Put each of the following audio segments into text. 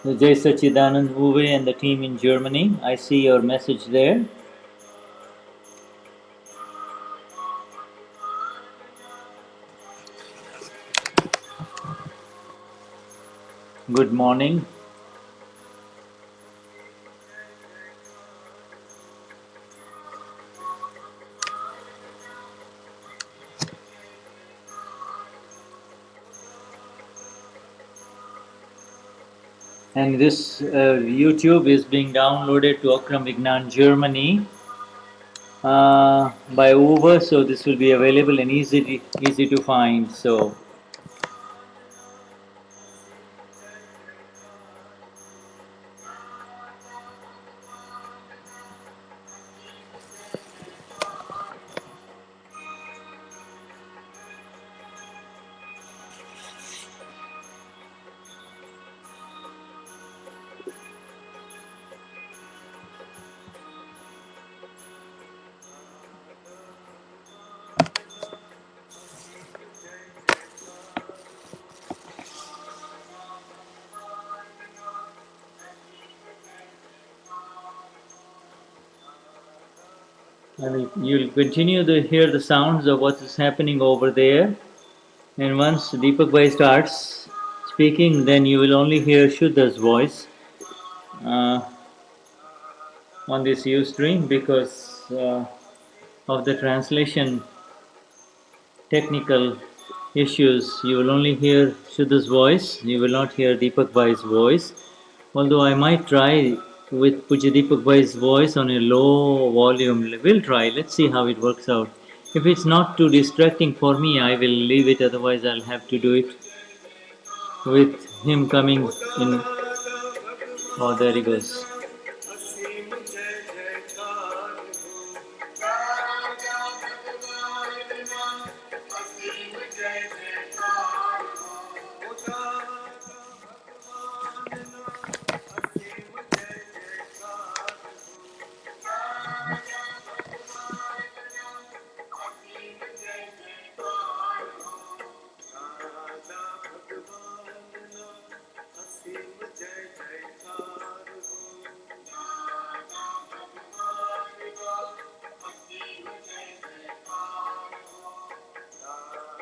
Jai Sachidanand Uwe and the team in Germany. I see your message there. Good morning. And this YouTube is being downloaded to Akram Vignan Germany by Uber, so this will be available and easy to find. So you'll continue to hear the sounds of what is happening over there. And once Deepakbhai starts speaking, then you will only hear Shuddha's voice on this Ustream because of the translation technical issues. You will only hear Shuddha's voice, you will not hear Deepakbhai's voice. Although I might try with Puja Deepakbhai's voice on a low volume. We'll try, let's see how it works out. If it's not too distracting for me, I will leave it, otherwise, I'll have to do it with him coming in. Oh, there he goes.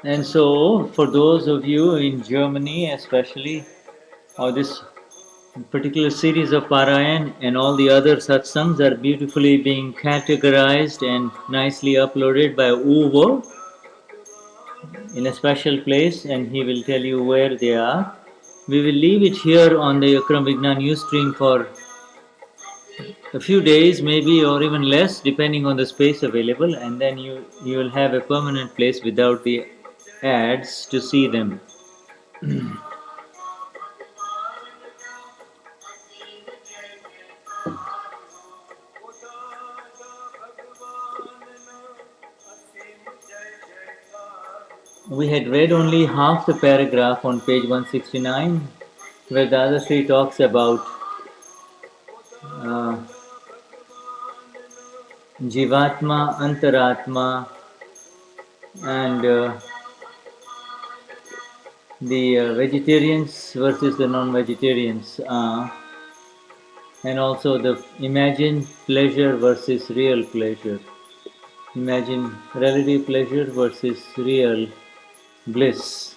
And so, for those of you in Germany, especially, or this particular series of Parayan and all the other satsangs are beautifully being categorized and nicely uploaded by Uvo in a special place, and he will tell you where they are. We will leave it here on the Akram Vignan Ustream for a few days, maybe, or even less, depending on the space available, and then you will have a permanent place without the ads to see them. We had read only half the paragraph on page 169, where Dadashri talks about uh, Jivatma, Antaratma, and the vegetarians versus the non-vegetarians, and also the imagined pleasure versus real pleasure, imagine relative pleasure versus real bliss.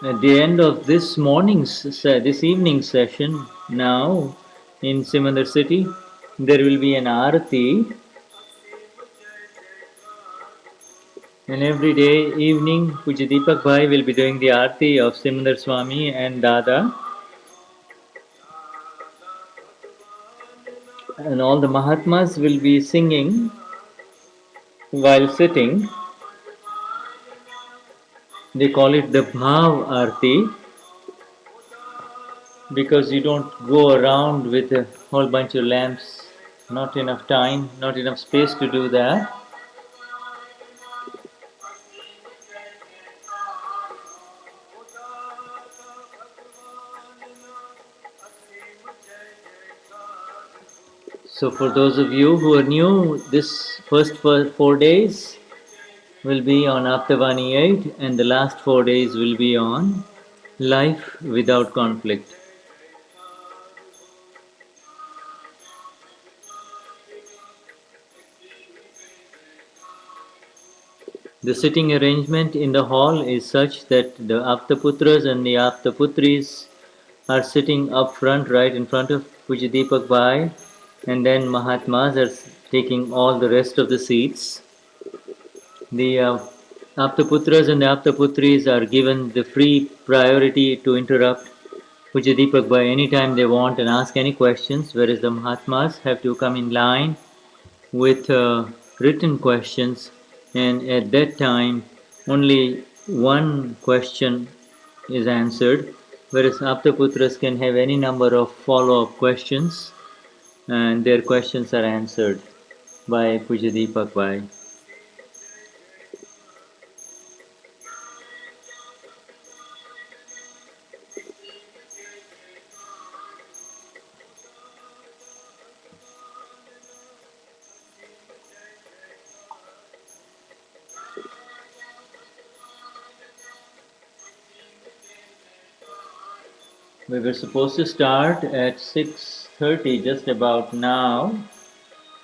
At the end of this evening session, now in Simandar city, there will be an arati, and every day evening, Puja Deepakbhai will be doing the arati of Simandar Swami and Dada, and all the Mahatmas will be singing while sitting. They call it the Bhav Arti because you don't go around with a whole bunch of lamps, not enough time, not enough space to do that. So, for those of you who are new, this first 4 days will be on Aptavani 8, and the last 4 days will be on life without conflict. The sitting arrangement in the hall is such that the Aptaputras and the Aptaputris are sitting up front, right in front of Puja Deepakbhai, and then Mahatmas are taking all the rest of the seats. The Aptaputras and the Aptaputris are given the free priority to interrupt Puja Deepakbhai anytime they want and ask any questions, whereas the Mahatmas have to come in line with written questions, and at that time only one question is answered, whereas Aptaputras can have any number of follow-up questions and their questions are answered by Puja Deepak Bhai. We were supposed to start at 6:30 just about now,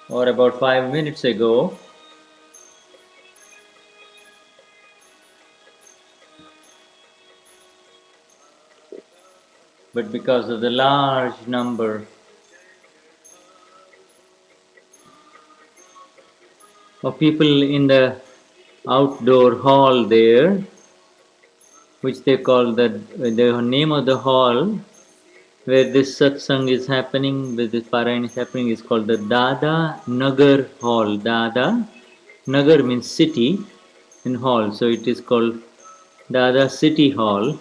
or about 5 minutes ago. But because of the large number of people in the outdoor hall there, which they call the name of the hall where this satsang is happening, where this Parayan is happening, is called the Dada Nagar Hall. Dada Nagar means city and hall, so it is called Dada City Hall,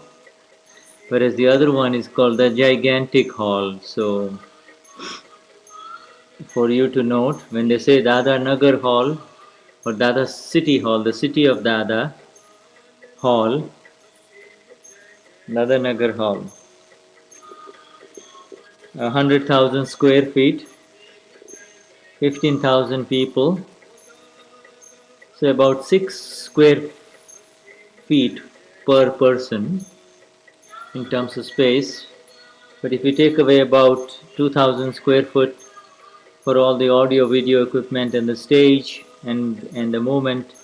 whereas the other one is called the Gigantic Hall. So, for you to note, when they say Dada Nagar Hall or Dada City Hall, the city of Dada Hall, Dada Nagar Hall, 100,000 square feet, 15,000 people, so about 6 square feet per person in terms of space. But if you take away about 2,000 square foot for all the audio video equipment and the stage and the movement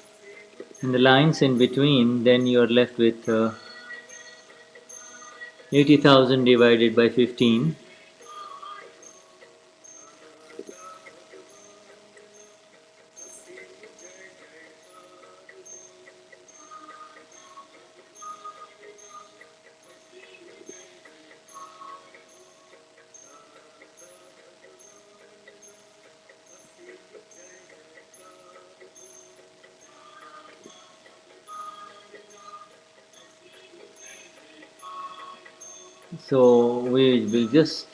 and the lines in between, then you're left with 80,000 divided by 15. So we will just,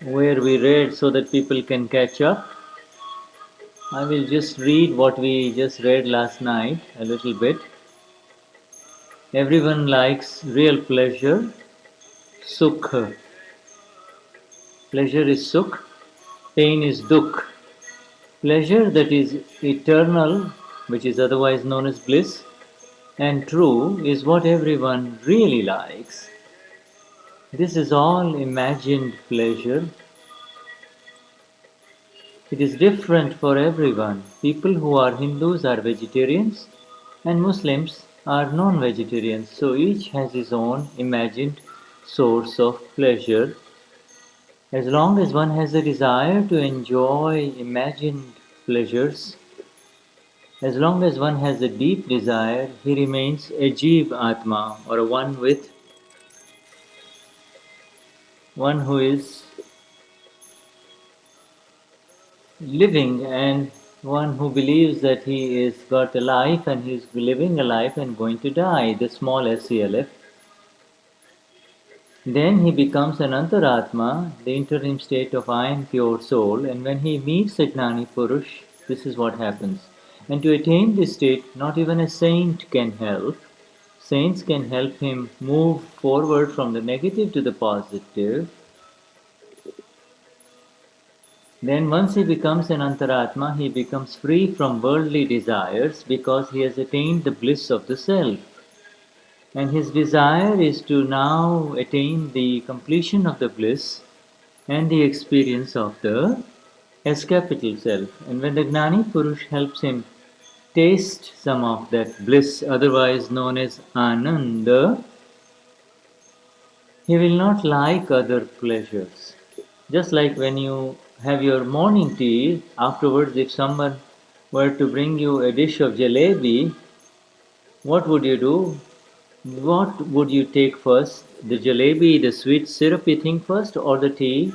where we read so that people can catch up, I will just read what we just read last night a little bit. Everyone likes real pleasure, sukh. Pleasure is sukh, pain is dukh. Pleasure that is eternal, which is otherwise known as bliss, and true is what everyone really likes. This is all imagined pleasure. It is different for everyone. People who are Hindus are vegetarians and Muslims are non-vegetarians. So each has his own imagined source of pleasure. As long as one has a desire to enjoy imagined pleasures, as long as one has a deep desire, he remains a Jeev Atma, or one who is living, and one who believes that he is got a life and he is living a life and going to die, the small SCLF. Then he becomes an Antaratma, the interim state of I am pure soul, and when he meets a Gnani Purush, this is what happens. And to attain this state, not even a saint can help. Saints can help him move forward from the negative to the positive. Then once he becomes an Antaratma, he becomes free from worldly desires because he has attained the bliss of the self. And his desire is to now attain the completion of the bliss and the experience of the S capital self. And when the Gnani Purush helps him taste some of that bliss, otherwise known as Ananda, he will not like other pleasures. Just like when you have your morning tea, afterwards, if someone were to bring you a dish of jalebi, what would you do? What would you take first? The jalebi, the sweet syrupy thing first, or the tea?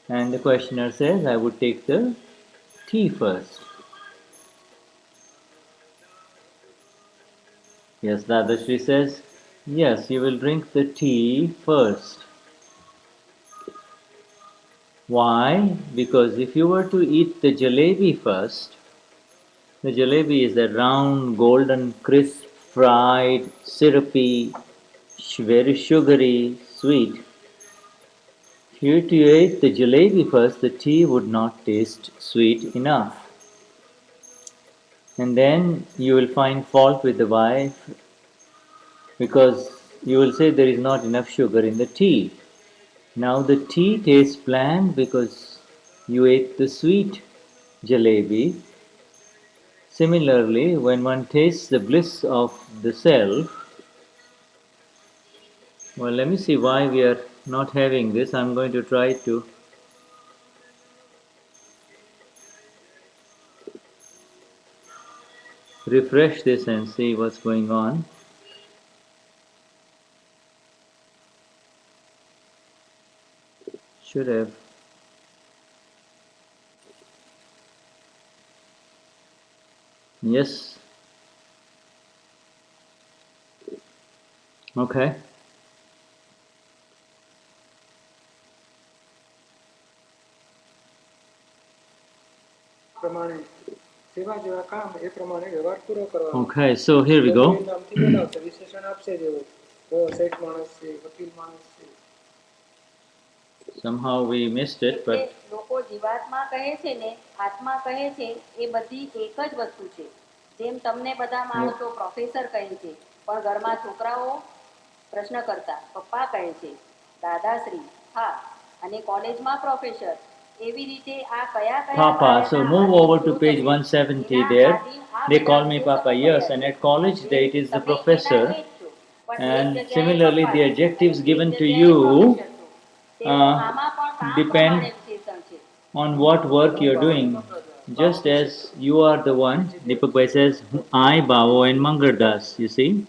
And the questioner says, I would take the tea first. Yes, Dadashri says, yes, you will drink the tea first. Why? Because if you were to eat the jalebi first, the jalebi is a round, golden, crisp, fried, syrupy, very sugary, sweet. If you were to eat the jalebi first, the tea would not taste sweet enough. And then you will find fault with the wife because you will say there is not enough sugar in the tea. Now the tea tastes bland because you ate the sweet jalebi. Similarly, when one tastes the bliss of the self, well, let me see why we are not having this. I'm going to try to refresh this and see what's going on. Should have. Yes. Okay. Okay, so here we go. Somehow we missed it, but લોકો જીવાત્મા કહે છે ને આત્મા કહે છે એ બધી એક જ વસ્તુ છે. જેમ તમને બધા માણસો પ્રોફેસર કહે છે, પણ ઘરમાં છોકરાઓ પ્રશ્ન કરતા પપ્પા કહે છે, દાદાશ્રી હા, અને કોલેજમાં પ્રોફેસર. એવી રીતે આ કયા કયા Papa. So move over to page 170 there. They call me Papa. Yes, and at college day it is the professor. And similarly, the adjectives given to you depend on what work you're doing. Just as you are the one, Deepakbhai says, I, Bavo, and Mangardas, you see.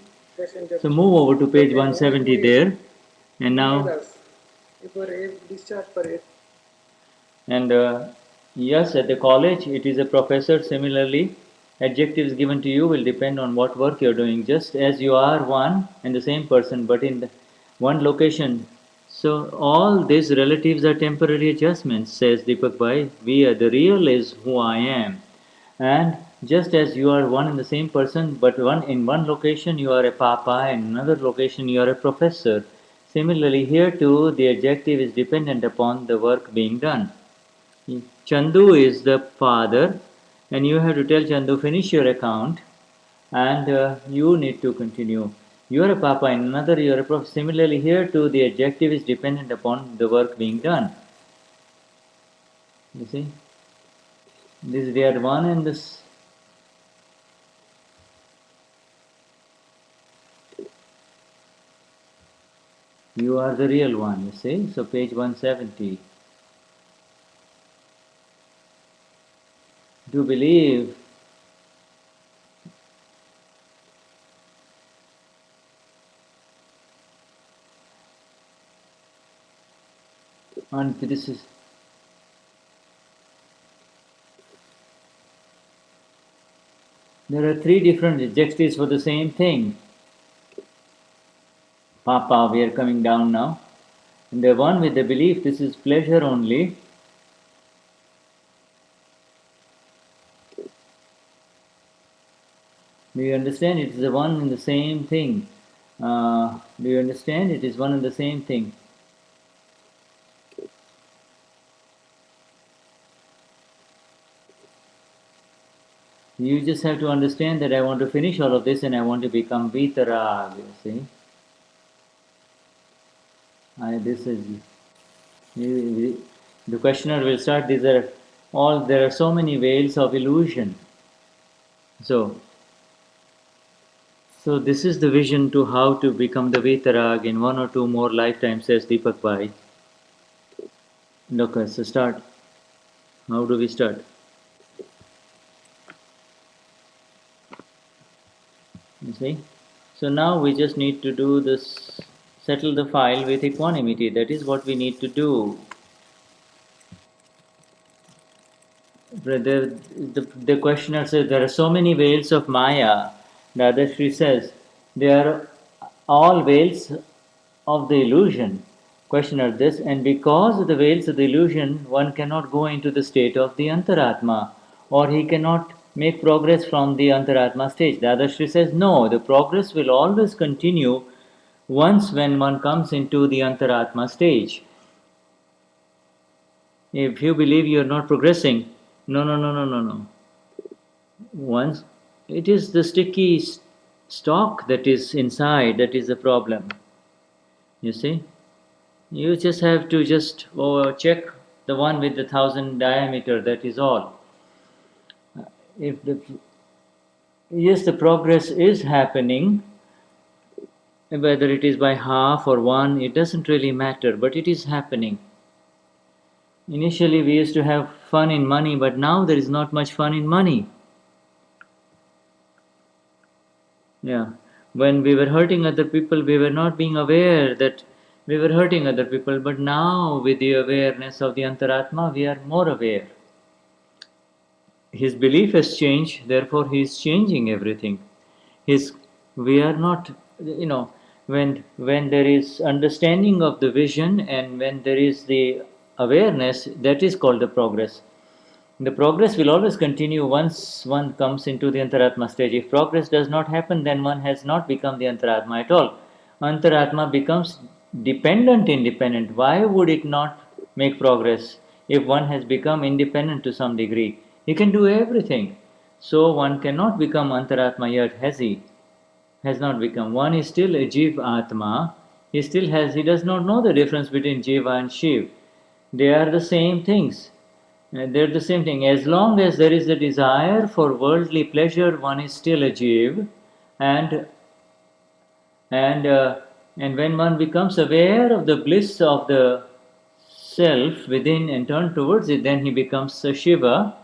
So move over to page 170 there. And now, and yes, at the college it is a professor. Similarly, adjectives given to you will depend on what work you're doing, just as you are one and the same person, but in the one location. So all these relatives are temporary adjustments, says Deepak Bhai. We are the real is who I am. And just as you are one and the same person, but one in one location you are a papa, and another location you are a professor. Similarly, here too the adjective is dependent upon the work being done. Chandu is the father, and you have to tell Chandu, finish your account, and you need to continue. You are a papa, and another you are a prof. Similarly, here too, the adjective is dependent upon the work being done. You see, this they are one and this. You are the real one. You see, so page 170. To believe and this is there are three different adjectives for the same thing. Papa, we are coming down now. And the one with the belief this is pleasure only. Do you understand? It is the one and the same thing. Do you understand? It is one and the same thing. You just have to understand that I want to finish all of this and I want to become Vitarag, you see. This is the questioner will start. These are all. There are so many veils of illusion. So, so this is the vision to how to become the Vitarag in one or two more lifetimes, says Deepakbhai. Look, so start. How do we start? You see. So now we just need to do this. Settle the file with equanimity. That is what we need to do. The questioner says there are so many veils of Maya. Dadashri says they are all veils of the illusion. Questioner this, and because of the veils of the illusion, one cannot go into the state of the Antaratma, or he cannot make progress from the Antaratma stage. Dadashri says no, the progress will always continue once when one comes into the Antaratma stage. If you believe you are not progressing, no, no, no, no, no, no. Once it is the sticky stock that is inside that is the problem. You see, you just have to just check the one with the 1,000 diameter. That is all. If the yes, the progress is happening, whether it is by half or one, it doesn't really matter. But it is happening. Initially, we used to have fun in money, but now there is not much fun in money. Yeah. When we were hurting other people, we were not being aware that we were hurting other people, but now with the awareness of the Antaratma, we are more aware. His belief has changed, therefore, he is changing everything. His, we are not, when there is understanding of the vision and when there is the awareness, that is called the progress. The progress will always continue once one comes into the Antaratma stage. If progress does not happen, then one has not become the Antaratma at all. Antaratma becomes dependent, independent. Why would it not make progress if one has become independent to some degree? He can do everything. So one cannot become Antaratma yet, has he? Has not become. One is still a Jiv Atma. He does not know the difference between Jiva and Shiv. They are the same things. They're the same thing. As long as there is a desire for worldly pleasure, one is still a jiv, and and uh, and when one becomes aware of the bliss of the self within and turn towards it, then he becomes a Shiva,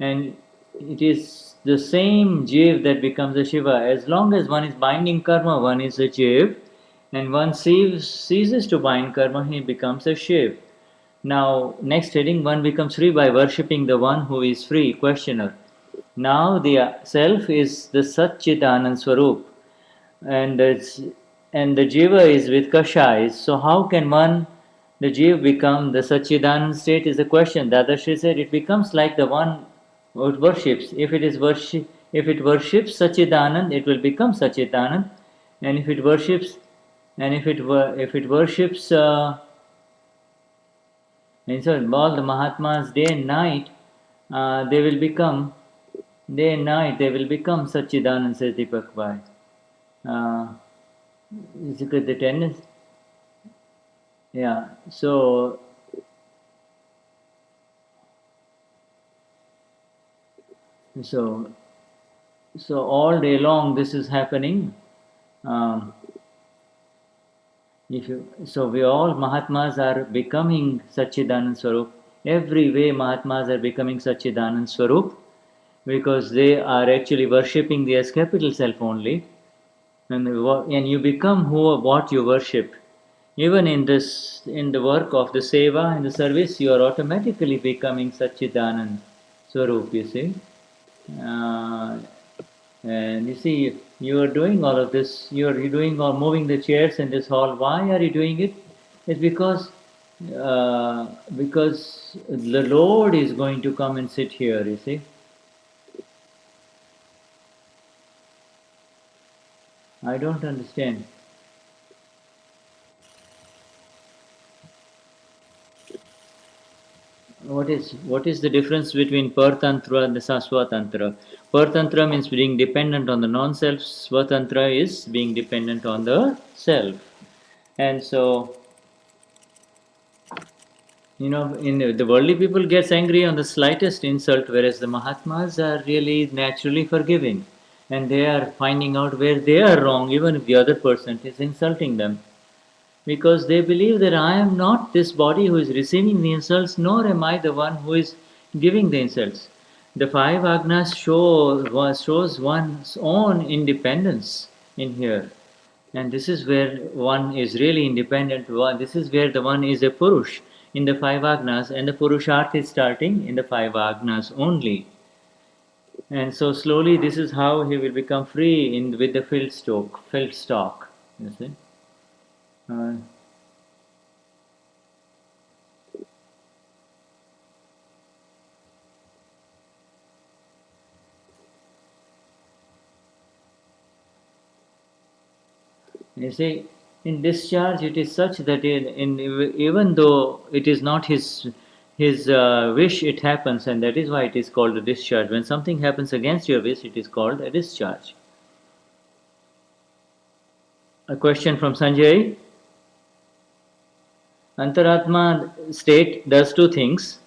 and it is the same jiv that becomes a Shiva. As long as one is binding karma, one is a jiv, and one ceases to bind karma, he becomes a Shiv. Now, next heading, one becomes free by worshipping the one who is free. Questioner. Now, the self is the Satchitanand Swarup, and the Jiva is with Kashais. So, how can the Jiva, become the Satchitanand state? Is the question. Dadashri said it becomes like the one who worships. If it worships Satchitanand, it will become Satchitanand, and if it worships, if it worships. And so all the Mahatmas day and night, they will become, day and night, they will become Satchidanand, says Deepakbhai. Uh, is it the tendency? Yeah, so, so all day long this is happening. Um, so we all Mahatmas are becoming Satchidanand Swarup. Every way Mahatmas are becoming Satchidanand Swarup because they are actually worshipping the S capital self only. And you become what you worship. Even in the work of the seva and the service, you are automatically becoming Satchidanand Swarup, you see. Uh, and you see, you are doing all of this, you're doing all moving the chairs in this hall. Why are you doing it? It's because the Lord is going to come and sit here, you see. I don't understand. What what is the difference between Partantra and the Saswatantra? Partantra means being dependent on the non-self. Swatantra is being dependent on the self. And so, in the worldly people gets angry on the slightest insult, whereas the Mahatmas are really naturally forgiving, and they are finding out where they are wrong, even if the other person is insulting them, because they believe that I am not this body who is receiving the insults, nor am I the one who is giving the insults. The five agnas shows one's own independence in here. And this is where one is really independent. This is where the one is a Purush in the five agnas, and the Purusharth is starting in the five agnas only. And so slowly, this is how he will become free with the filled stock. You see. Uh, You see, in discharge, it is such that even though it is not his wish, it happens, and that is why it is called a discharge. When something happens against your wish, it is called a discharge. A question from Sanjay. Antaratma state does two things.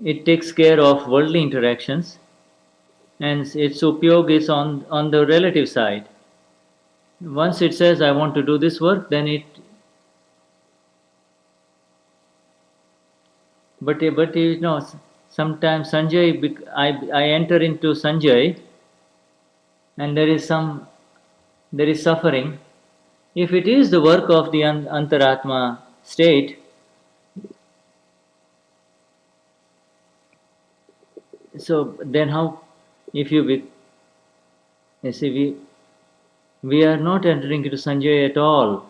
It takes care of worldly interactions, and its upyog is on the relative side. Once it says, I want to do this work, then it. But sometimes Sanjay, I enter into Sanjay, and there is suffering. If it is the work of the Antaratma state, so then how? If you see, we are not entering into Sanjay at all.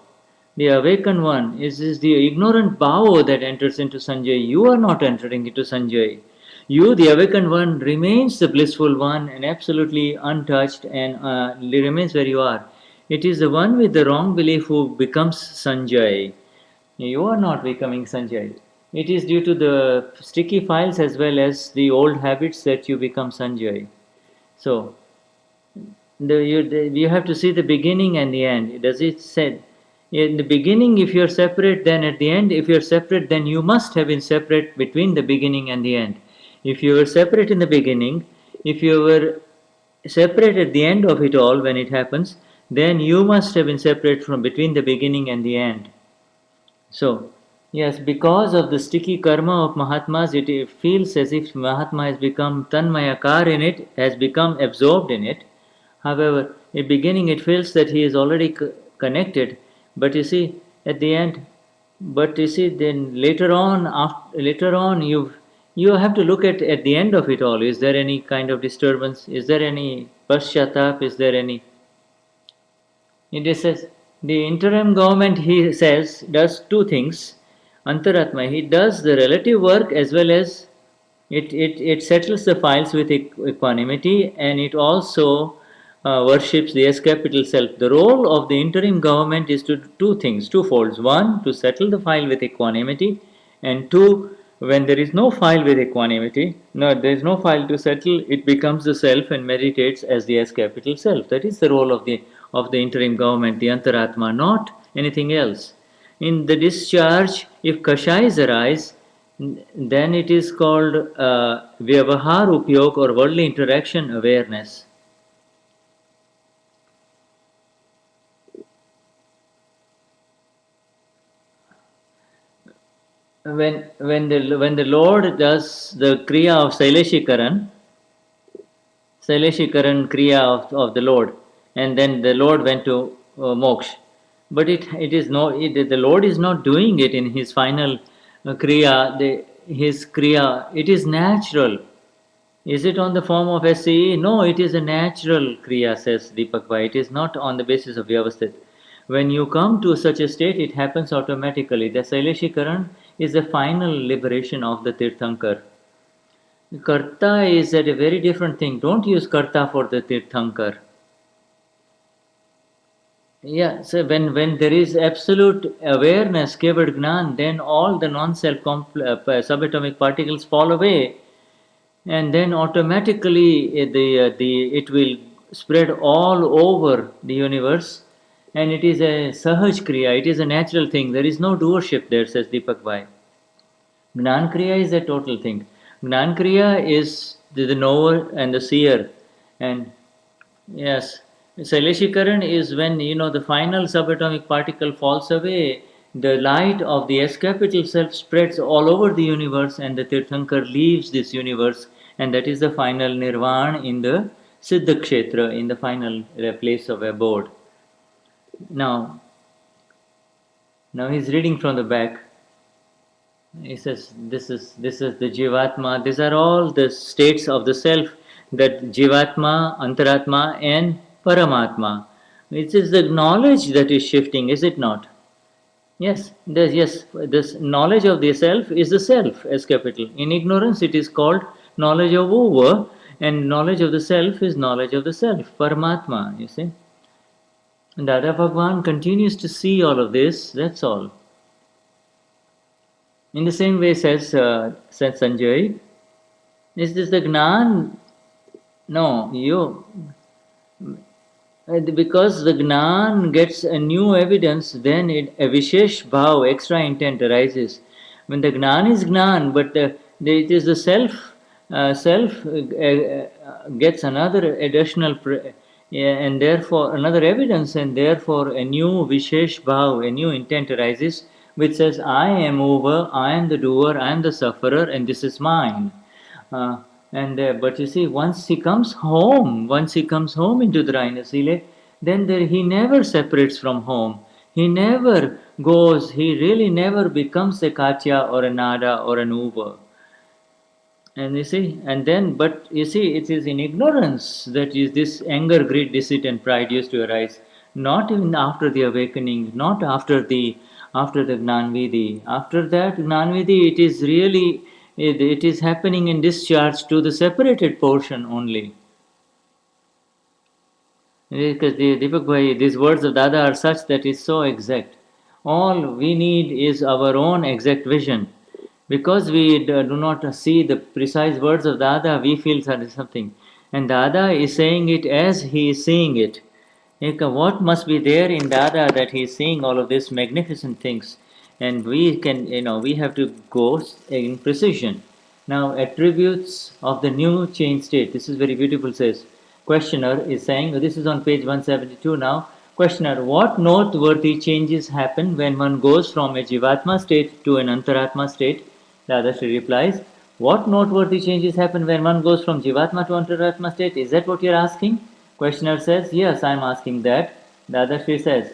The awakened one is the ignorant Bhavo that enters into Sanjay. You are not entering into Sanjay. You, the awakened one, remains the blissful one and absolutely untouched and remains where you are. It is the one with the wrong belief who becomes Sanjay. You are not becoming Sanjay. It is due to the sticky files as well as the old habits that you become Sanjay. So, you have to see the beginning and the end. Does it say in the beginning if you're separate, then at the end if you're separate, then you must have been separate between the beginning and the end. If you were separate in the beginning, if you were separate at the end of it all when it happens, then you must have been separate from between the beginning and the end. So, yes, because of the sticky karma of Mahatmas, it feels as if Mahatma has become Tanmayakar in it, has become absorbed in it. However, in beginning it feels that he is already connected, but you see, at the end, but you see, then later on, you have to look at the end of it all. Is there any kind of disturbance? Is there any paschatap? Is there any? It says the interim government, he says, does two things. Antaratma, he does the relative work as well as it settles the files with equanimity, and it also worships the S capital self. The role of the interim government is to do two things, twofolds. One, to settle the file with equanimity, and two, when there is no file with equanimity, no, there is no file to settle, it becomes the self and meditates as the S capital self. That is the role of the interim government, the Antaratma, not anything else. In the discharge, if kashais arise, then it is called Vyavahar Upyog or worldly interaction awareness. When the Lord does the Kriya of Saileshikaran Kriya of the Lord, and then the Lord went to Moksha. But the Lord is not doing it in his final his Kriya. It is natural. Is it on the form of SCE? No, it is a natural Kriya, says Deepakbhai. It is not on the basis of Vyavasthit. When you come to such a state, it happens automatically. The Saileshikaran is the final liberation of the Tirthankar. Karta is at a very different thing. Don't use Karta for the Tirthankar. Yeah, so when there is absolute awareness, kevad gnan, then all the non-self subatomic particles fall away, and then automatically the it will spread all over the universe, and it is a sahaj kriya. It is a natural thing. There is no doership there, says Deepakbhai. Gnan kriya is a total thing. Gnan kriya is the knower and the seer, and yes, Saileshikaran is when the final subatomic particle falls away, the light of the S capital self spreads all over the universe, and the Tirthankar leaves this universe, and that is the final nirvana in the Siddha Kshetra, in the final place of abode. Now, now he's reading from the back. He says, this is the Jivatma. These are all the states of the self, that Jivatma, Antaratma, and Paramatma. It is the knowledge that is shifting, is it not? Yes, this knowledge of the self is the self as capital. In ignorance, it is called knowledge of over, and knowledge of the self is knowledge of the self, Paramatma, you see. And Dada Bhagwan continues to see all of this, that's all. In the same way, says Sanjay, is this the Gnan? No, because the Gnan gets a new evidence, then a Vishesh Bhav, extra intent arises. When the Gnan is Gnan, but it is the self gets another additional, yeah, and therefore another evidence, and therefore a new Vishesh Bhav, a new intent arises, which says, I am over, I am the doer, I am the sufferer, and this is mine. Uh, and but you see, once he comes home into the Rainasile, then he never separates from home. He never goes. He really never becomes a Katya or a Nada or an Uva. And you see, and then, but you see, it is in ignorance that is this anger, greed, deceit, and pride used to arise. Not even after the awakening, not after the Gnanvidhi. After that Gnanvidhi, it is really it is happening in discharge to the separated portion only. Because Deepak Bhai, these words of Dada are such that is so exact. All we need is our own exact vision. Because we do not see the precise words of Dada, we feel something. And Dada is saying it as he is seeing it. What must be there in Dada that he is seeing all of these magnificent things? And we can, we have to go in precision. Now, attributes of the new change state. This is very beautiful, says. Questioner is saying, this is on page 172 now. Questioner, what noteworthy changes happen when one goes from a Jivatma state to an Antaratma state? Dadashri replies, what noteworthy changes happen when one goes from Jivatma to Antaratma state? Is that what you're asking? Questioner says, yes, I'm asking that. Dadashri says,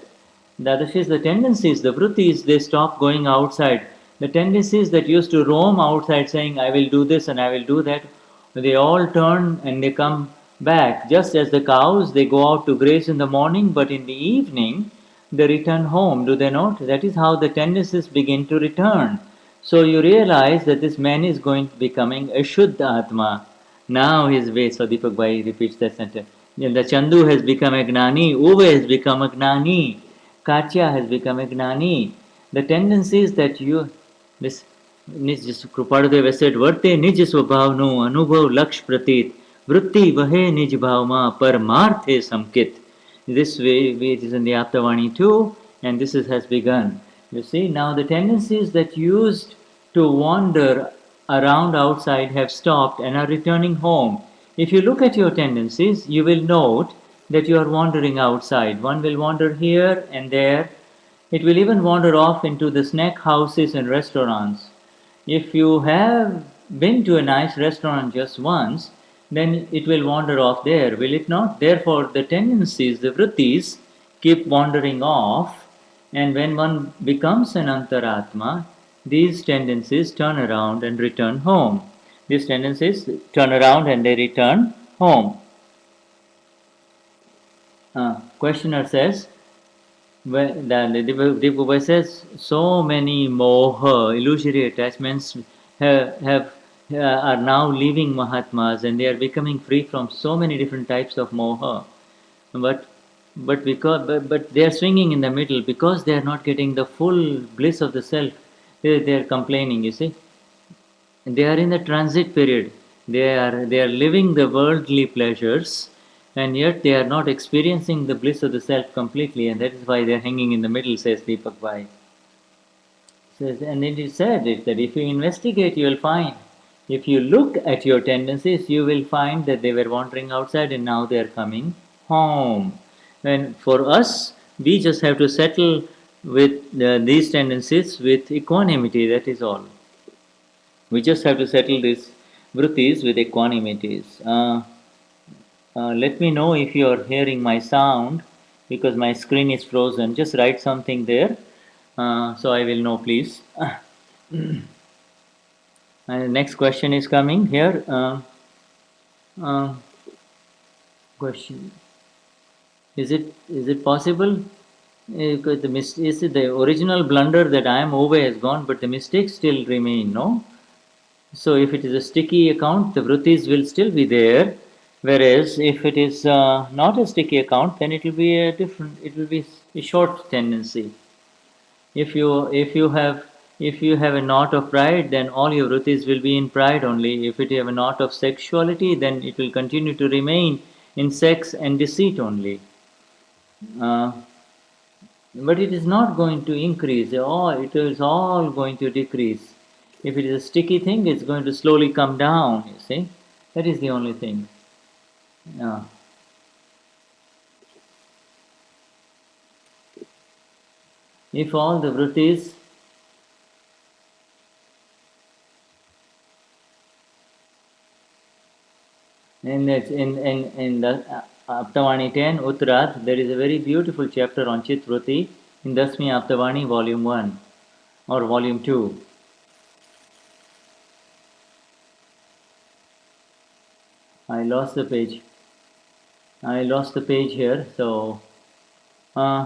Dadashri, the tendencies, the vrittis, they stop going outside. The tendencies that used to roam outside saying, I will do this and I will do that, they all turn and they come back. Just as the cows, they go out to graze in the morning, but in the evening, they return home, do they not? That is how the tendencies begin to return. So you realize that this man is going to becoming a Shuddha Atma. Now his way, so Deepak Bhai repeats that sentence. The Chandu has become a Gnani, Uve has become a Gnani, Katya has become a Gnani. The tendencies that this निज कृपाળદેવે said, વર્તે નિજ સ્વભાવનો અનુભવ લક્ષ પ્રતીત, વૃત્તિ વહે નિજ ભાવમાં પરમાર્થે સંકિત. This way it is in the Aptavani too, and this has begun. You see, now the tendencies that used to wander around outside have stopped and are returning home. If you look at your tendencies, you will note that you are wandering outside. One will wander here and there. It will even wander off into the snack houses and restaurants. If you have been to a nice restaurant just once, then it will wander off there, will it not? Therefore, the tendencies, the vrittis, keep wandering off, and when one becomes an antaratma, these tendencies turn around and return home. These tendencies turn around and they return home. Questioner says, Deepakbhai says, so many moha, illusory attachments, are now leaving Mahatmas and they are becoming free from so many different types of moha. But but they are swinging in the middle because they are not getting the full bliss of the self. They are complaining. You see, they are in the transit period. They are living the worldly pleasures, and yet they are not experiencing the bliss of the self completely, and that is why they are hanging in the middle. Says Deepakbhai. Says, and it is said it, that if you investigate, you will find. If you look at your tendencies, you will find that they were wandering outside and now they are coming home. And for us, we just have to settle with these tendencies with equanimity, that is all. We just have to settle these vrittis with equanimities. Let me know if you are hearing my sound because my screen is frozen. Just write something there so I will know, please. And the next question is coming here. Uh, question: is it possible? Is it the original blunder that I am over has gone, but the mistakes still remain? No. So if it is a sticky account, the vrittis will still be there. Whereas if it is not a sticky account, then it will be a different. It will be a short tendency. If you have a knot of pride, then all your vrittis will be in pride only. If you have a knot of sexuality, then it will continue to remain in sex and deceit only. Uh, but it is not going to increase. It is all going to decrease. If it is a sticky thing, it's going to slowly come down. You see, that is the only thing. Uh, if all the vrittis in the Aptavani 10 Uttarat, there is a very beautiful chapter on Chit Vritti in Dasmi Aptavani Volume 1 or Volume 2. I lost the page. I lost the page here. So uh,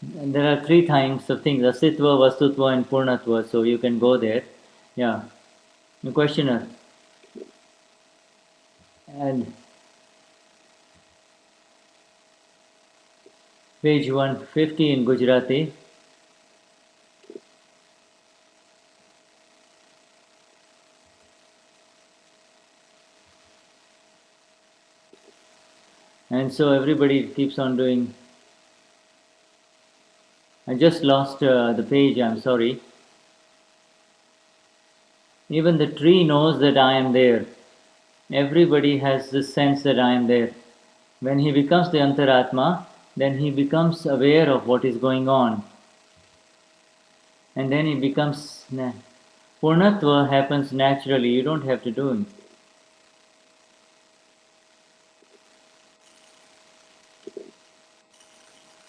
there are three kinds of things: Asitva, Vastutva, and Purnatva. So you can go there. Yeah. The questioner. And page 150 in Gujarati. And so everybody keeps on doing. I just lost the page. I'm sorry. Even the tree knows that I am there. Everybody has this sense that I am there. When he becomes the Antaratma, then he becomes aware of what is going on. And then he becomes. Purnatva happens naturally, you don't have to do it.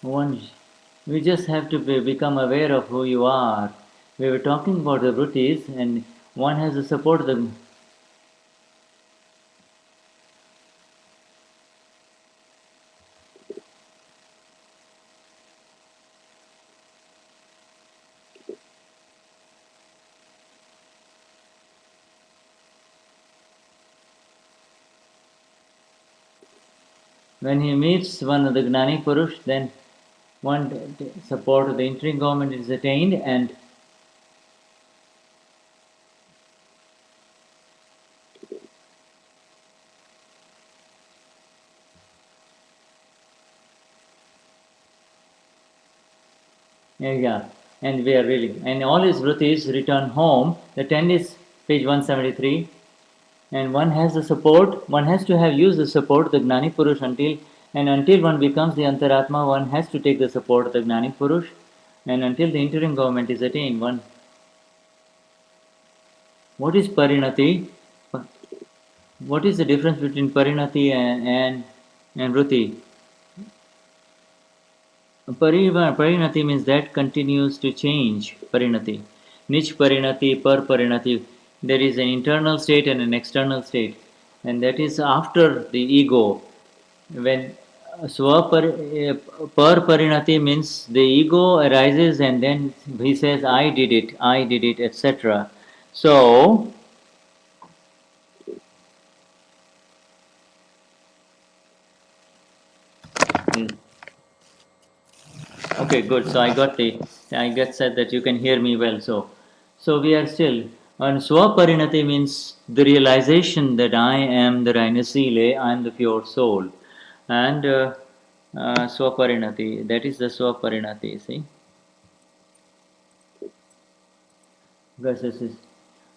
One, we just have to become aware of who you are. We were talking about the vrittis, and one has to support them. When he meets one of the Gnani Purush, then one support of the interim government is attained, and yeah, and we are really, and all his vrittis return home. The 10 is page 173, and one has the support, one has to have used the support, the Gnani Purush, until one becomes the Antaratma, one has to take the support of the Gnani Purush, and until the interim government is attained, one. What is Parinati? What is the difference between Parinati and Vritti? Parinati means that continues to change. Parinati. Nich Parinati, Per Parinati. There is an internal state and an external state. And that is after the ego. When Per Parinati means the ego arises and then he says, I did it, etc. So, Yes. Okay, good. So I get said that you can hear me well. So we are still on Swaparinati means the realization that I am the Rhinasile, I am the pure soul, and Swaparinati. That is the Swaparinati. See, because this is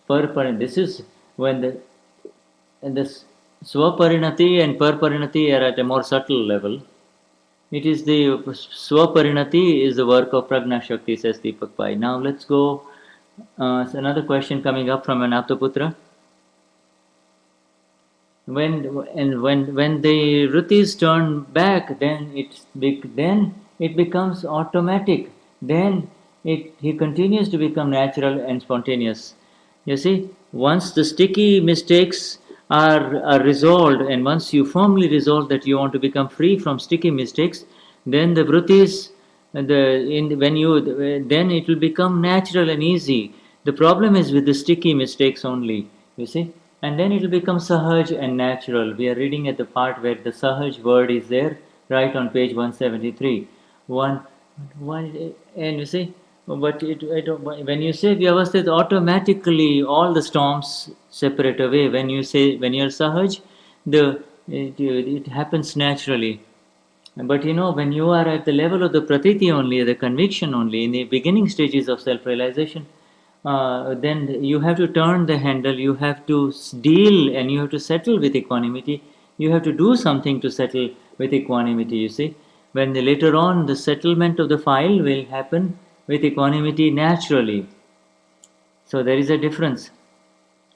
Parparinati. This is when the and this Swaparinati and Parparinati are at a more subtle level. It is the Swaparinati is the work of Prajna Shakti, says Deepakbhai. Now let's go. So another question coming up from an Aptaputra. When the Rutis turn back, then it becomes automatic. Then he continues to become natural and spontaneous. You see, once the sticky mistakes are resolved, and once you firmly resolve that you want to become free from sticky mistakes, then the Vrittis, when you then it will become natural and easy. The problem is with the sticky mistakes only. You see, and then it will become sahaj and natural. We are reading at the part where the sahaj word is there, right on page 173. One, and you see, but when you say vyavasthit, automatically all the storms separate away. When you're sahaj, it happens naturally. But when you are at the level of the pratiti only, the conviction only, in the beginning stages of self-realization, then you have to turn the handle, you have to deal, and you have to settle with equanimity. You have to do something to settle with equanimity, you see. When later on the settlement of the file will happen with equanimity naturally. So there is a difference.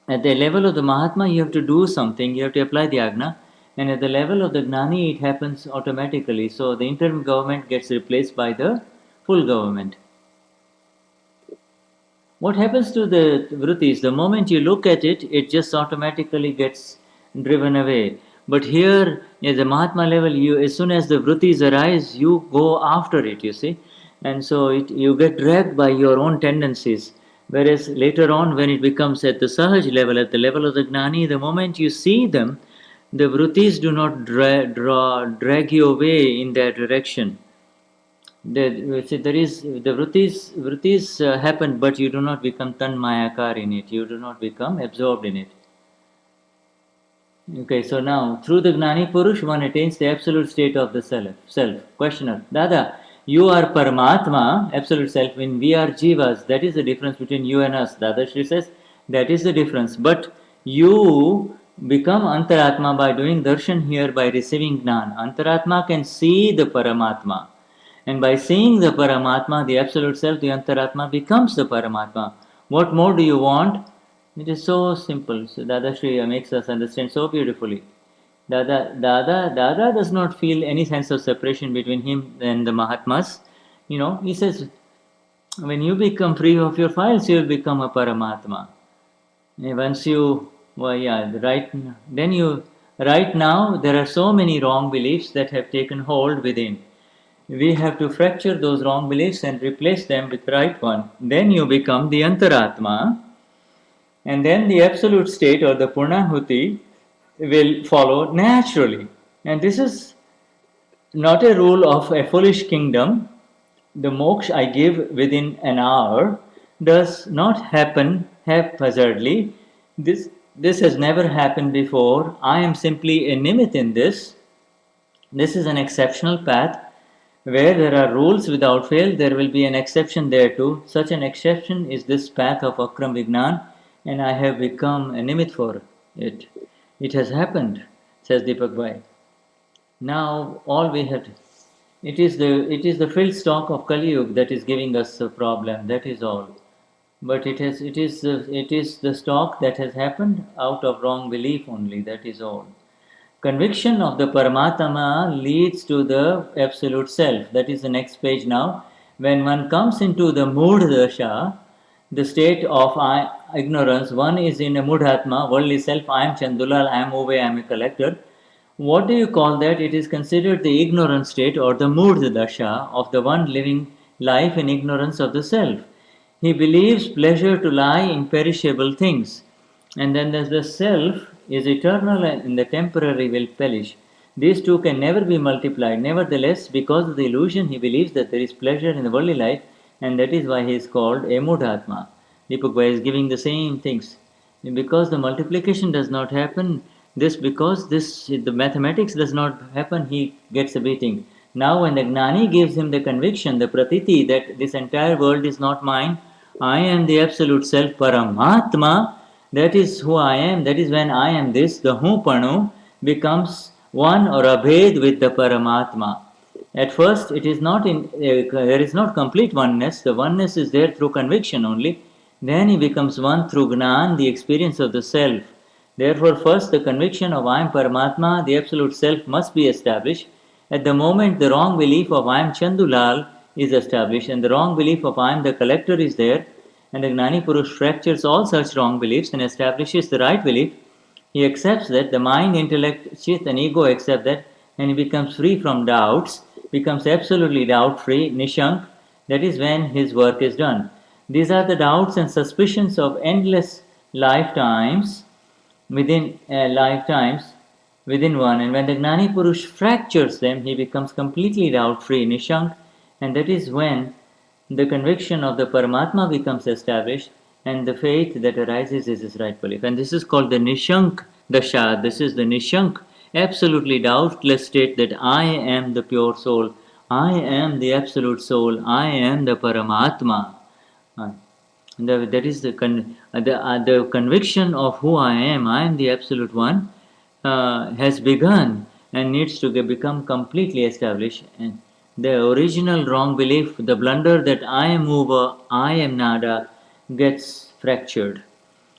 At the level of the Mahatma, you have to do something, you have to apply the Agna, and at the level of the Gnani, it happens automatically. So the interim government gets replaced by the full government. What happens to the vrittis? The moment you look at it, it just automatically gets driven away. But here, at the Mahatma level, as soon as the vrittis arise, you go after it, you see. And so you get dragged by your own tendencies. Whereas later on, when it becomes at the Sahaj level, at the level of the Gnani, the moment you see them, the vrittis do not drag you away in that direction. There is the vrittis happen, but you do not become tanmayakar in it. You do not become absorbed in it. Okay, so now through the Gnani Purush, one attains the absolute state of the self. Questioner, Dada, you are Paramatma, absolute self. When we are Jivas, that is the difference between you and us. Dadashri says that is the difference. But you become Antaratma by doing darshan here, by receiving Gnan. Antaratma can see the Paramatma. And by seeing the Paramatma, the Absolute Self, the Antaratma becomes the Paramatma. What more do you want? It is so simple. So Dadashri makes us understand so beautifully. Dada does not feel any sense of separation between him and the Mahatmas. He says, when you become free of your files, you will become a Paramatma. And once you, right now, there are so many wrong beliefs that have taken hold within. We have to fracture those wrong beliefs and replace them with the right one. Then you become the Antaratma, and then the absolute state or the Purnahuti will follow naturally. And this is not a rule of a foolish kingdom. The moksha I give within an hour does not happen haphazardly. This has never happened before. I am simply a nimit in this. This is an exceptional path. Where there are rules without fail, there will be an exception there too. Such an exception is this path of Akram Vignan, and I have become a nimit for it. It has happened, says Deepakbhai. Now all we have to, it is the filled stock of Kali Yuga that is giving us a problem. That is all. But it is the stock that has happened out of wrong belief only. That is all. Conviction of the Paramatma leads to the Absolute Self. That is the next page now. When one comes into the Mudhadasha, the state of ignorance, one is in a Mudhatma, worldly self, I am Chandulal, I am Ove, I am a collector. What do you call that? It is considered the ignorant state or the Mudhadasha of the one living life in ignorance of the self. He believes pleasure to lie in perishable things. And then there's the self is eternal and the temporary will perish. These two can never be multiplied. Nevertheless, because of the illusion, he believes that there is pleasure in the worldly life, and that is why he is called a Mudhatma. Deepakbhai is giving the same things. Because the multiplication does not happen, because the mathematics does not happen, he gets a beating. Now, when the Gnani gives him the conviction, the pratiti, that this entire world is not mine, I am the absolute self, Paramatma, that is who I am, that is when I am this, the Hupanu becomes one or abhed with the Paramatma. At first, it is not there is not complete oneness. The oneness is there through conviction only. Then he becomes one through Gnan, the experience of the self. Therefore, first the conviction of I am Paramatma, the absolute self, must be established. At the moment, the wrong belief of I am Chandulal is established, and the wrong belief of I am the collector is there. And the Gnani Purush fractures all such wrong beliefs and establishes the right belief. He accepts that the mind, intellect, chit, and ego accept that, and he becomes free from doubts, becomes absolutely doubt free, nishank. That is when his work is done. These are the doubts and suspicions of endless lifetimes lifetimes within one. And when the Gnani Purush fractures them, he becomes completely doubt free, nishank, and that is when the conviction of the Paramatma becomes established, and the faith that arises is his right belief. And this is called the Nishank Dasha. This is the Nishank, absolutely doubtless state that I am the pure soul, I am the absolute soul, I am the Paramatma. That is the conviction of who I am the absolute one, has begun and needs to become completely established. And the original wrong belief, the blunder that I am mover, I am nada, gets fractured.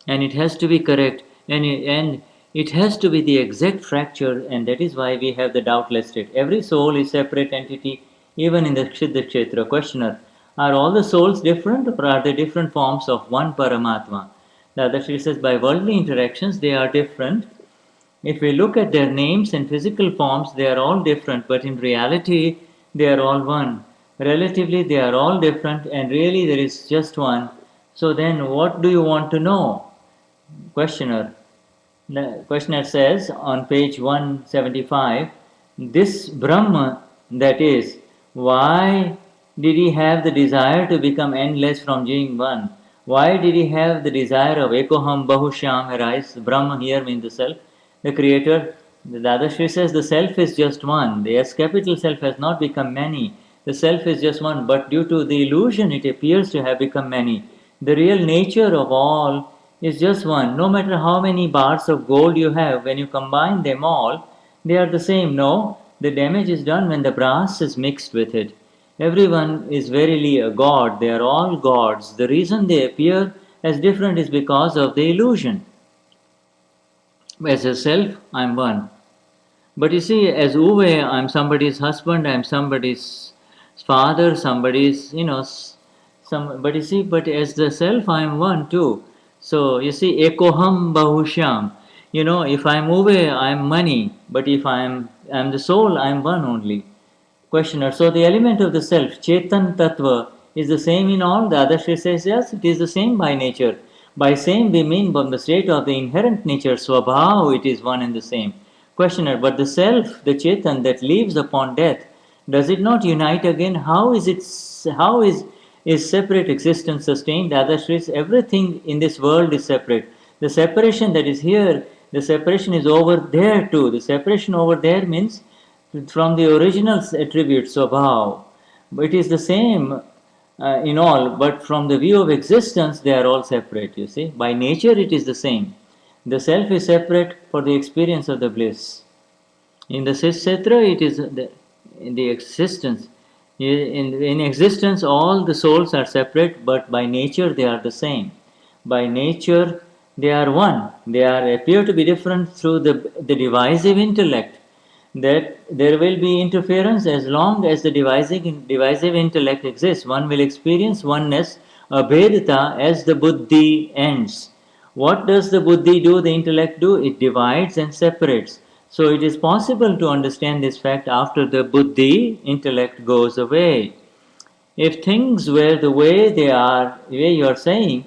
And it has to be correct, and it has to be the exact fracture, and that is why we have the doubtless state. Every soul is separate entity, even in the Kshiddha Kshetra. Questioner: are all the souls different, or are they different forms of one Paramatma? Dadashri says by worldly interactions they are different. If we look at their names and physical forms, they are all different, but in reality, they are all one. Relatively, they are all different, and really, there is just one. So, then what do you want to know? Questioner. The questioner says on page 175, this Brahma, that is, why did he have the desire to become endless from being one? Why did he have the desire of Ekoham Bahusham arise? Brahma here means the self, the creator. The Dadashri says the self is just one. The S capital self has not become many. The self is just one, but due to the illusion it appears to have become many. The real nature of all is just one. No matter how many bars of gold you have, when you combine them all, they are the same. No, the damage is done when the brass is mixed with it. Everyone is verily a god. They are all gods. The reason they appear as different is because of the illusion. As a self, I am one. But you see, as Uwe, I am somebody's husband, I am somebody's father, somebody's, some. But you see, but as the self, I am one too. So you see, ekoham bahusham. If I am Uwe, I am money. But if I am the soul, I am one only. Questioner. So the element of the self, Chetan Tattva, is the same in all. The other Shri says, yes, it is the same by nature. By same we mean from the state of the inherent nature, Swabhav, it is one and the same. Questioner. But the self, the Chetan that lives upon death, does it not unite again? How is separate existence sustained? The other Shri says, everything in this world is separate. The separation that is here, the separation is over there too. The separation over there means from the original attribute, Swabhav. It is the same in all, but from the view of existence, they are all separate, you see. By nature, it is the same. The self is separate for the experience of the bliss. In the Setra, it is in the existence. In existence, all the souls are separate, but by nature, they are the same. By nature, they are one. They appear to be different through the divisive intellect. That there will be interference as long as the divisive intellect exists. One will experience oneness, abhedata, as the buddhi ends. What does the buddhi do, the intellect do? It divides and separates. So it is possible to understand this fact after the buddhi, intellect, goes away. If things were the way they are, the way you are saying,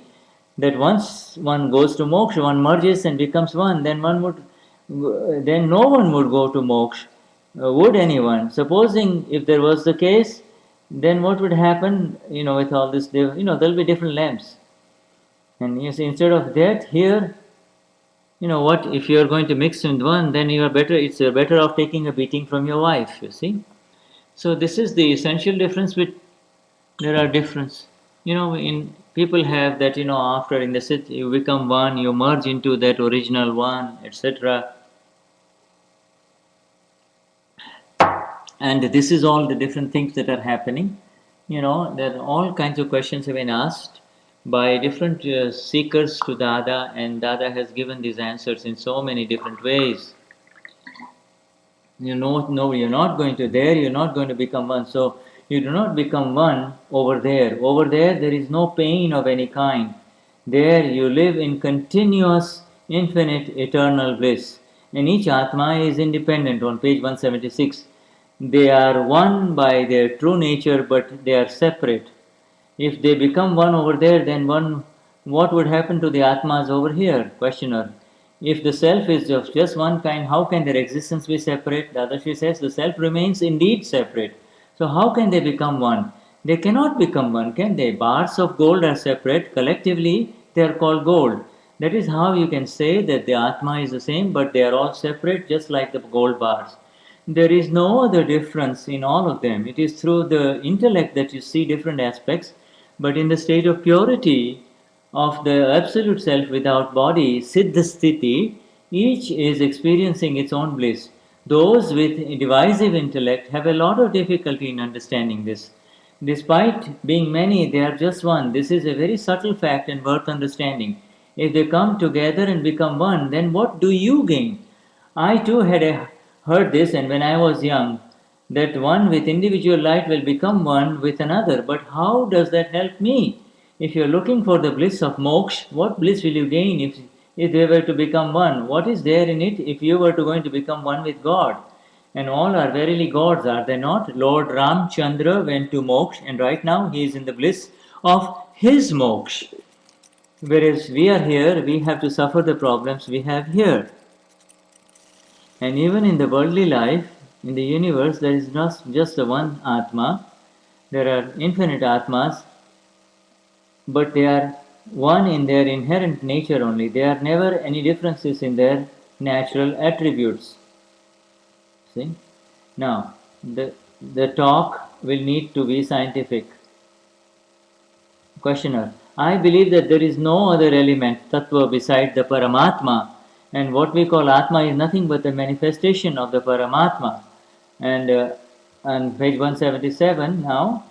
that once one goes to moksha, one merges and becomes one, then no one would go to moksha. Would anyone? Supposing if there was the case, then what would happen? With all this, there'll be different lamps. And you see, instead of that, here, what? If you are going to mix with one, then you are better. It's better off taking a beating from your wife. You see. So this is the essential difference. With there are difference. In people have that. After in the sit, you become one. You merge into that original one, etc. And this is all the different things that are happening. There are all kinds of questions have been asked by different seekers to Dada, and Dada has given these answers in so many different ways. No, you're not going to there, you're not going to become one. So you do not become one over there. Over there, there is no pain of any kind. There you live in continuous, infinite, eternal bliss. And each Atma is independent on page 176. They are one by their true nature, but they are separate. If they become one over there, then what would happen to the Atmas over here? Questioner. If the self is of just one kind, how can their existence be separate? Dadashri says the self remains indeed separate. So how can they become one? They cannot become one, can they? Bars of gold are separate. Collectively, they are called gold. That is how you can say that the Atma is the same, but they are all separate, just like the gold bars. There is no other difference in all of them. It is through the intellect that you see different aspects, but in the state of purity of the Absolute Self without body, Siddha Sthiti, each is experiencing its own bliss. Those with divisive intellect have a lot of difficulty in understanding this. Despite being many, they are just one. This is a very subtle fact and worth understanding. If they come together and become one, then what do you gain? I too had heard this, and when I was young, that one with individual light will become one with another. But how does that help me? If you are looking for the bliss of moksha, what bliss will you gain if they were to become one? What is there in it if you were to going to become one with God? And all are verily gods, are they not? Lord Ramchandra went to moksha, and right now he is in the bliss of his moksha. Whereas we are here, we have to suffer the problems we have here. And even in the worldly life, in the universe, there is not just the one Atma, there are infinite Atmas, but they are one in their inherent nature only. There are never any differences in their natural attributes. See? Now, the talk will need to be scientific. Questioner. I believe that there is no other element, tattva, beside the Paramatma, and what we call Atma is nothing but the manifestation of the Paramatma. And on page 177 now,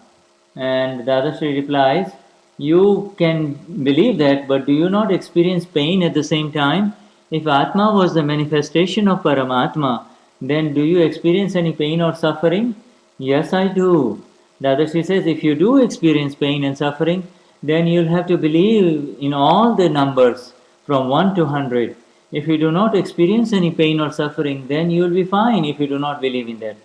and Dadashri replies, you can believe that, but do you not experience pain at the same time? If Atma was the manifestation of Paramatma, then do you experience any pain or suffering? Yes, I do. Dadashri says, if you do experience pain and suffering, then you'll have to believe in all the numbers from 1 to 100. If you do not experience any pain or suffering, then you will be fine if you do not believe in that.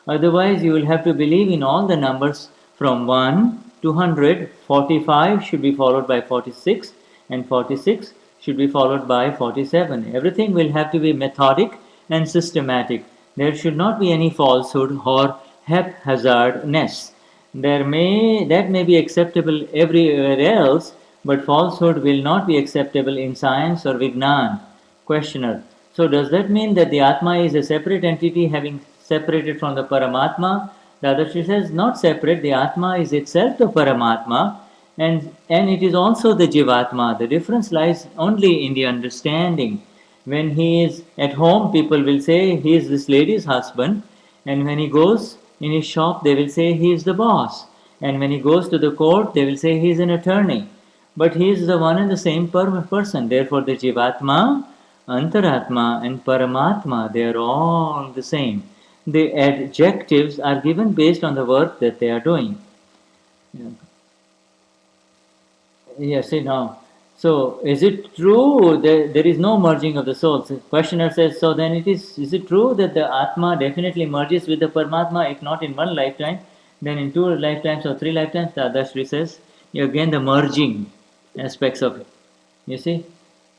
Otherwise, you will have to believe in all the numbers from 1 to 100. 45 should be followed by 46, and 46 should be followed by 47. Everything will have to be methodic and systematic. There should not be any falsehood or haphazardness. That may be acceptable everywhere else, but falsehood will not be acceptable in science or Vignan. Questioner. So does that mean that the Atma is a separate entity having separated from the Paramatma? The other says not separate, the Atma is itself the Paramatma, and it is also the Jivatma. The difference lies only in the understanding. When he is at home, people will say he is this lady's husband, and when he goes in his shop, they will say he is the boss, and when he goes to the court, they will say he is an attorney. But he is the one and the same person. Therefore, the Jivatma, Antaratma, and Paramatma, they are all the same. The adjectives are given based on the work that they are doing. Yeah. Yes, see now. So, is it true that there is no merging of the souls? The questioner says, so then is it true that the Atma definitely merges with the Paramatma, if not in one lifetime, then in two lifetimes or three lifetimes? The Adashri says, again the merging aspects of it. You see,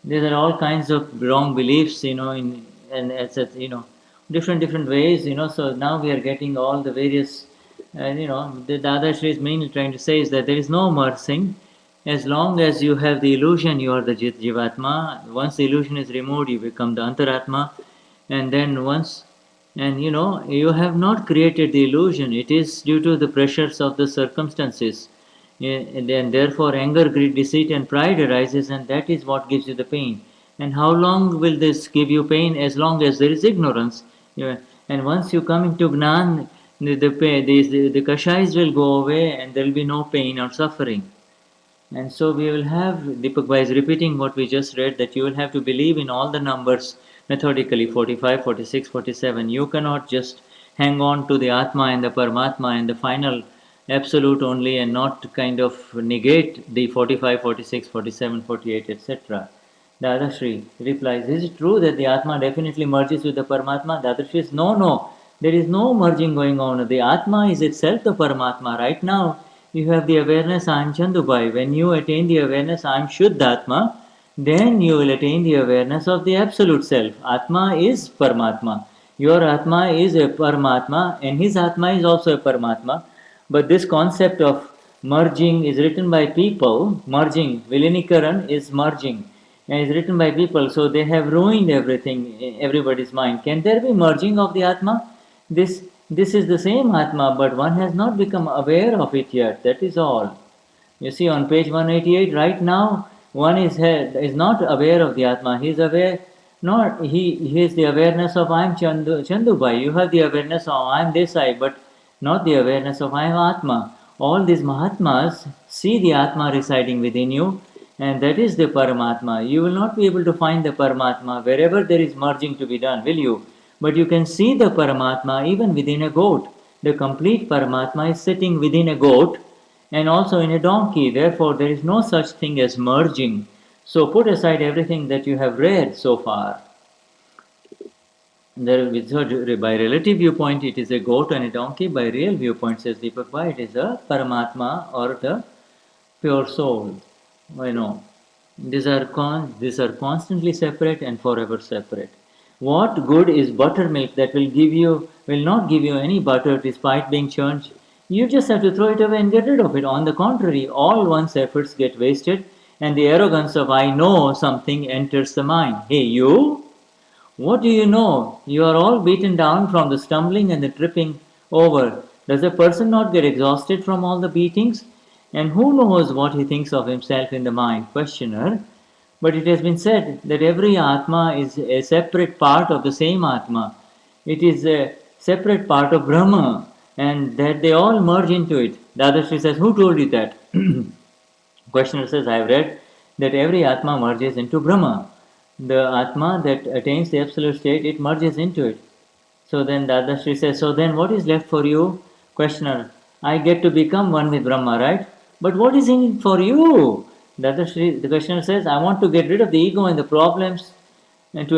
there are all kinds of wrong beliefs, and etc. different ways, so now we are getting all the various, the Dadashri is mainly trying to say is that there is no merging. As long as you have the illusion, you are the Jivatma. Once the illusion is removed, you become the Antaratma. And then once, and you have not created the illusion. It is due to the pressures of the circumstances. Yeah, and then therefore anger, greed, deceit, and pride arises, and that is what gives you the pain. And how long will this give you pain? As long as there is ignorance. Yeah. And once you come into Gnan, the kashais will go away, and there will be no pain or suffering. And so we will have, Deepakbhai is repeating what we just read, that you will have to believe in all the numbers methodically, 45, 46, 47. You cannot just hang on to the Atma and the Paramatma and the final absolute only and not kind of negate the 45, 46, 47, 48, etc. Dadashri replies, is it true that the Atma definitely merges with the Paramatma? Dadashri says, no, no, there is no merging going on. The Atma is itself the Paramatma. Right now, you have the awareness, I am Chandubai. When you attain the awareness, I am Shuddhatma, then you will attain the awareness of the Absolute Self. Atma is Paramatma. Your Atma is a Paramatma, and his Atma is also a Paramatma. But this concept of merging is written by people. Merging, Vilinikaran is merging, and is written by people. So they have ruined everything in everybody's mind. Can there be merging of the Atma? This is the same Atma, but one has not become aware of it yet. That is all. You see on page 188, right now, one is not aware of the Atma. He is aware, not he is the awareness of I am Chandubai. You have the awareness of I am Desai, but not the awareness of I am Atma. All these Mahatmas see the Atma residing within you, and that is the Paramatma. You will not be able to find the Paramatma wherever there is merging to be done, will you? But you can see the Paramatma even within a goat. The complete Paramatma is sitting within a goat and also in a donkey. Therefore, there is no such thing as merging. So put aside everything that you have read so far. By relative viewpoint, it is a goat and a donkey. By real viewpoint, says Deepakbhai, it is a Paramatma or the pure soul. I know. These are constantly separate and forever separate. What good is buttermilk that will not give you any butter despite being churned? You just have to throw it away and get rid of it. On the contrary, all one's efforts get wasted, and the arrogance of I know something enters the mind. Hey, you? What do you know? You are all beaten down from the stumbling and the tripping over. Does a person not get exhausted from all the beatings? And who knows what he thinks of himself in the mind? Questioner. But it has been said that every Atma is a separate part of the same Atma. It is a separate part of Brahma, and that they all merge into it. Dadashri says, who told you that? Questioner says, I have read that every Atma merges into Brahma. The Atma that attains the absolute state, it merges into it. So then Dadashri says, so then what is left for you? Questioner, I get to become one with Brahma, right? But what is in it for you? Dadashri, the questioner says, I want to get rid of the ego and the problems and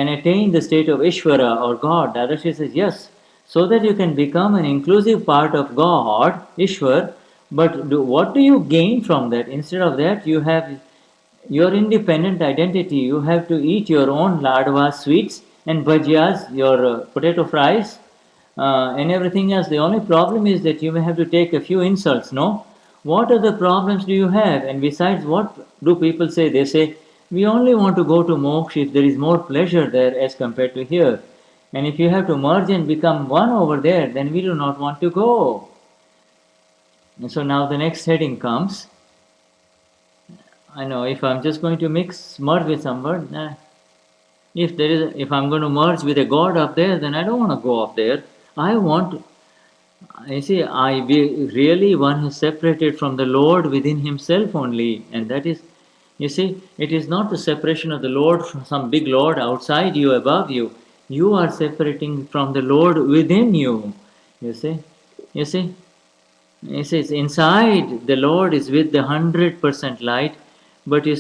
attain the state of Ishvara or God. Dadashri says, yes, so that you can become an inclusive part of God, Ishwar. But what do you gain from that? Instead of that, you have your independent identity. You have to eat your own ladwa sweets and bhajiyas, your potato fries, and everything else. The only problem is that you may have to take a few insults, no? What other problems do you have? And besides, what do people say? They say, we only want to go to moksha if there is more pleasure there as compared to here. And if you have to merge and become one over there, then we do not want to go. And so now the next heading comes. I know if I'm just going to merge with someone, if I'm going to merge with a god up there, then I don't want to go up there. I want, you see, really one is separated from the Lord within himself only, and that is, you see, it is not the separation of the Lord from some big Lord outside you, above you. You are separating from the Lord within you. You see, you see, you see, it's inside the Lord is with the 100% light, but when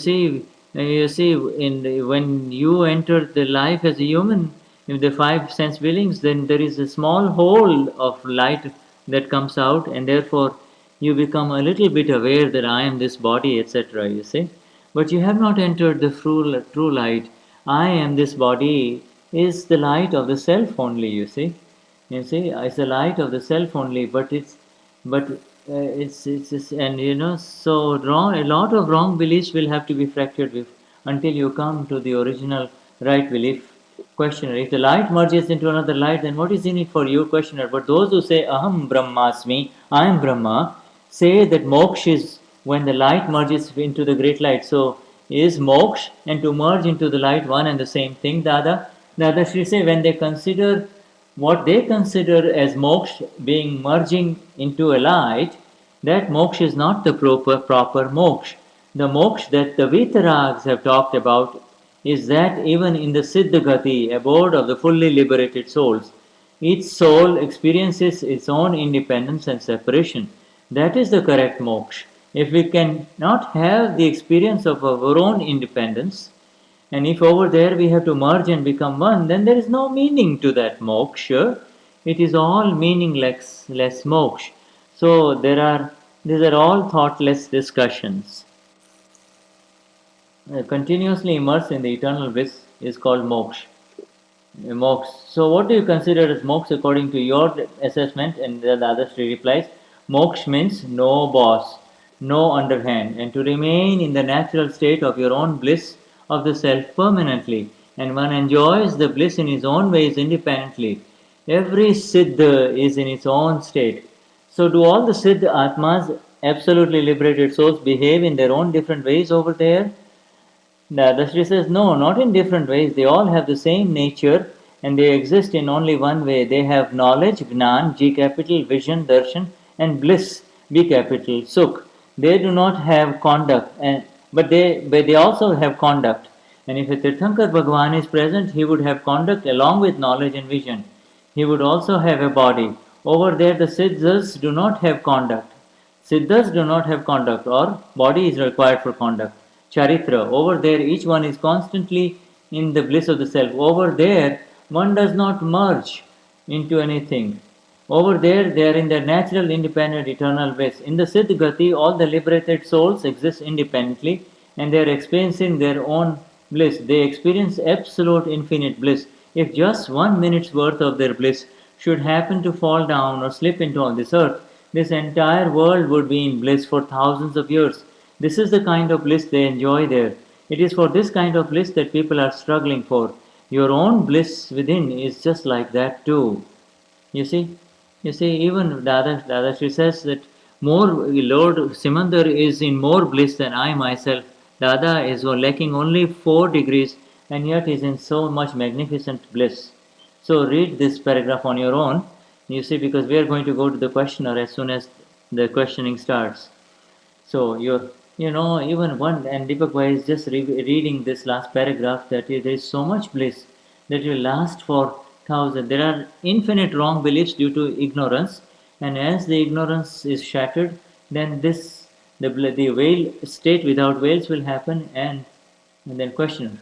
you enter the life as a human, in the five sense feelings, then there is a small hole of light that comes out, and therefore you become a little bit aware that I am this body, etc. You see, but you have not entered the true light. I am this body. is the light of the self only, you see, it's the light of the self only, but it's and so wrong. A lot of wrong beliefs will have to be fractured with until you come to the original right belief. Questioner: if the light merges into another light, then what is in it for you? Questioner: but those who say Aham Brahmasmi, I am Brahma, say that moksha is when the light merges into the great light. So is moksha and to merge into the light one and the same thing? Dada Shri say when they consider what they consider as moksha being merging into a light, that moksha is not the proper moksha. The moksha that the Vitarags have talked about is that even in the Siddha Gati, abode of the fully liberated souls, each soul experiences its own independence and separation. That is the correct moksha. If we can not have the experience of our own independence, and if over there we have to merge and become one, then there is no meaning to that moksha. It is all meaningless less moksha. So these are all thoughtless discussions. Continuously immersed in the eternal bliss is called moksha. Moksha. So, what do you consider as moksha according to your assessment? And the other three replies: moksha means no boss, no underhand, and to remain in the natural state of your own bliss of the self permanently. And one enjoys the bliss in his own ways independently. Every siddha is in its own state. So, do all the siddha atmas, absolutely liberated souls, behave in their own different ways over there? Dadashri says, no, not in different ways. They all have the same nature and they exist in only one way. They have knowledge, Gnan, G capital, vision, darshan, and bliss, B capital, Sukh. They do not have conduct, but they also have conduct. And if a Tirthankar Bhagwan is present, he would have conduct along with knowledge and vision. He would also have a body. Over there, the Siddhas do not have conduct. Siddhas do not have conduct, or body is required for conduct. Charitra, over there, each one is constantly in the bliss of the self. Over there, one does not merge into anything. Over there, they are in their natural, independent, eternal bliss. In the Siddh Gati, all the liberated souls exist independently and they are experiencing their own bliss. They experience absolute, infinite bliss. If just 1 minute's worth of their bliss should happen to fall down or slip into on this earth, this entire world would be in bliss for thousands of years. This is the kind of bliss they enjoy there. It is for this kind of bliss that people are struggling for. Your own bliss within is just like that too. You see, even Dada says that more Lord Simandar is in more bliss than I myself. Dada is lacking only 4 degrees and yet is in so much magnificent bliss. So read this paragraph on your own. You see, because we are going to go to the questioner as soon as the questioning starts. So even one, and Deepakbhai is just reading this last paragraph that there is so much bliss that will last for thousands. There are infinite wrong beliefs due to ignorance, and as the ignorance is shattered, then the veil state without veils will happen, and then question.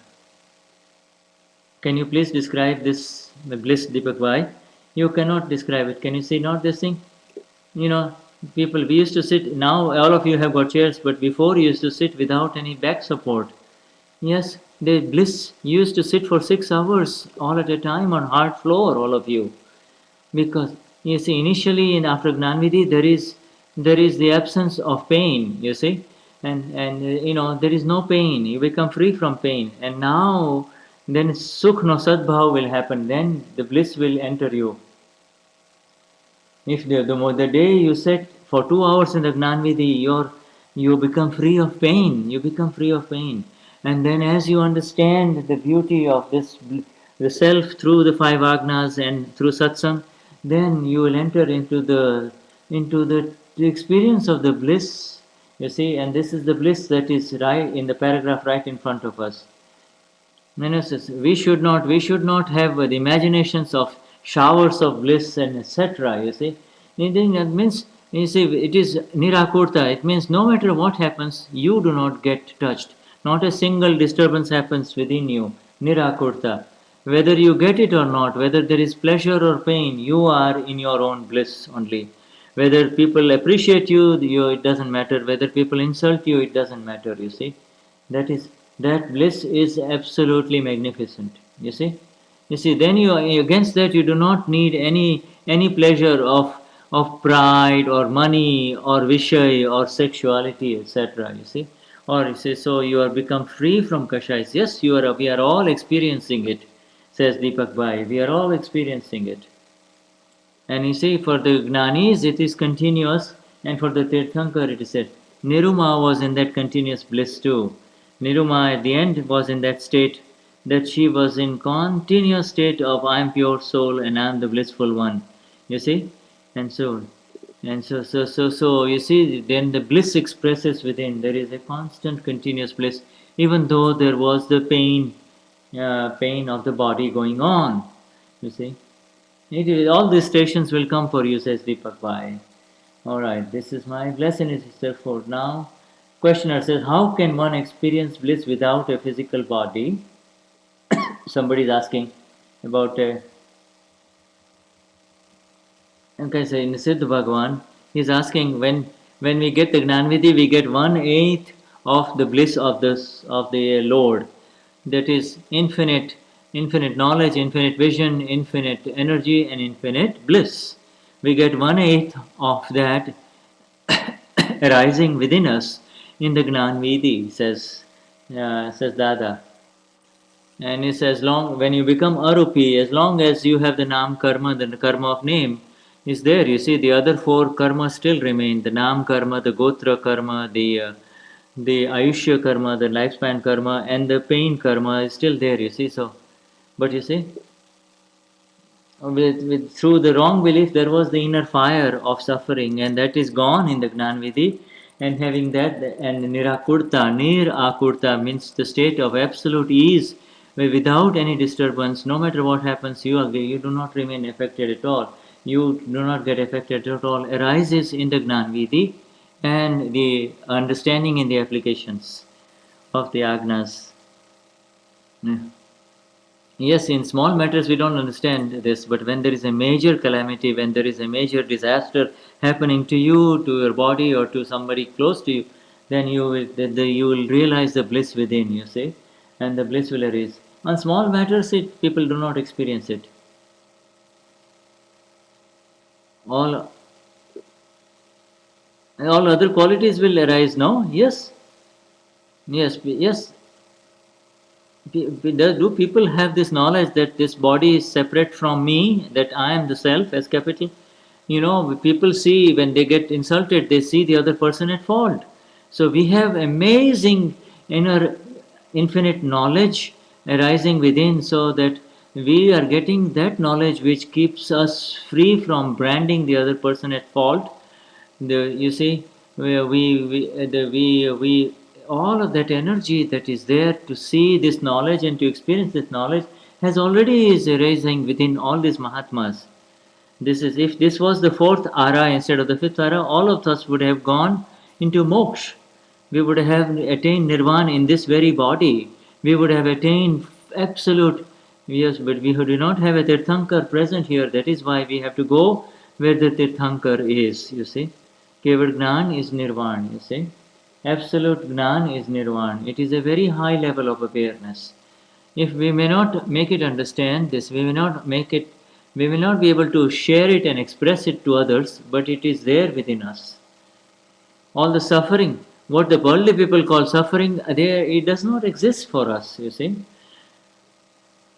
Can you please describe this the bliss, Deepakbhai? You cannot describe it. Can you see not this thing? You know, people, we used to sit, now all of you have got chairs, but before you used to sit without any back support. Yes, the bliss used to sit for 6 hours all at a time on hard floor, all of you. Because you see, initially in after Gnanvidhi there is the absence of pain, you see, and there is no pain. You become free from pain, and now then sukh no sadbhav will happen. Then the bliss will enter you. If the day you sit for 2 hours in the Gnanvidhi, you become free of pain. You become free of pain. And then as you understand the beauty of the self through the five agnas and through satsang, then you will enter into the experience of the bliss. You see, and this is the bliss that is right in the paragraph right in front of us. We should not have the imaginations of showers of bliss and etc. You see, it means, you see, it is nirakurta. It means no matter what happens, you do not get touched. Not a single disturbance happens within you. Nirakurta. Whether you get it or not, whether there is pleasure or pain, you are in your own bliss only. Whether people appreciate you, it doesn't matter. Whether people insult you, it doesn't matter. You see, that bliss is absolutely magnificent. You see, You see, then you against that you do not need any pleasure of pride or money or vishay or sexuality, etc. You see, or you say so you are become free from kashais. Yes, you are. We are all experiencing it, says Deepakbhai. We are all experiencing it. And you see, for the Gnanis it is continuous, and for the Tirthankar it is said. Niruma was in that continuous bliss too. Niruma at the end was in that state that she was in continuous state of I am pure soul and I am the blissful one. You see? And so so you see then the bliss expresses within. There is a constant continuous bliss, even though there was the pain of the body going on. You see? All these stations will come for you, says Deepakbhai. Alright, this is my lesson is therefore now. Questioner says, how can one experience bliss without a physical body? Somebody is asking about okay, so in Siddha Bhagavan, he is asking when we get the Gnanvidhi, we get 1/8 of the bliss of the Lord. That is infinite knowledge, infinite vision, infinite energy, and infinite bliss. We get 1/8 of that arising within us in the Gnanvidhi, says Dada. And he says, long when you become arupi, as long as you have the nam karma, the karma of name is there. You see, the other four karmas still remain: the nam karma, the gotra karma, the ayushya karma, the lifespan karma, and the pain karma is still there. You see, so but you see, through the wrong belief, there was the inner fire of suffering, and that is gone in the Gnanvidhi. And having that, and nirakurta, nir akurta means the state of absolute ease, where without any disturbance, no matter what happens, you do not remain affected at all. You do not get affected at all. Arises in the Gnanvidhi and the understanding in the applications of the agnas. Yeah. Yes, in small matters we don't understand this, but when there is a major calamity, when there is a major disaster happening to you, to your body, or to somebody close to you, then you will realize the bliss within. You see, and the bliss will arise. On small matters, people do not experience it. All all other qualities will arise. No, yes, yes. Do people have this knowledge that this body is separate from me, that I am the self as capital? People see when they get insulted, they see the other person at fault. So we have amazing inner infinite knowledge arising within, so that we are getting that knowledge which keeps us free from branding the other person at fault. You see, we all of that energy that is there to see this knowledge and to experience this knowledge has already is arising within all these Mahatmas. This is if this was the fourth ara instead of the fifth ara, all of us would have gone into moksha. We would have attained nirvana in this very body. We would have attained absolute. Yes, but we do not have a Tirthankar present here. That is why we have to go where the Tirthankar is. You see, Keval Gnan is nirvana. You see, absolute Gnan is nirvana. It is a very high level of awareness. If we may not make it understand this, we will not be able to share it and express it to others, but it is there within us. All the suffering, what the worldly people call suffering, it does not exist for us, you see.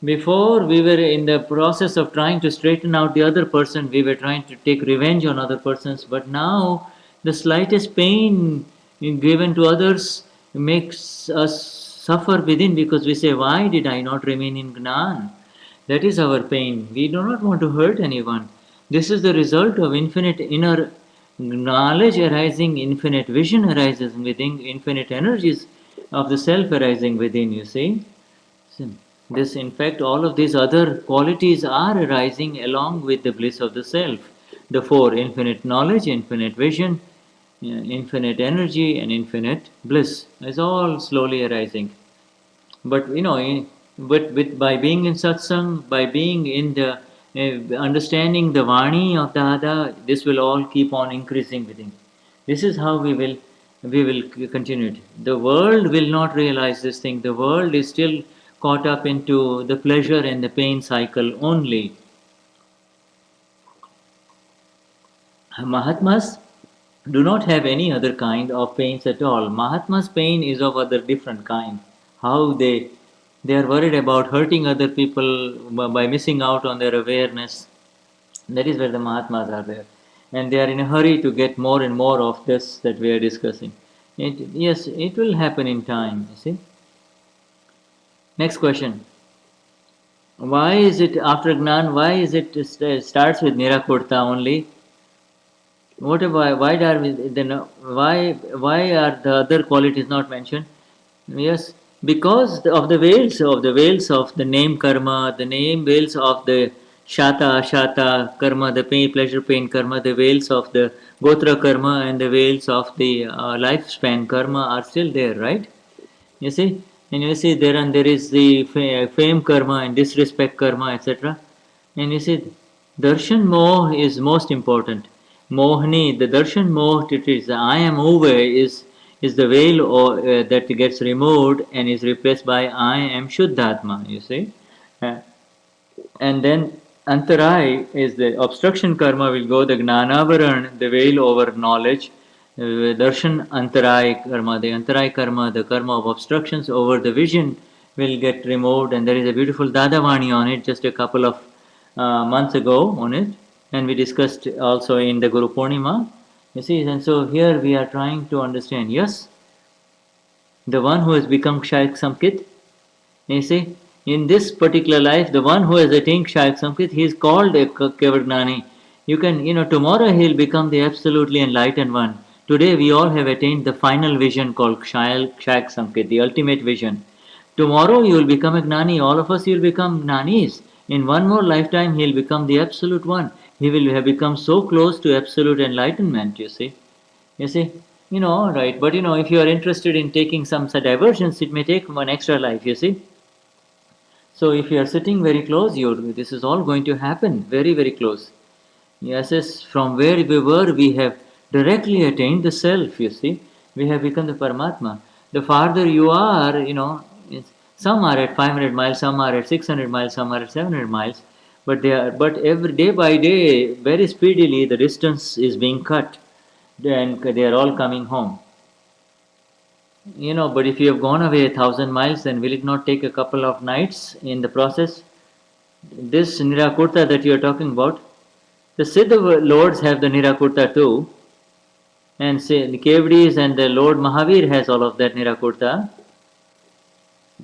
Before we were in the process of trying to straighten out the other person, we were trying to take revenge on other persons, but now the slightest pain given to others makes us suffer within, because we say, why did I not remain in Gnan? That is our pain. We do not want to hurt anyone. This is the result of infinite inner knowledge arising, infinite vision arises within, infinite energies of the self arising within, you see. This, in fact, all of these other qualities are arising along with the bliss of the self. The four: infinite knowledge, infinite vision, infinite energy, and infinite bliss is all slowly arising. But by being in satsang, by being in the understanding the vani of Dada, this will all keep on increasing within. This is how we will continue it. The world will not realize this thing. The world is still caught up into the pleasure and the pain cycle only. Mahatmas do not have any other kind of pains at all. Mahatma's pain is of other different kind. How they are worried about hurting other people by missing out on their awareness. That is where the Mahatmas are there. And they are in a hurry to get more and more of this that we are discussing. Yes, it will happen in time, you see. Next question. Why is it after Gnan, why is it starts with Nirakurta only? What why are we then why are the other qualities not mentioned? Yes, because of the veils of the name karma, the name veils of the shata karma, the pain pleasure pain karma, the veils of the gotra karma and the veils of the lifespan karma are still there, right? You see, and you see there is the fame karma and disrespect karma, etc. And you see, darshan moh is most important. Mohni, the darshan moh, it is the I am over is the veil that gets removed and is replaced by I am Shuddhatma. You see, uh, and then antarai is the obstruction karma will go the gnanavaran, the veil over knowledge. Darshan antarai karma, the antarai karma, the karma of obstructions over the vision will get removed, and there is a beautiful Dadavani on it just a couple of months ago on it, and we discussed also in the Guru Purnima. You see, and so here we are trying to understand. Yes, the one who has become Shaikh Samkit, you see, in this particular life, the one who has attained Shaikh Samkit, he is called a Kevagnani. You can, tomorrow he will become the absolutely enlightened one. Today we all have attained the final vision called Shaikh Samkit, the ultimate vision. Tomorrow you will become a Gnani, all of us will become Gnanis. In one more lifetime he will become the absolute one. He will have become so close to absolute enlightenment, you see. You see, right. But if you are interested in taking some diversions, it may take one extra life, you see. So if you are sitting very close, this is all going to happen very, very close. Yes, from where we were, we have directly attained the self, you see. We have become the Paramatma. The farther you are, some are at 500 miles, some are at 600 miles, some are at 700 miles. But every day by day, very speedily, the distance is being cut, and they are all coming home. But if you have gone away 1,000 miles, then will it not take a couple of nights in the process? This Nirakurta that you are talking about, the Siddha lords have the Nirakurta too, and say the Kevadis and the Lord Mahavir has all of that Nirakurta.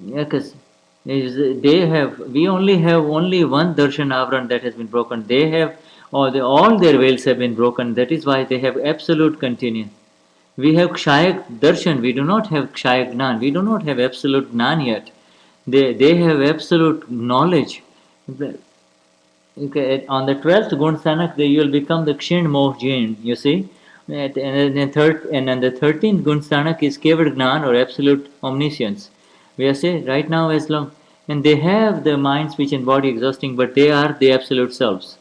Yeah, because we only have only one darshan avran that has been broken. They have all their veils have been broken. That is why they have absolute continuance. We have Kshayak darshan. We do not have Kshayak gnan. We do not have absolute gnan yet. They have absolute knowledge. Okay, on the 12th Gun Sanak, you will become the Kshin Moh Jin, you see. And then the 13th Gun Sanak is Kevad Gnan or absolute omniscience. We are saying right now, as long, and they have the mind, speech, and body exhausting, but they are the absolute selves.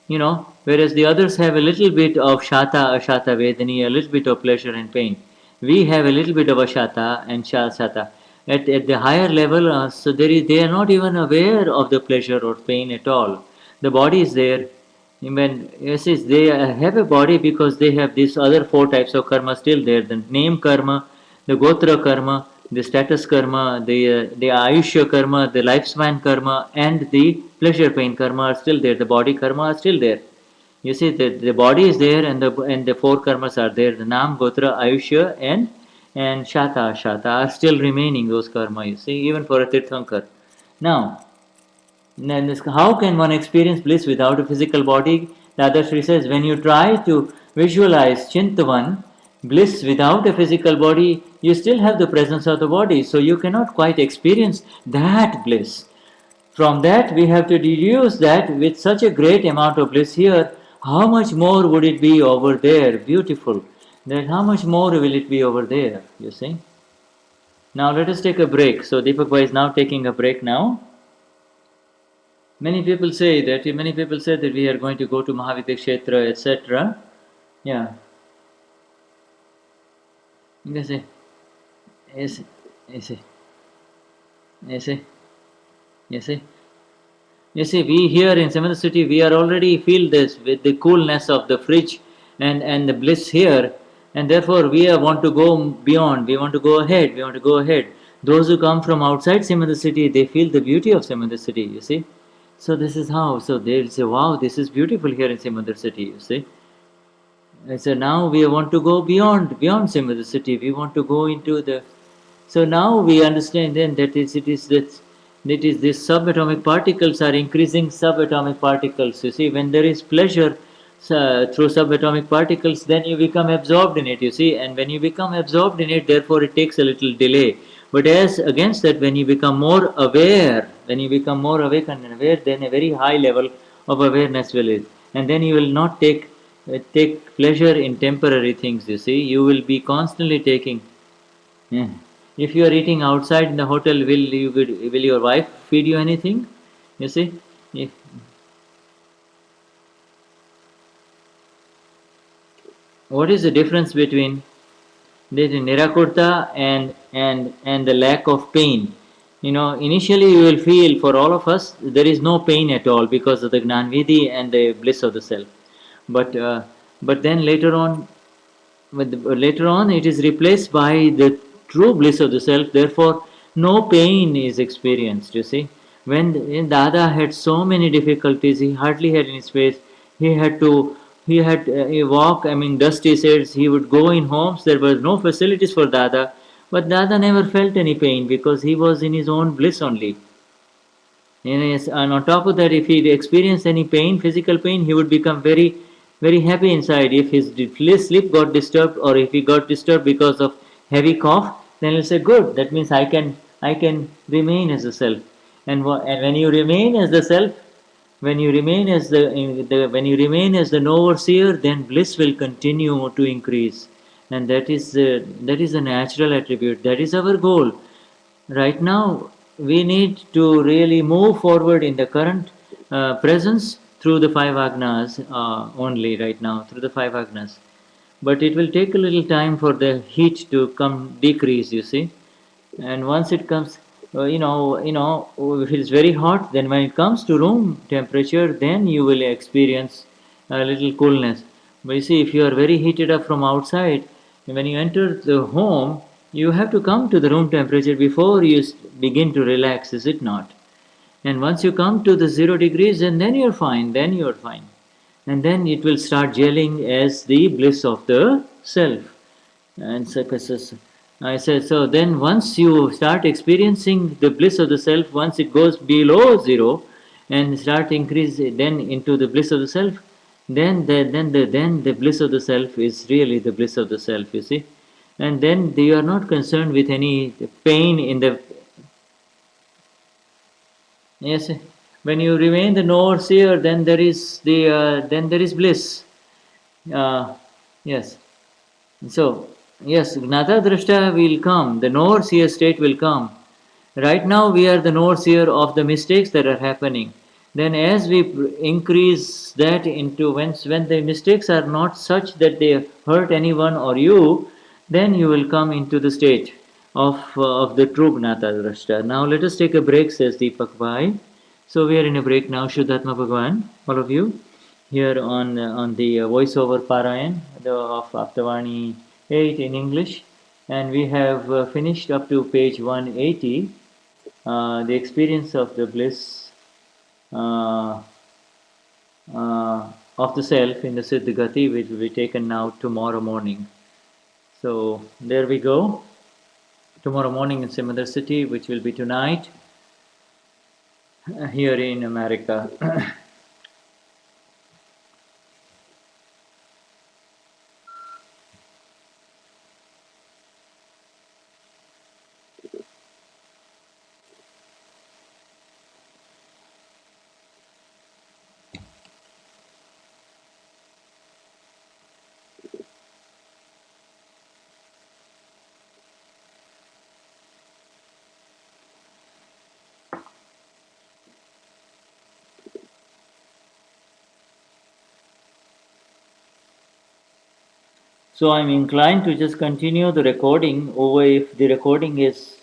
Whereas the others have a little bit of Shata, Ashata, Vedani, a little bit of pleasure and pain. We have a little bit of Ashata and Shata. At the higher level, so they are not even aware of the pleasure or pain at all. The body is there. When yes, they have a body because they have these other four types of karma still there. The name karma, the gotra karma, the status karma, the ayushya karma, the lifespan karma, and the pleasure pain karma are still there. The body karma are still there. You see, the body is there, and the four karmas are there. The nam, gotra, ayushya, and shata are still remaining. Those karma, you see, even for a tirthankar. Now, then how can one experience bliss without a physical body? Dadashri says, when you try to visualize Chintavan, bliss without a physical body, you still have the presence of the body, so you cannot quite experience that bliss. From that, we have to deduce that with such a great amount of bliss here, how much more would it be over there? Beautiful. That how much more will it be over there? You see. Now let us take a break. So Deepakbhai is now taking a break now. Many people say that we are going to go to Mahavidya Kshetra, etc. Yeah. You can say, yes, yes, yes. You see, we here in Samana city, we are already feel this with the coolness of the fridge and the bliss here, and therefore we want to go beyond. We want to go ahead. We want to go ahead. Those who come from outside Samana city, they feel the beauty of Samana city. You see, so this is how. So they'll say, "Wow, this is beautiful here in Samana city." You see. So now we want to go beyond Simba city. We want to go into the. So now we understand then that it is these subatomic particles are increasing subatomic particles. You see, when there is pleasure through subatomic particles, then you become absorbed in it. You see, and when you become absorbed in it, therefore it takes a little delay. But as against that, when you become more aware, when you become more awakened and aware, then a very high level of awareness will is, and then you will not take pleasure in temporary things. You see, you will be constantly taking. Yeah. If you are eating outside in the hotel, will your wife feed you anything? You see, if, what is the difference between the nirakurta and the lack of pain? You know, initially you will feel, for all of us there is no pain at all because of the gnanvidi and the bliss of the self. But but then later on it is replaced by the true bliss of the self. Therefore no pain is experienced. You see, when Dada had so many difficulties, he hardly had any space. He had to he walk, I mean dusty says he would go in homes. There was no facilities for Dada, but Dada never felt any pain because he was in his own bliss only. Yes, and on top of that, if he experienced any pain, physical pain, he would become very, very happy inside. If his sleep got disturbed, or if he got disturbed because of heavy cough, then he'll say, "Good. That means I can remain as a self." And when you remain as the self, when you remain as when you remain as the overseer, then bliss will continue to increase, and that is a natural attribute. That is our goal. Right now we need to really move forward in the current presence through the five agnas only right now, through the five agnas. But it will take a little time for the heat to come decrease, you see. And once it comes, if it's very hot, then when it comes to room temperature, then you will experience a little coolness. But you see, if you are very heated up from outside, when you enter the home, you have to come to the room temperature before you begin to relax, is it not? And once you come to the 0 degrees, and then you're fine, then you're fine. And then it will start gelling as the bliss of the self. And I said, so then once you start experiencing the bliss of the self, once it goes below zero and start increase then into the bliss of the self, then the bliss of the self is really the bliss of the self, you see. And then you are not concerned with any pain in the. Yes, when you remain the knower seer, then there is bliss. Uh, yes. So, yes, Gnata Drashta will come, the knower seer state will come. Right now, we are the knower seer of the mistakes that are happening. Then, as we increase that into when the mistakes are not such that they hurt anyone or you, then you will come into the state of the true Gnata Drashta. Now, let us take a break, says Deepakbhai. So, we are in a break now, Shuddhatma Bhagwan, all of you, here on the voiceover Parayan of Aptavani 8 in English, and we have finished up to page 180, the experience of the bliss uh, of the self in the Siddhagati, which will be taken now tomorrow morning. So there we go. Tomorrow morning in some other city, which will be tonight here in America. So I'm inclined to just continue the recording over if the recording is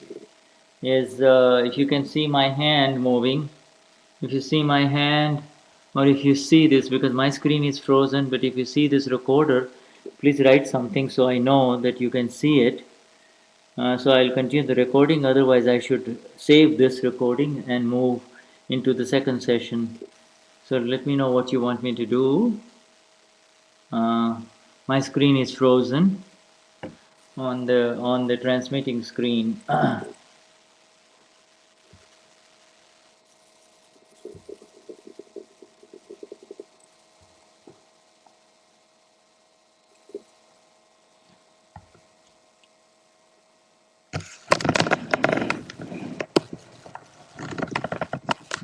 is if you can see my hand moving, if you see my hand, or if you see this, because my screen is frozen, but if you see this recorder, please write something so I know that you can see it. So I'll continue the recording, otherwise I should save this recording and move into the second session. So let me know what you want me to do. My screen is frozen on the transmitting screen.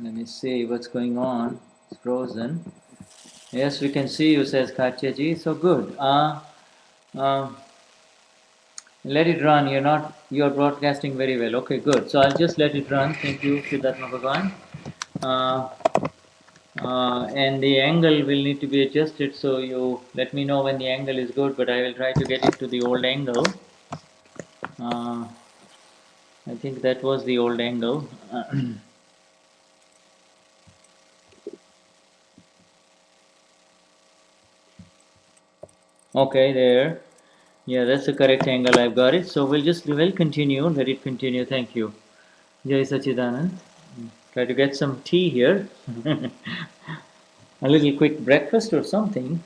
Let me see what's going on. It's frozen. Yes, we can see you, says Katyaji. So good. Uh, let it run. You're broadcasting very well. Okay, good. So I'll just let it run. Thank you, Siddhartha Bhagavan. Uh, and the angle will need to be adjusted. So you let me know when the angle is good. But I will try to get it to the old angle. Uh, I think that was the old angle. Okay, there. Yeah, that's the correct angle. I've got it. So we'll continue. Let it continue. Thank you. Jai Sachidanand. Try to get some tea here. A little quick breakfast or something.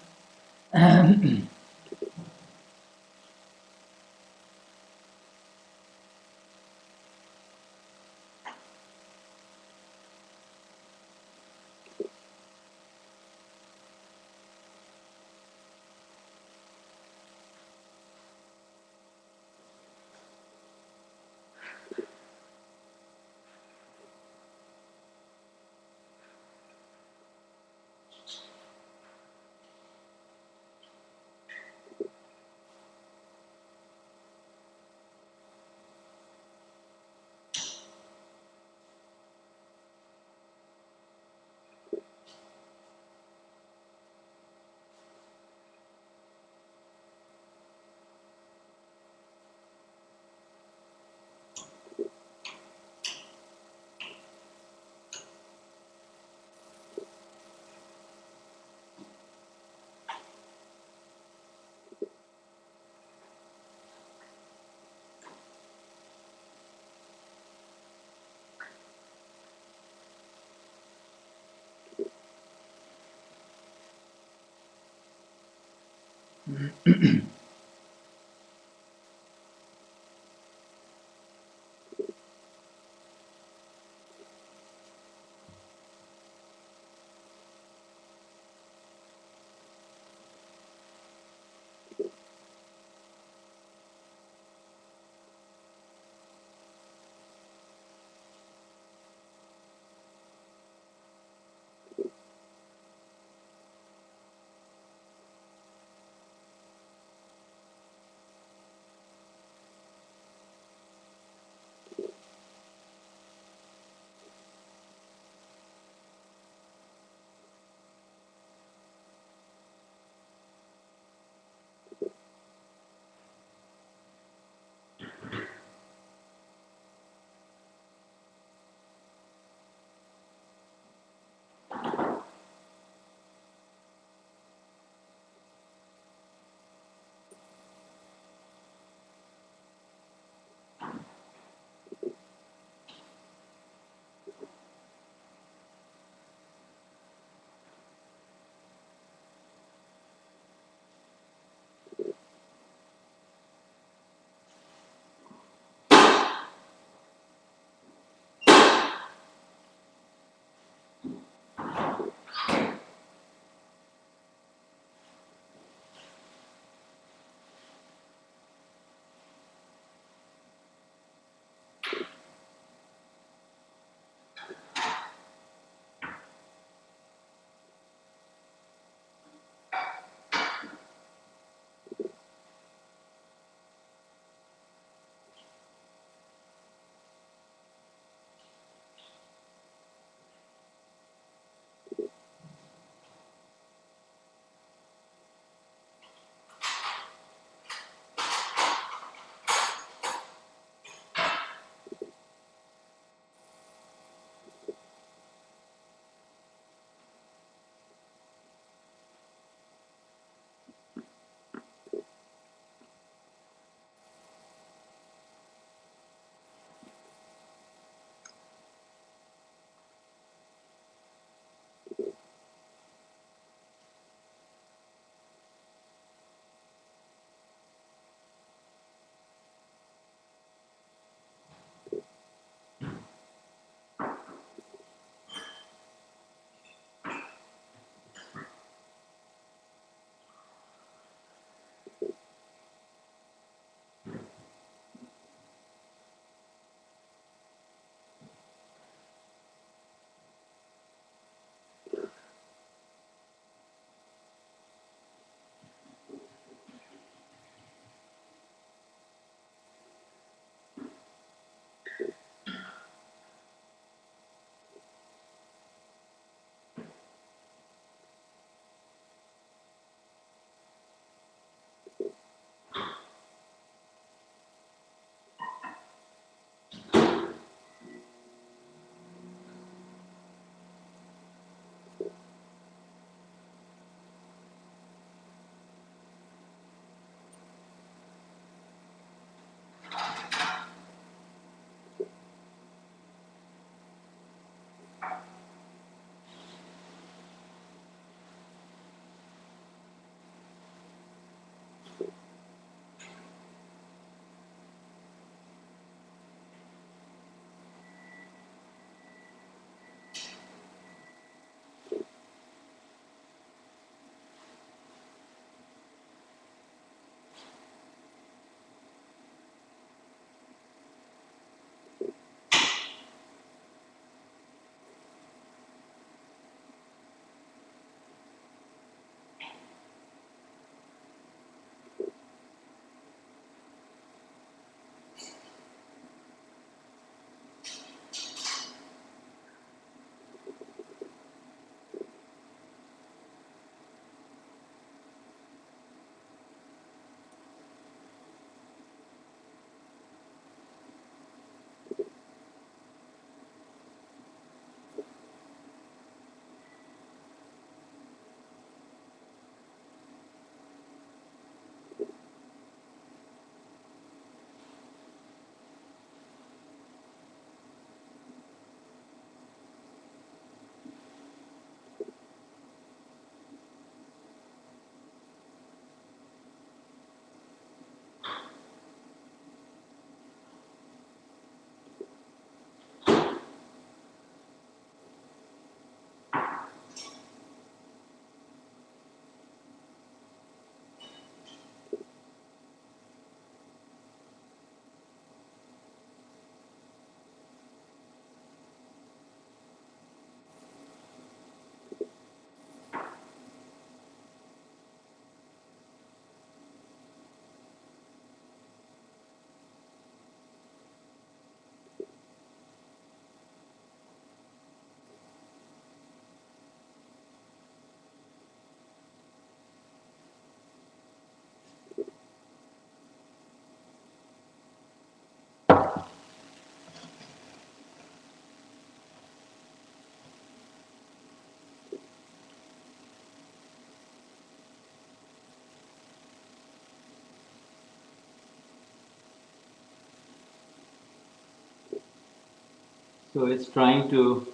So it's trying to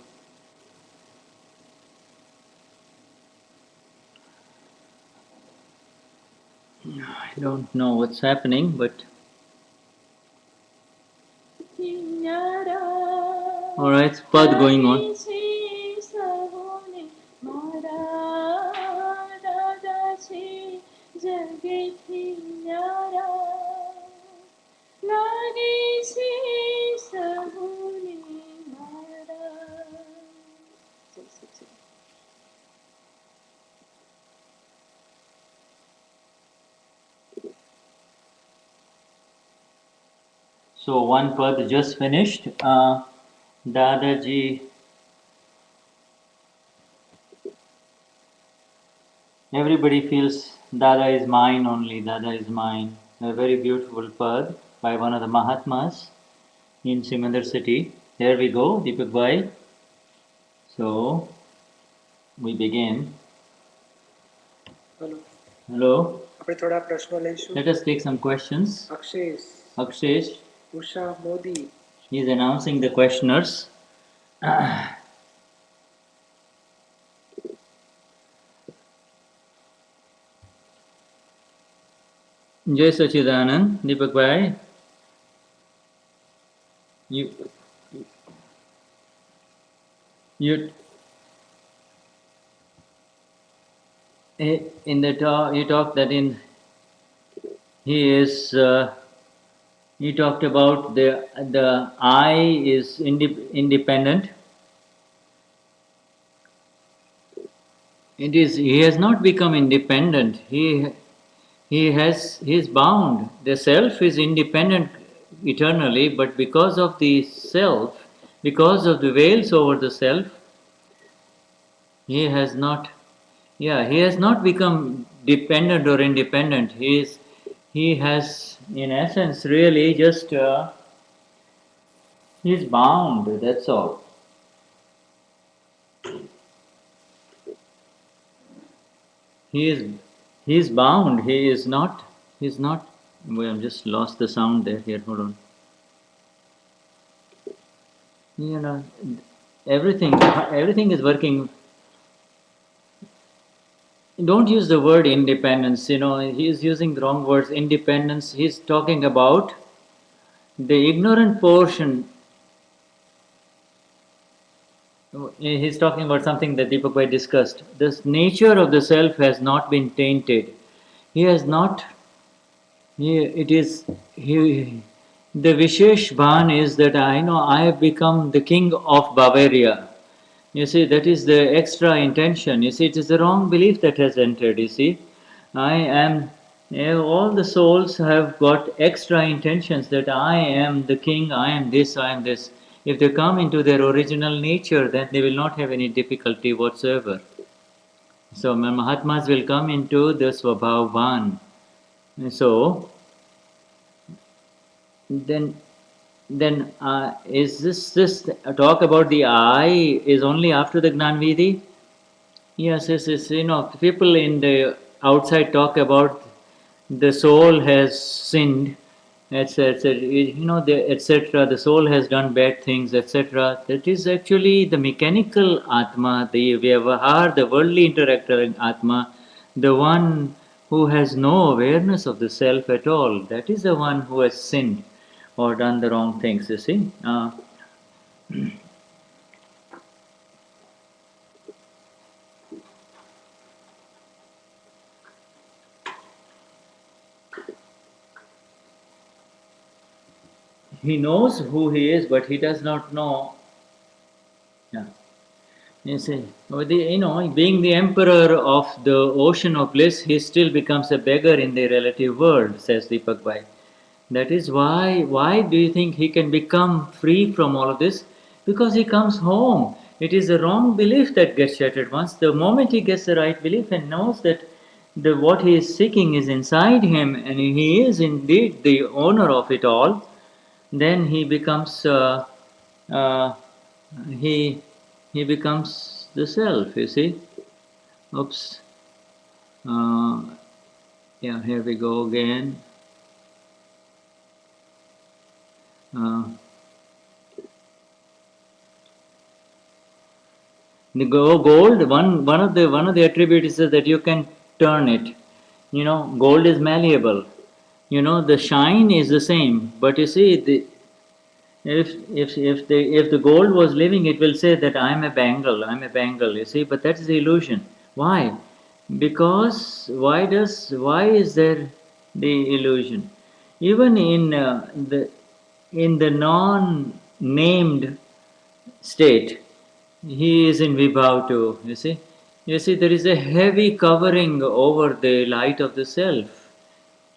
I don't know what's happening, but alright, pad going on. So one pad just finished. Dadaji, everybody feels Dada is mine only, Dada is mine. A very beautiful pad by one of the Mahatmas in Simandar city. There we go, Deepakbhai. So we begin. Hello. Hello. આપણે થોડા પ્રશ્નો લઈશું. Let us take some questions. Akshesh. Usha Modi. He is announcing the questioners. Jai Sachidanand, Deepak Bhai. You in the talk you talked that in he is. He talked about the I is independent. It is he has not become independent. He is bound. The self is independent eternally, but because of the self, because of the veils over the self, he has not. Yeah, he has not become dependent or independent. He has, in essence, really just he's bound. That's all. He is he's bound. He is not. He's not. Well, I've just lost the sound there. Here, hold on. You know, everything is working. Don't use the word independence. He is using the wrong words. Independence. He's talking about the ignorant portion. He's talking about something that Deepakbhai discussed. The nature of the self has not been tainted. He has not. It is. He. The Vishesh Bhan is that I know I have become the king of Bavaria. You see, that is the extra intention. You see, it is the wrong belief that has entered. You see, I am. All the souls have got extra intentions that I am the king, I am this, I am this. If they come into their original nature, then they will not have any difficulty whatsoever. So, Mahatmas will come into the Swabhavvan. So, then is this talk about the I is only after the Gnanvidhi? Yes. People in the outside talk about the soul has sinned, etc. Etc. The soul has done bad things, etc. That is actually the mechanical Atma, the Vyavahar, the worldly interacting Atma, the one who has no awareness of the self at all. That is the one who has sinned or done the wrong things, you see. He knows who he is, but he does not know. Yeah. You see, being the emperor of the ocean of bliss, he still becomes a beggar in the relative world, says Deepakbhai. That is why. Why do you think he can become free from all of this? Because he comes home. It is a wrong belief that gets shattered once. The moment he gets the right belief and knows that what he is seeking is inside him, and he is indeed the owner of it all, then he becomes uh, he he becomes the self. You see. Oops. Uh, yeah. Here we go again. Uh, the gold. One of the attributes is that you can turn it. Gold is malleable. The shine is the same, but you see if the gold was living, it will say that I'm a bangle, I'm a bangle. You see, but that's the illusion. Why? Because why is there the illusion? Even in the non-named state, he is in vibhav too. You see, there is a heavy covering over the light of the self,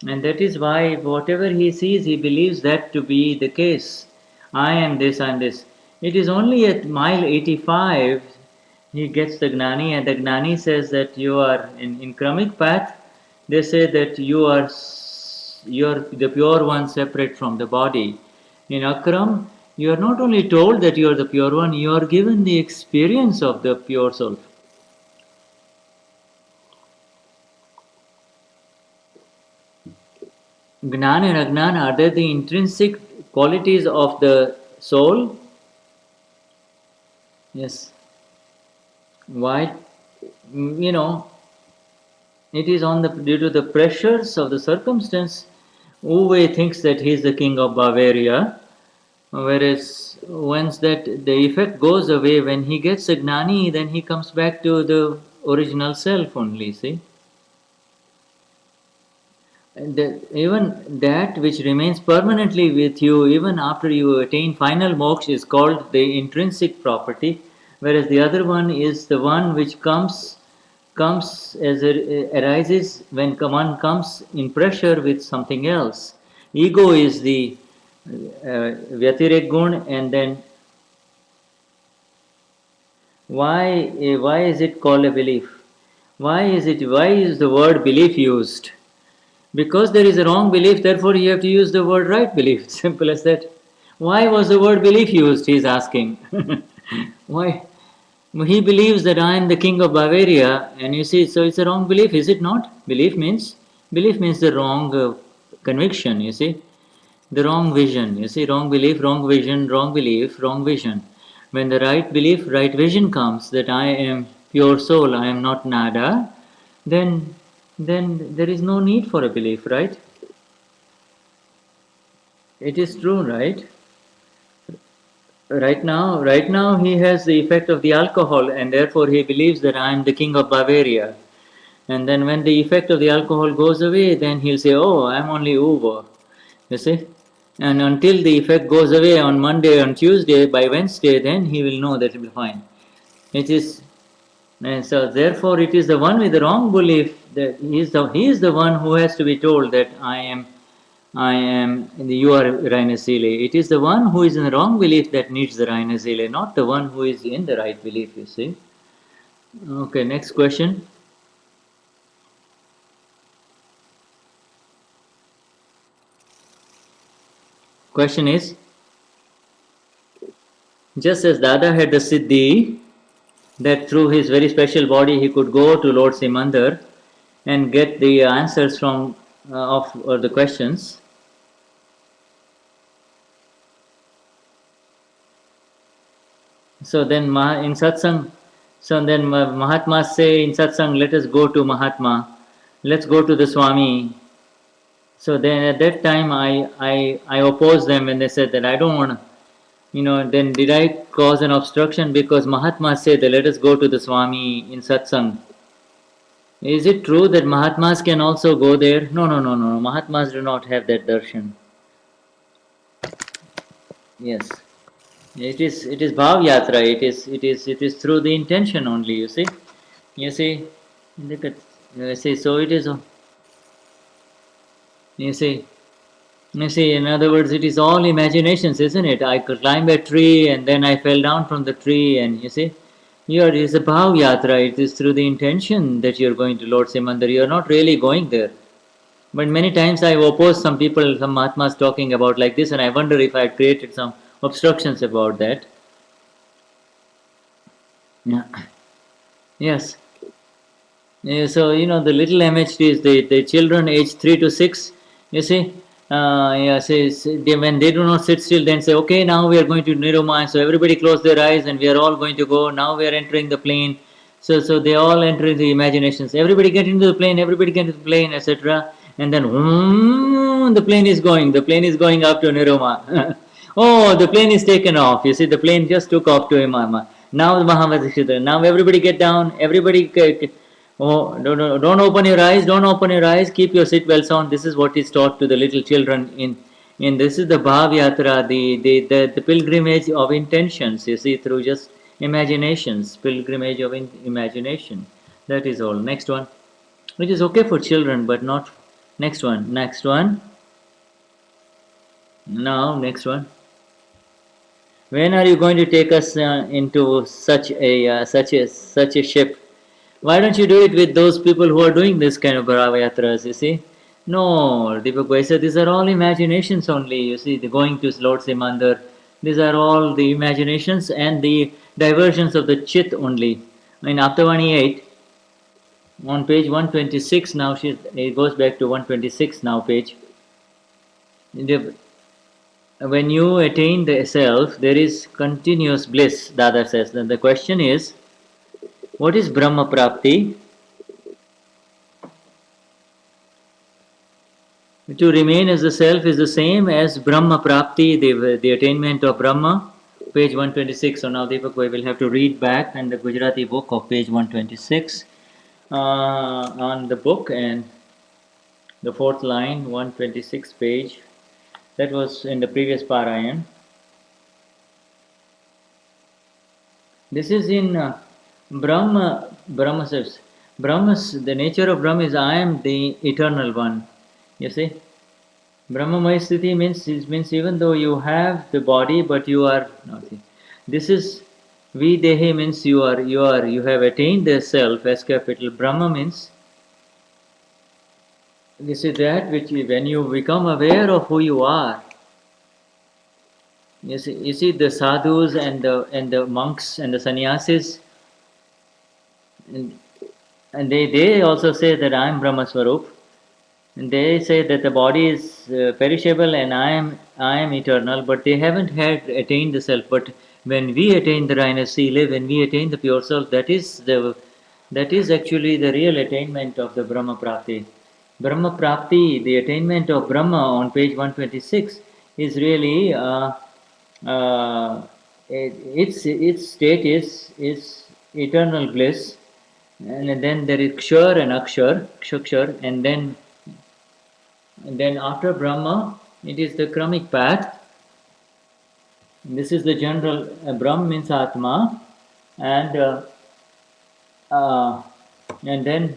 and that is why whatever he sees, he believes that to be the case. I am this, I am this. It is only at mile 85 he gets the Gnani, and the Gnani says that you are in Kramik path. They say that you are the pure one separate from the body. In Akram, you are not only told that you are the pure one, you are given the experience of the pure soul. Gnana and Agnana, are they the intrinsic qualities of the soul? Yes. Why? It is due to the pressures of the circumstance. Uwe thinks that he is the king of Bavaria, whereas once that the effect goes away, when he gets a Gnani, then he comes back to the original self only, see? Even that which remains permanently with you even after you attain final moksha is called the intrinsic property, whereas the other one is the one which comes as arises when one comes in pressure with something else. Ego is the Vyatirek gun, and then why is it called a belief? Why is the word belief used? Because there is a wrong belief, therefore you have to use the word right belief. Simple as that. Why was the word belief used? He is asking. Why? He believes that I am the king of Bavaria, and you see, so it's a wrong belief, is it not? Belief means the wrong conviction. You see, the wrong vision. You see, wrong belief, wrong vision, wrong belief, wrong vision. When the right belief, right vision comes that I am pure soul, I am not nada, then there is no need for a belief, right? It is true, right? Right now he has the effect of the alcohol, and therefore he believes that I am the king of Bavaria. And then when the effect of the alcohol goes away, then he'll say, "Oh, I'm only Uber." You see? And until the effect goes away on Monday, on Tuesday, by Wednesday, then he will know that it will be fine. It is, and so therefore it is the one with the wrong belief that he is the one who has to be told that you are Rainesile. It is the one who is in the wrong belief that needs the Rainesile, not the one who is in the right belief, you see. Okay, next question. Question is, just as Dada had the Siddhi, that through his very special body he could go to Lord Simandar and get the answers from of the questions. So then in satsang, so then Mahatmas say in satsang, let us go to Mahatma, let's go to the Swami. So then at that time I opposed them when they said that I don't want to, then did I cause an obstruction because Mahatma said that let us go to the Swami in satsang? Is it true that Mahatmas can also go there? No, no, no, no. Mahatmas do not have that darshan. Yes. It is bhav yatra. It is through the intention only, you see. You see, look at you see, so it is you see in other words, it is all imaginations, isn't it? I could climb a tree and then I fell down from the tree, and you see, here is a bhav yatra. It is through the intention that you're going to Lord Simandar. You're not really going there. But many times I oppose some people, some Mahatmas talking about like this, and I wonder if I had created some obstructions about that. Yeah. Yes. Yeah, so the little MHDs, the children aged 3 to 6, you see, yeah, when they do not sit still, then say, okay, now we are going to Niruma, so everybody close their eyes, and we are all going to go. Now we are entering the plane. So they all enter into the imaginations. Everybody get into the plane. Everybody get into the plane, etc. And then the plane is going. The plane is going up to Niruma. Oh, the plane is taken off. You see, the plane just took off to Imama. Now the Mahavadishitra. Now everybody get down. Everybody. Oh, don't open your eyes. Don't open your eyes. Keep your seat belts on. This is what is taught to the little children in this is the Bhav Yatra, the pilgrimage of intentions. You see, through just imaginations, pilgrimage of imagination. That is all. Next one, which is okay for children, but not. Next one. Next one. Now, next one. When are you going to take us into such a ship? Why don't you do it with those people who are doing this kind of Bharavayatras, you see? No, Deepakbhai said these are all imaginations only, you see, the going to Lord Simandar, these are all the imaginations and the diversions of the chit only. In Aptavani 8, on page 126, now it goes back to 126 now page. When you attain the self, there is continuous bliss, Dada says. Then the question is, what is Brahma Prapti? To remain as the self is the same as Brahma Prapti, the attainment of Brahma, page 126. So now Deepakbhai will have to read back in the Gujarati book of page 126 on the book, and the fourth line, 126 page. That was in the previous Parayan. This is in Brahma. Brahma says, the nature of Brahma is I am the eternal one. You see, Brahmamaya Sthiti means even though you have the body, but you are nothing. This is Videhi means you have attained the self as capital. Brahma means this is that which when you become aware of who you are. You see the sadhus and the monks and the sannyasis, and, and they also say that I am Brahma Swarup. And they say that the body is perishable and I am eternal, but they haven't had attained the self. But when we attain the Raina Sila, when we attain the pure self, that is actually the real attainment of the Brahma Prapti. Brahma Prapti, the attainment of Brahma on page 126, is really its state is eternal bliss, and then there is Kshar and Akshar, and then after Brahma, it is the Kramic path. This is the general. Brahm means Atma, and uh, and then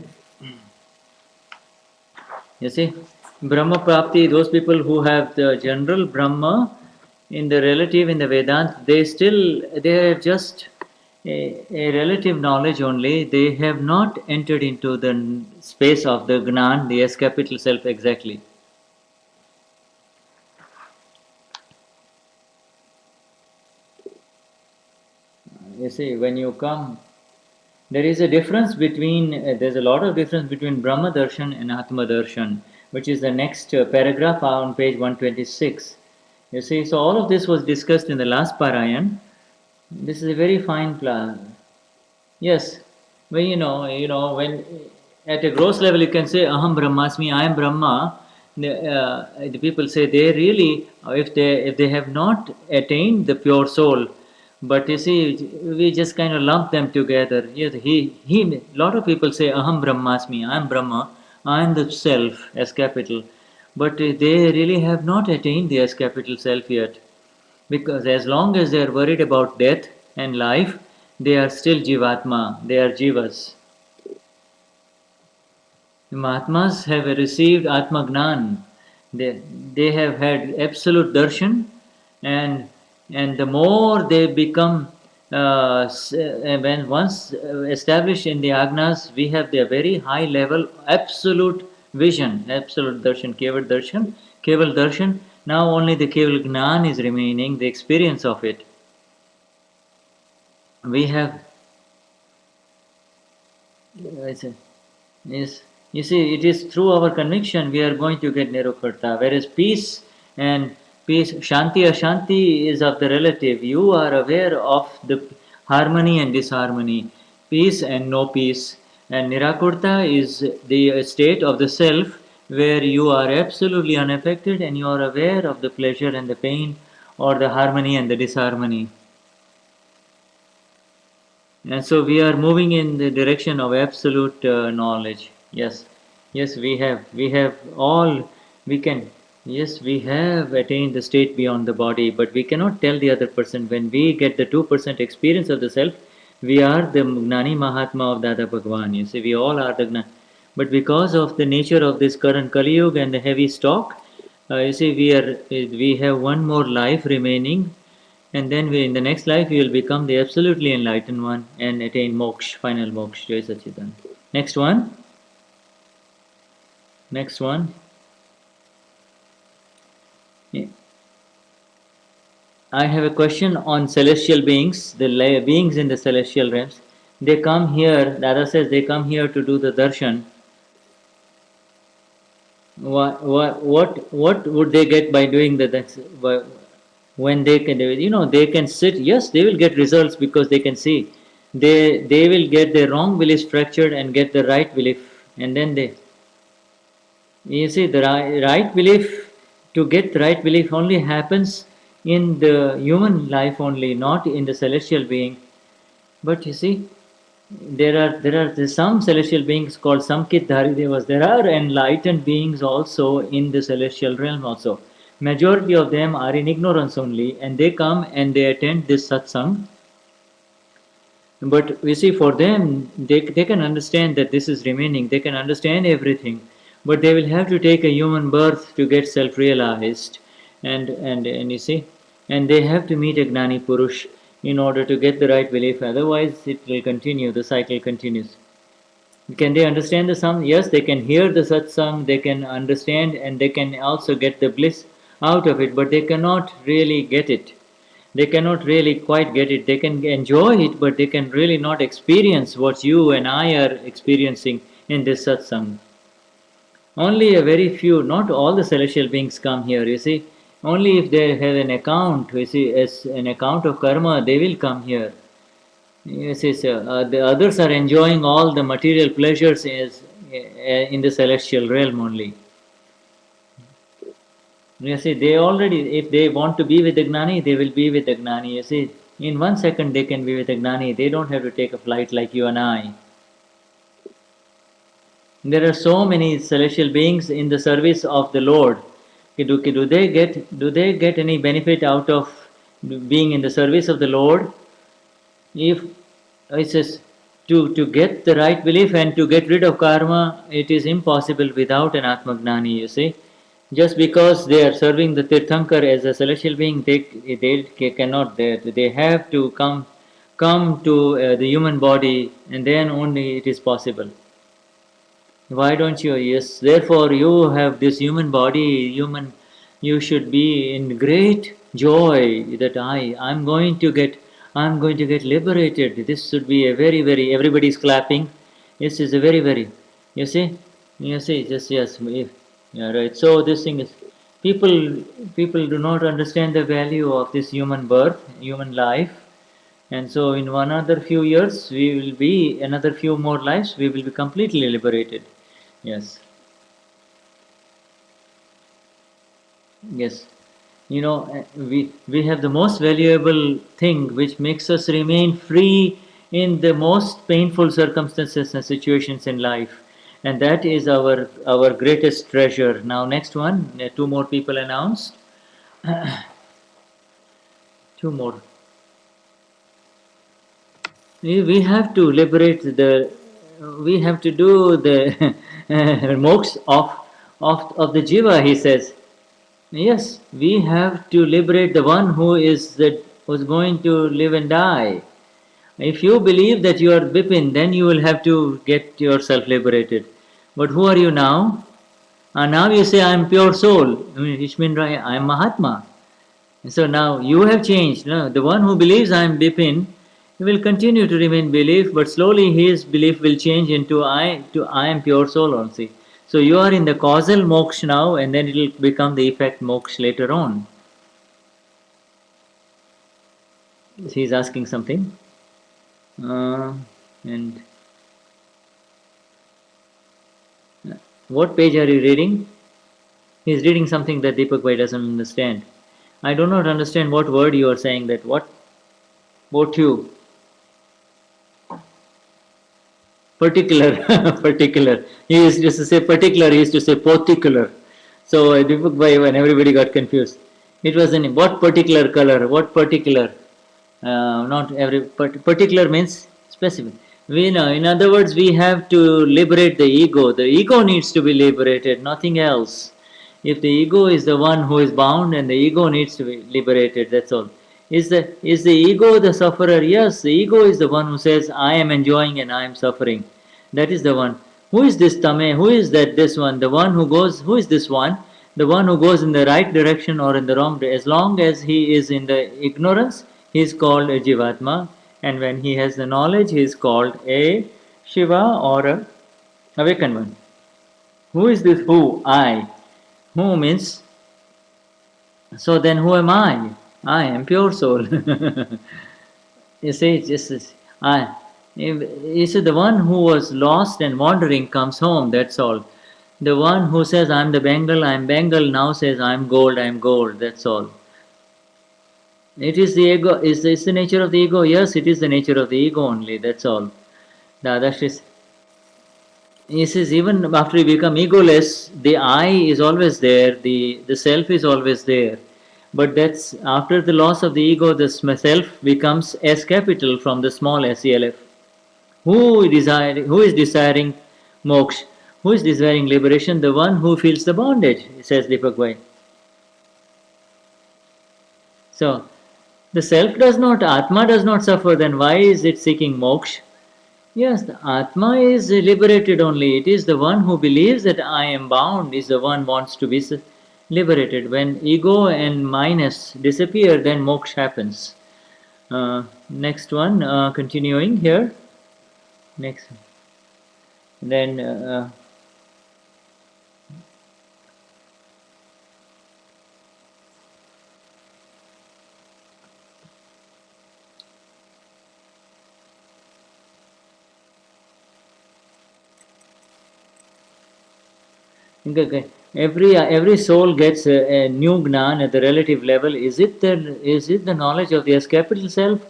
you see Brahma Prapti. Those people who have the general Brahma in the relative in the Vedant, they have just a relative knowledge only. They have not entered into the space of the Gnan, the S capital self exactly. You see, when you come, there is a difference between, there's a lot of difference between Brahma Darshan and Atma Darshan, which is the next paragraph on page 126. You see, so all of this was discussed in the last Parayan. This is a very fine plan. Yes, when when at a gross level you can say Aham Brahmasmi, I am Brahma. The people say they really, if they have not attained the pure soul, but you see, we just kind of lump them together. Yes, he. Lot of people say Aham Brahmasmi, I am Brahma, I am the self as capital, but they really have not attained the as capital self yet. Because as long as they are worried about death and life, they are still Jivatma, they are Jivas. The Mahatmas have received Atma Gnan. They have had absolute darshan, and the more they become, when once established in the Agnas, we have the very high level absolute vision, absolute darshan, Keval darshan. Now only the Keval Gnan is remaining, the experience of it. We have, yes, you see, it is through our conviction we are going to get Nirukarta. Whereas Shanti Ashanti is of the relative. You are aware of the harmony and disharmony, peace and no peace. And Nirakurta is the state of the self where you are absolutely unaffected and you are aware of the pleasure and the pain or the harmony and the disharmony. And so we are moving in the direction of absolute knowledge. Yes, yes, we have all, we can, yes, we have attained the state beyond the body, but we cannot tell the other person. When we get the 2% experience of the self, we are the Gnani Mahatma of Dada Bhagwan. You see, we all are the Gnani. But because of the nature of this current Kali Yuga and the heavy stock, you see, we have one more life remaining, and then in the next life we will become the absolutely enlightened one and attain moksha, final moksha. Jai Sachidan. Next one. Next one. I have a question on celestial beings, the beings in the celestial realms. They come here, Dada says they come here to do the darshan. What would they get by doing the darshan? When they can, they can sit, yes, they will get results because they can see. They will get their wrong beliefs fractured and get the right belief, and then you see, the right belief, to get the right belief only happens in the human life only, not in the celestial being. But you see, There are some celestial beings called Samkitdhari Devas. There are enlightened beings also in the celestial realm also. Majority of them are in ignorance only, and they come and they attend this satsang. But we see for them, they can understand that this is remaining, they can understand everything, but they will have to take a human birth to get self realized. And you see, and they have to meet a Gnani Purush in order to get the right belief, otherwise, it will continue, the cycle continues. Can they understand the song? Yes, they can hear the satsang, they can understand, and they can also get the bliss out of it, but they cannot really get it. They cannot really quite get it. They can enjoy it, but they can really not experience what you and I are experiencing in this satsang. Only a very few, not all the celestial beings come here, you see. Only if they have an account, you see, as an account of karma, they will come here. Yes, yes, the others are enjoying all the material pleasures in the celestial realm only. You see, they already, if they want to be with the Gnani, they will be with the Gnani. You see, in 1 second they can be with the Gnani. They don't have to take a flight like you and I. There are so many celestial beings in the service of the Lord. Do they get any benefit out of being in the service of the Lord? If it says to get the right belief and to get rid of karma, it is impossible without an Atmagnani, you see. Just because they are serving the Tirthankar as a celestial being, they cannot. They have to come to the human body, and then only it is possible. Why don't you? Yes, therefore you have this human body, you should be in great joy that I'm going to get liberated. This should be a very, very, everybody's clapping. This is a very, very, you see, just yes, yeah, right. So this thing is, people, people do not understand the value of this human birth, human life, and so in one other few years, we will be another few more lives, we will be completely liberated. Yes, yes. We have the most valuable thing which makes us remain free in the most painful circumstances and situations in life, and that is our greatest treasure. Now, next one, two more people announced. Two more. We have to liberate the. We have to do the moksha of the jiva. He says. Yes, we have to liberate the one who's going to live and die. If you believe that you are Bipin, then you will have to get yourself liberated. But who are you now? Now you say I am pure soul, which means I am Mahatma. So now you have changed. No? The one who believes I am Bipin, he will continue to remain belief, but slowly his belief will change into I am pure soul also. So you are in the causal moksha now, and then it will become the effect moksha later on. He is asking something. And what page are you reading? He is reading something that Deepakbhai doesn't understand. I do not understand what word you are saying. That what you particular particular. He used to say particular. He used to say particular. So Deepakbhai, when everybody got confused, it was in what particular color? What particular? Not every particular means specific. We know, in other words, we have to liberate the ego. The ego needs to be liberated, nothing else. If the ego is the one who is bound, and the ego needs to be liberated, that's all. Is the ego the sufferer? Yes, the ego is the one who says, I am enjoying and I am suffering. That is the one. Who is this Tame? Who is that this one? The one who goes, who is this one? The one who goes in the right direction or in the wrong direction. As long as he is in the ignorance, he is called a Jivatma. And when he has the knowledge, he is called a Shiva or a awakened one. Who is this who? I. Who means, so then who am I? I am pure soul. You see, it's just I. You see, the one who was lost and wandering comes home, that's all. The one who says, I'm the I'm Bengal, now says, I'm gold, that's all. It is the ego, is the nature of the ego? Yes, it is the nature of the ego only, that's all. Dadashri, he says even after we become egoless, the I is always there, the self is always there. But that's after the loss of the ego, the self becomes S capital from the small self. Who is desiring moksha? Who is desiring liberation? The one who feels the bondage, says Deepakbhai. So, the self does not, Atma does not suffer, then why is it seeking moksha? Yes, the Atma is liberated only. It is the one who believes that I am bound, is the one wants to be liberated. When ego and minus disappear, then moksha happens. Next one, continuing here. Next, then okay. Every soul gets a new gnan at the relative level. Is it the knowledge of the S capital self?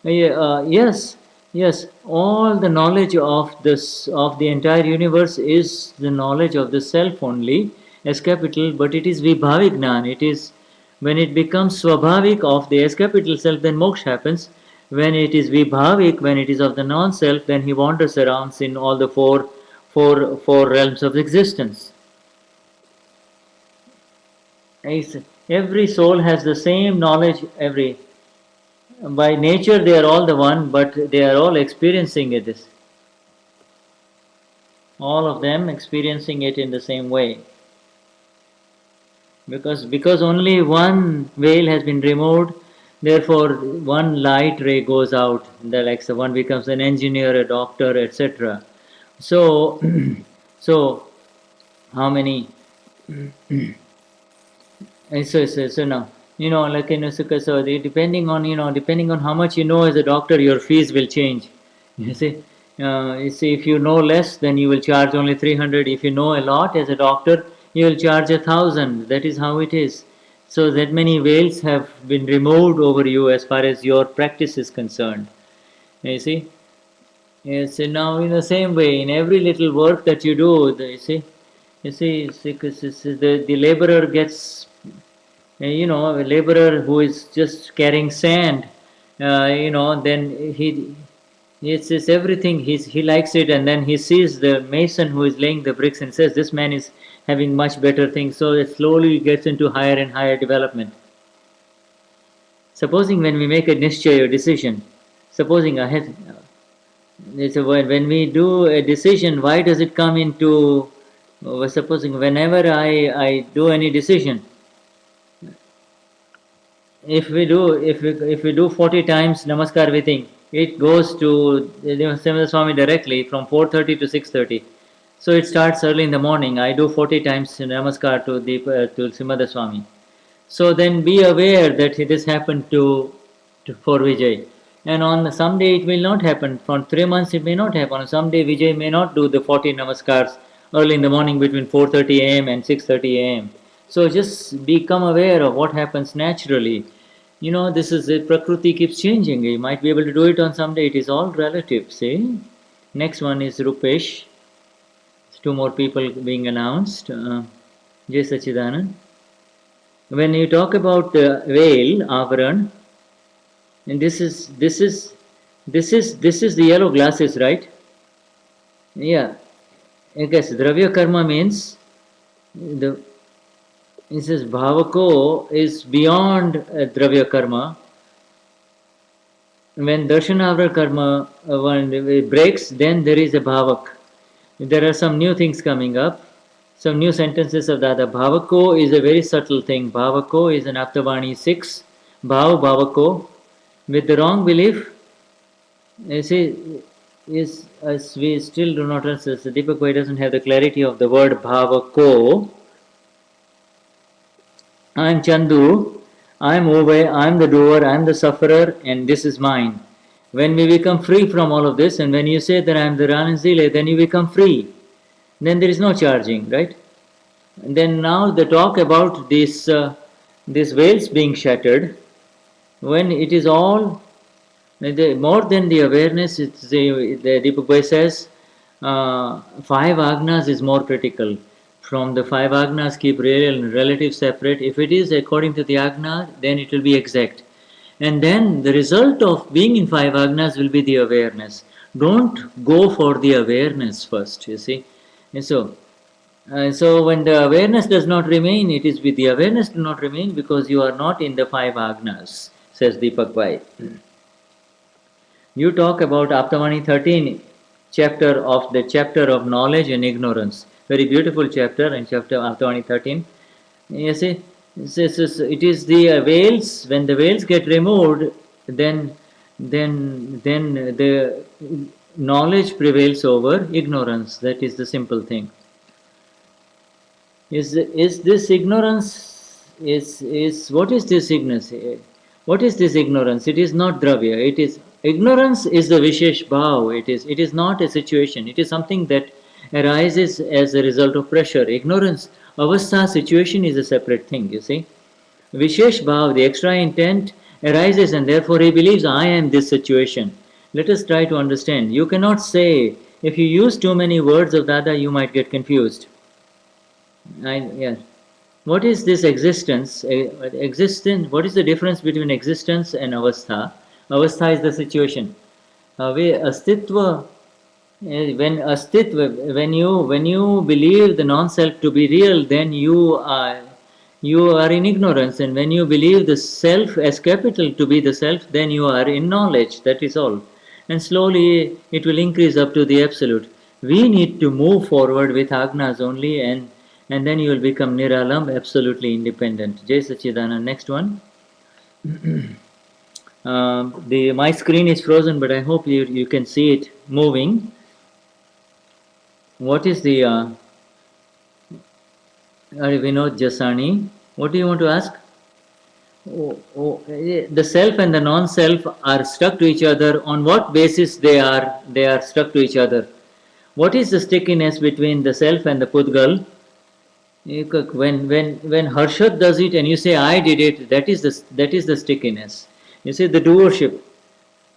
Yes, yes. All the knowledge of this of the entire universe is the knowledge of the self only, S capital. But it is vibhavik gnan. It is when it becomes swabhavik of the S capital self, then moksha happens. When it is vibhavik, when it is of the non-self, then he wanders around in all the four realms of existence. Every soul has the same knowledge. Every by nature they are all the one, but they are all experiencing it. All of them experiencing it in the same way. Because only one veil has been removed, therefore one light ray goes out. The one becomes an engineer, a doctor, etc. So, so how many? So now, like depending on depending on how much you know as a doctor, your fees will change. You see, if you know less, then you will charge only 300. If you know a lot as a doctor, you will charge 1,000. That is how it is. So that many veils have been removed over you as far as your practice is concerned. You see, yes. So now in the same way, in every little work that you do, the laborer gets a laborer who is just carrying sand, then it's everything. He likes it, and then he sees the mason who is laying the bricks and says, "This man is having much better things." So it slowly gets into higher and higher development. Supposing when we make a nischay or decision, supposing ahead, it's a word. When we do a decision, why does it come into? Supposing whenever I do any decision, if we do 40 times namaskar we think it goes to Simha Swami directly from 4:30 to 6:30. So it starts early in the morning. I do 40 times namaskar to Simha Swami. So then be aware that this happened for Vijay. And on some day it will not happen. For 3 months it may not happen. On some day Vijay may not do the 40 namaskars early in the morning between 4:30 a.m. and 6:30 a.m. So just become aware of what happens naturally. This is it. Prakriti keeps changing. You might be able to do it on some day. It is all relative. See. Next one is Rupesh. Two more people being announced. Jai Sachidanand. When you talk about veil, avaran, and this is the yellow glasses, right? Yeah. I guess dravya karma means the it says bhavako is beyond dravya karma. When darshanavra karma when it breaks, then there is a bhavak. There are some new things coming up, some new sentences of Dada. Bhavako is a very subtle thing. Bhavako is an Aptavani 6. Bhavako. With the wrong belief, you see, is as we still do not understand. So Deepakbhai doesn't have the clarity of the word bhavako. I am Chandu, I am Ove, I am the doer, I am the sufferer, and this is mine. When we become free from all of this, and when you say that I am the Rananzile, then you become free. Then there is no charging, right? And then now the talk about these veils being shattered, when it is all More than the awareness, it's the Deepakbhai says, five agnas is more critical. From the five agnas, keep real and relative separate. If it is according to the agna, then it will be exact. And then the result of being in five agnas will be the awareness. Don't go for the awareness first, you see. And so when the awareness does not remain, it is with the awareness do not remain because you are not in the five agnas, says Deepak Bhai. You talk about Aptavani 13 chapter of knowledge and ignorance. Very beautiful chapter and chapter Aptavani 13. You see, it is the veils. When the veils get removed, then the knowledge prevails over ignorance. That is the simple thing. Is this ignorance? Is what is this ignorance? What is this ignorance? It is not dravya. It is ignorance is the vishesh bhav. It is not a situation. It is something that arises as a result of pressure. Ignorance, avastha, situation is a separate thing. You see, vishesh bhav, the extra intent arises, and therefore he believes I am this situation. Let us try to understand. You cannot say if you use too many words of Dada, you might get confused. Yeah. What is this existence? Existence. What is the difference between existence and avastha? Avastha is the situation. Astitva. When you believe the non-self to be real, then you are in ignorance, and when you believe the self as capital to be the self, then you are in knowledge. That is all, and slowly it will increase up to the absolute. We need to move forward with agnas only, and then you will become niralam, absolutely independent. Jai Sachidanand. Next one. My screen is frozen, but I hope you can see it moving. What is the Vinod Jasani? What do you want to ask? The self and the non-self are stuck to each other. On what basis they are stuck to each other? What is the stickiness between the self and the Pudgal? When Harshad does it and you say I did it, that is the stickiness. You see the doership.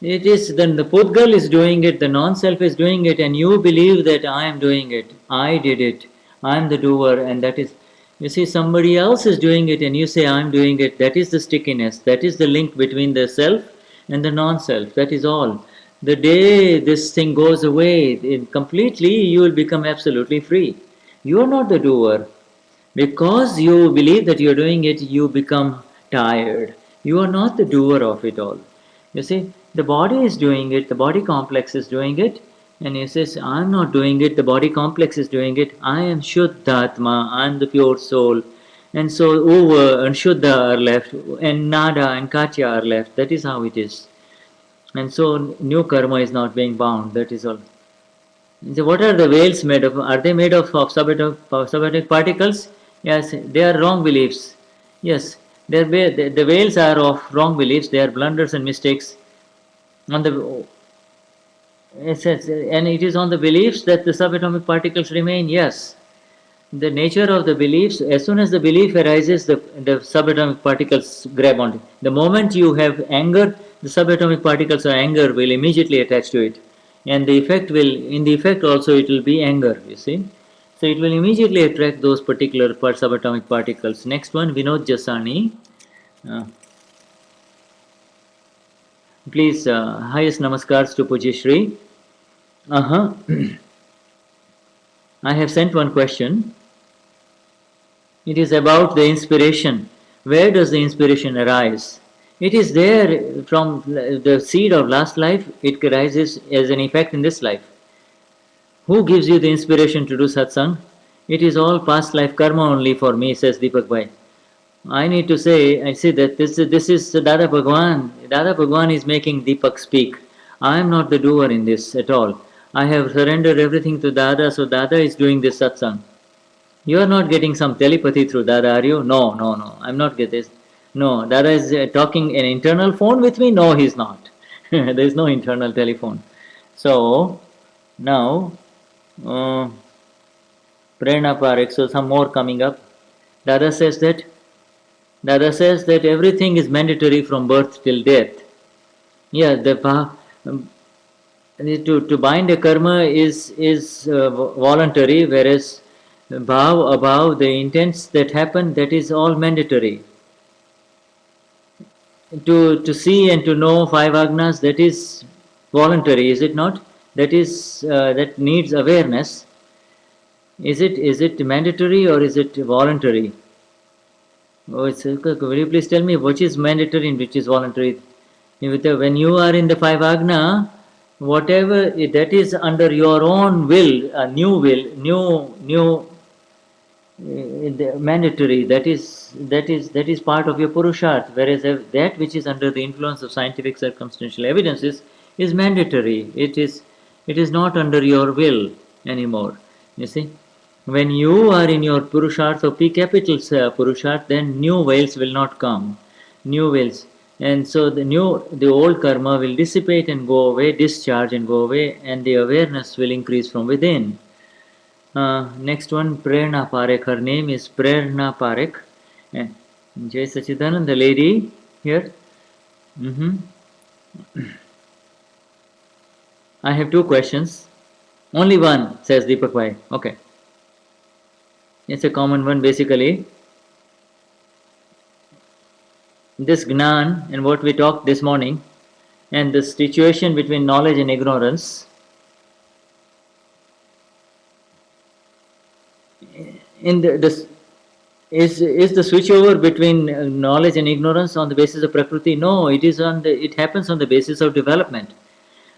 It is then the Pudgal is doing it, the non-self is doing it, and you believe that I am doing it, I did it, I am the doer, and that is. You see somebody else is doing it, and you say I am doing it. That is the stickiness. That is the link between the self and the non-self. That is all. The day this thing goes away completely, you will become absolutely free. You are not the doer. Because you believe that you are doing it, you become tired. You are not the doer of it all. You see, the body is doing it, the body complex is doing it, and he says, I am not doing it, the body complex is doing it. I am Shuddhatma, I am the pure soul. And so Uva and Shuddha are left, and Nada and Katya are left. That is how it is. And so new karma is not being bound. That is all. So what are the veils made of? Are they made of subatomic particles? Yes, they are wrong beliefs. Yes, the veils are of wrong beliefs. They are blunders and mistakes. On the and it is on the beliefs that the subatomic particles remain. Yes, the nature of the beliefs. As soon as the belief arises, the subatomic particles grab onto it. The moment you have anger, the subatomic particles of anger will immediately attach to it, and the effect also it will be anger. You see. So it will immediately attract those particular subatomic particles. Next one, Vinod Jasani. Please, highest namaskars to Pujyashri. I have sent one question. It is about the inspiration. Where does the inspiration arise? It is there from the seed of last life. It arises as an effect in this life. Who gives you the inspiration to do satsang? It is all past life karma only for me, says Deepakbhai. I need to say, I see that this is Dada Bhagwan. Dada Bhagwan is making Deepak speak. I am not the doer in this at all. I have surrendered everything to Dada, so Dada is doing this satsang. You are not getting some telepathy through Dada, are you? No. I'm not getting this. No, Dada is talking an internal phone with me? No, he's not. There is no internal telephone. So, now, Prerna Parekh, so some more coming up. Dada says that everything is mandatory from birth till death. Yeah, um, to bind a karma is voluntary, whereas bhav abhav, the intents that happen, that is all mandatory. To see and to know five agnas, that is voluntary, is it not? That is that needs awareness. Is it mandatory or is it voluntary? Oh, will you please tell me which is mandatory and which is voluntary? When you are in the five agna, whatever that is under your own will, new mandatory. That is part of your purusharth. Whereas that which is under the influence of scientific circumstantial evidences is mandatory. It is not under your will anymore. You see, when you are in your purusharth or P capital purusharth, then new veils will not come, new veils, and so the old karma will dissipate and go away, discharge and go away, and the awareness will increase from within. Next one, Prerna Parekh. Her name is Prerna Parekh. Eh, Jai Sachidanand, the lady here. hmm I have two questions. Only one, says Deepakbhai. Okay. It's a common one basically. This Gnan and what we talked this morning and the situation between knowledge and ignorance. In this is the switchover between knowledge and ignorance on the basis of prakriti? No, it happens on the basis of development.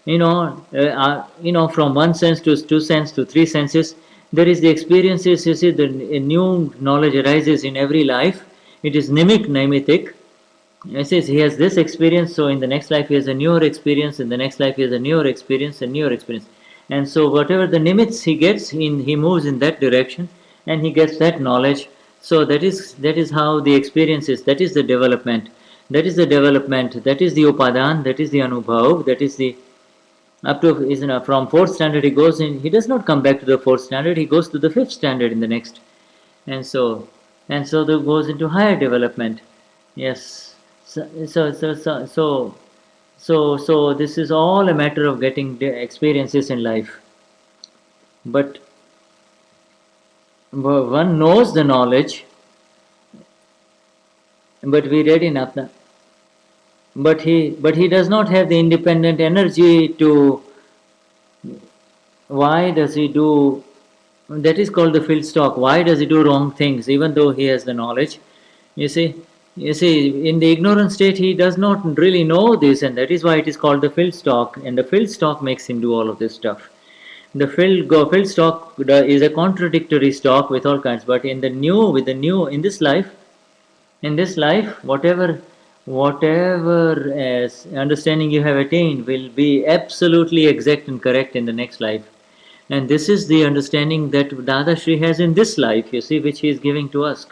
From one sense to two sense to three senses, there is the experiences. You see, the a new knowledge arises in every life. It is nimitic. It says he has this experience, so in the next life he has a newer experience, in the next life he has a newer experience, a newer experience. And so whatever the nimitz he gets, he moves in that direction and he gets that knowledge. So that is how the experience is, that is the development. That is the development, that is the upadan, that is the anubhav, that is the up to from fourth standard he goes in, he does not come back to the fourth standard, he goes to the fifth standard in the next. And so that goes into higher development. Yes. So this is all a matter of getting the experiences in life. But one knows the knowledge, but we read in Apna. But he does not have the independent energy to. Why does he do? That is called the field stock. Why does he do wrong things even though he has the knowledge? You see, in the ignorant state, he does not really know this, and that is why it is called the field stock. And the field stock makes him do all of this stuff. The field stock is a contradictory stock with all kinds. But with the new in this life, whatever as understanding you have attained will be absolutely exact and correct in the next life. And this is the understanding that Dadashri has in this life, you see, which he is giving to us.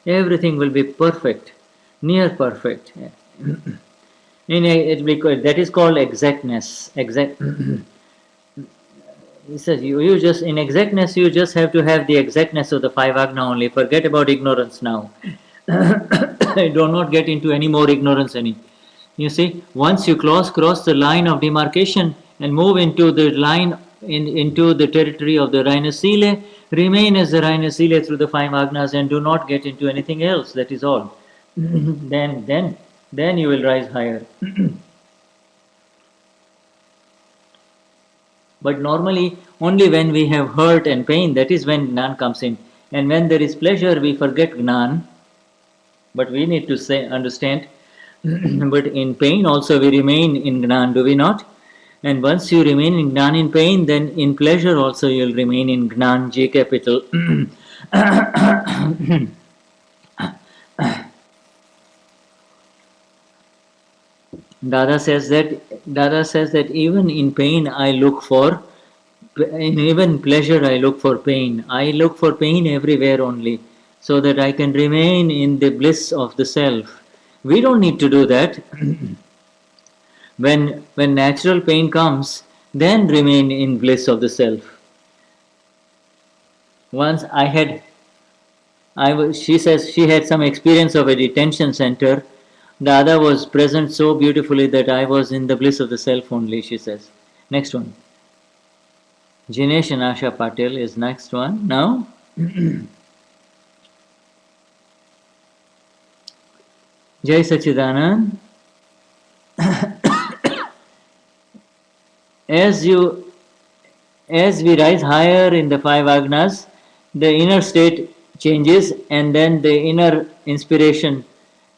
Everything will be perfect, near perfect. That is called exactness. Exact. He says you just in exactness you just have to have the exactness of the five agna only. Forget about ignorance now. Do not get into any more ignorance any. You see, once you cross the line of demarcation and move into the line into the territory of the Rhinasile, remain as the Rhinasile through the five agnas and do not get into anything else. That is all. then you will rise higher. But normally, only when we have hurt and pain, that is when Gnan comes in. And when there is pleasure, we forget Gnan. But we need to understand. But in pain also we remain in Gnan, do we not? And once you remain in Gnan in pain, then in pleasure also you will remain in Gnan, J capital. Dada says that even in pain I look for, in even pleasure I look for pain. I look for pain everywhere only, so that I can remain in the bliss of the self. We don't need to do that. When natural pain comes, then remain in bliss of the self. Once she says she had some experience of a detention center The other was present so beautifully that I was in the bliss of the self only, she says. Next one. Jinesh and Asha Patel is next one. Now, Jai Sachidanand. As you as we rise higher in the five agnas, the inner state changes, and then the inner inspiration,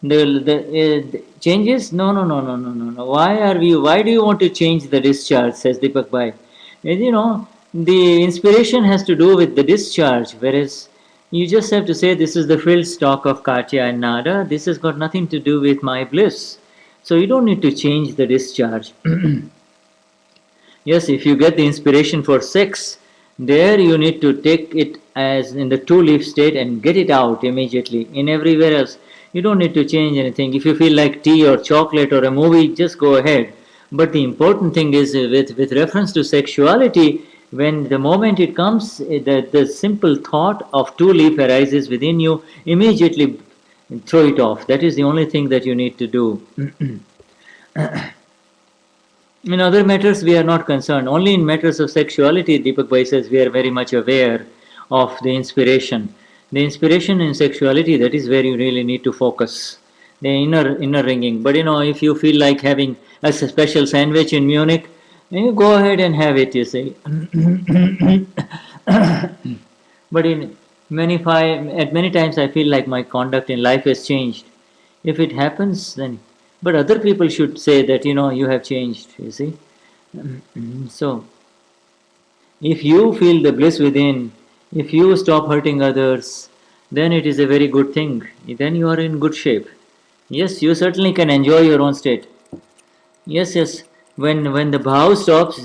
the changes. No, no, no, no, no, no, no. Why are we? Why do you want to change the discharge? Says Deepakbhai. And the inspiration has to do with the discharge, whereas you just have to say this is the filled stock of Katya and Nada. This has got nothing to do with my bliss. So you don't need to change the discharge. Yes, if you get the inspiration for sex, there you need to take it as in the two-leaf state and get it out immediately. In everywhere else, you don't need to change anything. If you feel like tea or chocolate or a movie, just go ahead. But the important thing is with reference to sexuality, when the moment it comes, the simple thought of two-leaf arises within you, immediately throw it off. That is the only thing that you need to do. In other matters, we are not concerned. Only in matters of sexuality, Deepak Bhai says, we are very much aware of the inspiration. The inspiration in sexuality, that is where you really need to focus. The inner ringing. But if you feel like having a special sandwich in Munich, you go ahead and have it, you see. But at many times, I feel like my conduct in life has changed. If it happens, then. But other people should say that, you have changed, you see. So, if you feel the bliss within, if you stop hurting others, then it is a very good thing. Then you are in good shape. Yes, you certainly can enjoy your own state. Yes, yes. When the bhav stops,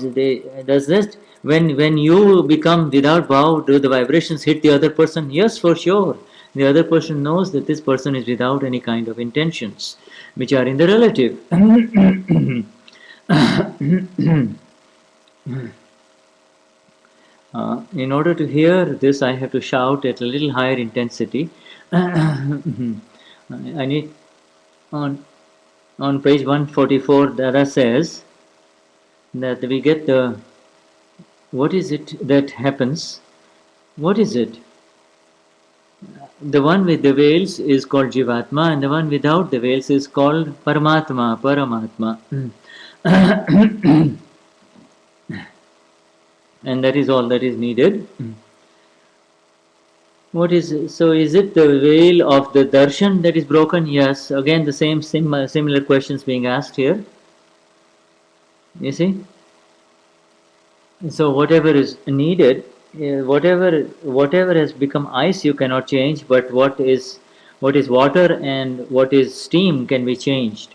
does that? When you become without bhav, do the vibrations hit the other person? Yes, for sure. The other person knows that this person is without any kind of intentions, which are in the relative. In order to hear this, I have to shout at a little higher intensity. I need on page 144. Dada says that we get the what is it that happens? What is it? The one with the veils is called Jivatma, and the one without the veils is called Paramatma. And that is all that is needed. What is so? Is it the veil of the darshan that is broken? Yes. Again, the same similar questions being asked here. You see. So whatever is needed, whatever has become ice, you cannot change. But what is water and what is steam can be changed.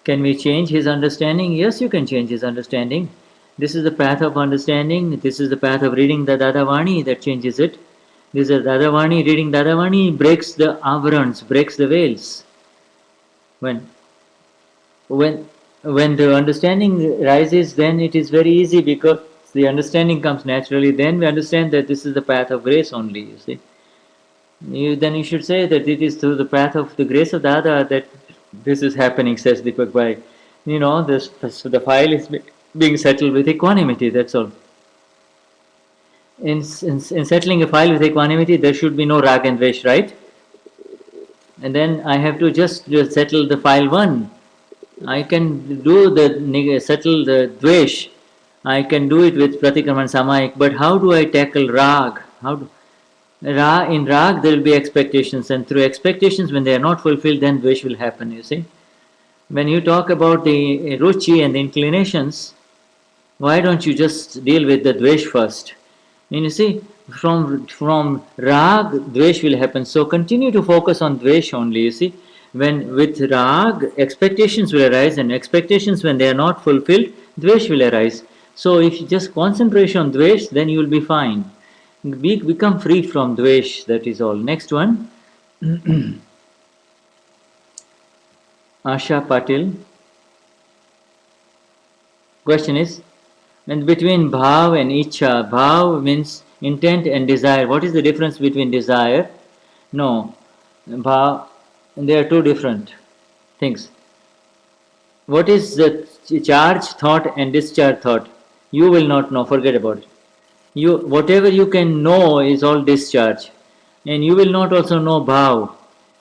Can we change his understanding? Yes, you can change his understanding. This is the path of understanding. This is the path of reading the Dadavani that changes it. This is Dadavani. Reading Dadavani breaks the avarans, breaks the veils. When the understanding rises, then it is very easy because the understanding comes naturally. Then we understand that this is the path of grace only. You see. Then you should say that it is through the path of the grace of Dada that this is happening, says Deepakbhai. The file is being settled with equanimity, that's all. In settling a file with equanimity, there should be no rag and dvesh, right? And then I have to just settle the file 1. I can settle the dvesh. I can do it with Pratikraman Samayik, but how do I tackle rag? In rag there will be expectations, and through expectations, when they are not fulfilled, then dvesh will happen, you see. When you talk about the ruchi and the inclinations, why don't you just deal with the dvesh first? And you see, from rag, dvesh will happen. So continue to focus on dvesh only, you see. When with rag, expectations will arise, and expectations, when they are not fulfilled, dvesh will arise. So if you just concentrate on dvesh, then you will be fine. Become free from dvesh, that is all. Next one. Asha Patil. Question is, and between bhav and ichha, bhav means intent and desire. What is the difference between desire No, they are two different things. What is the charge thought and discharge thought? You will not know, forget about it. You, whatever you can know is all discharge. And you will not also know bhav.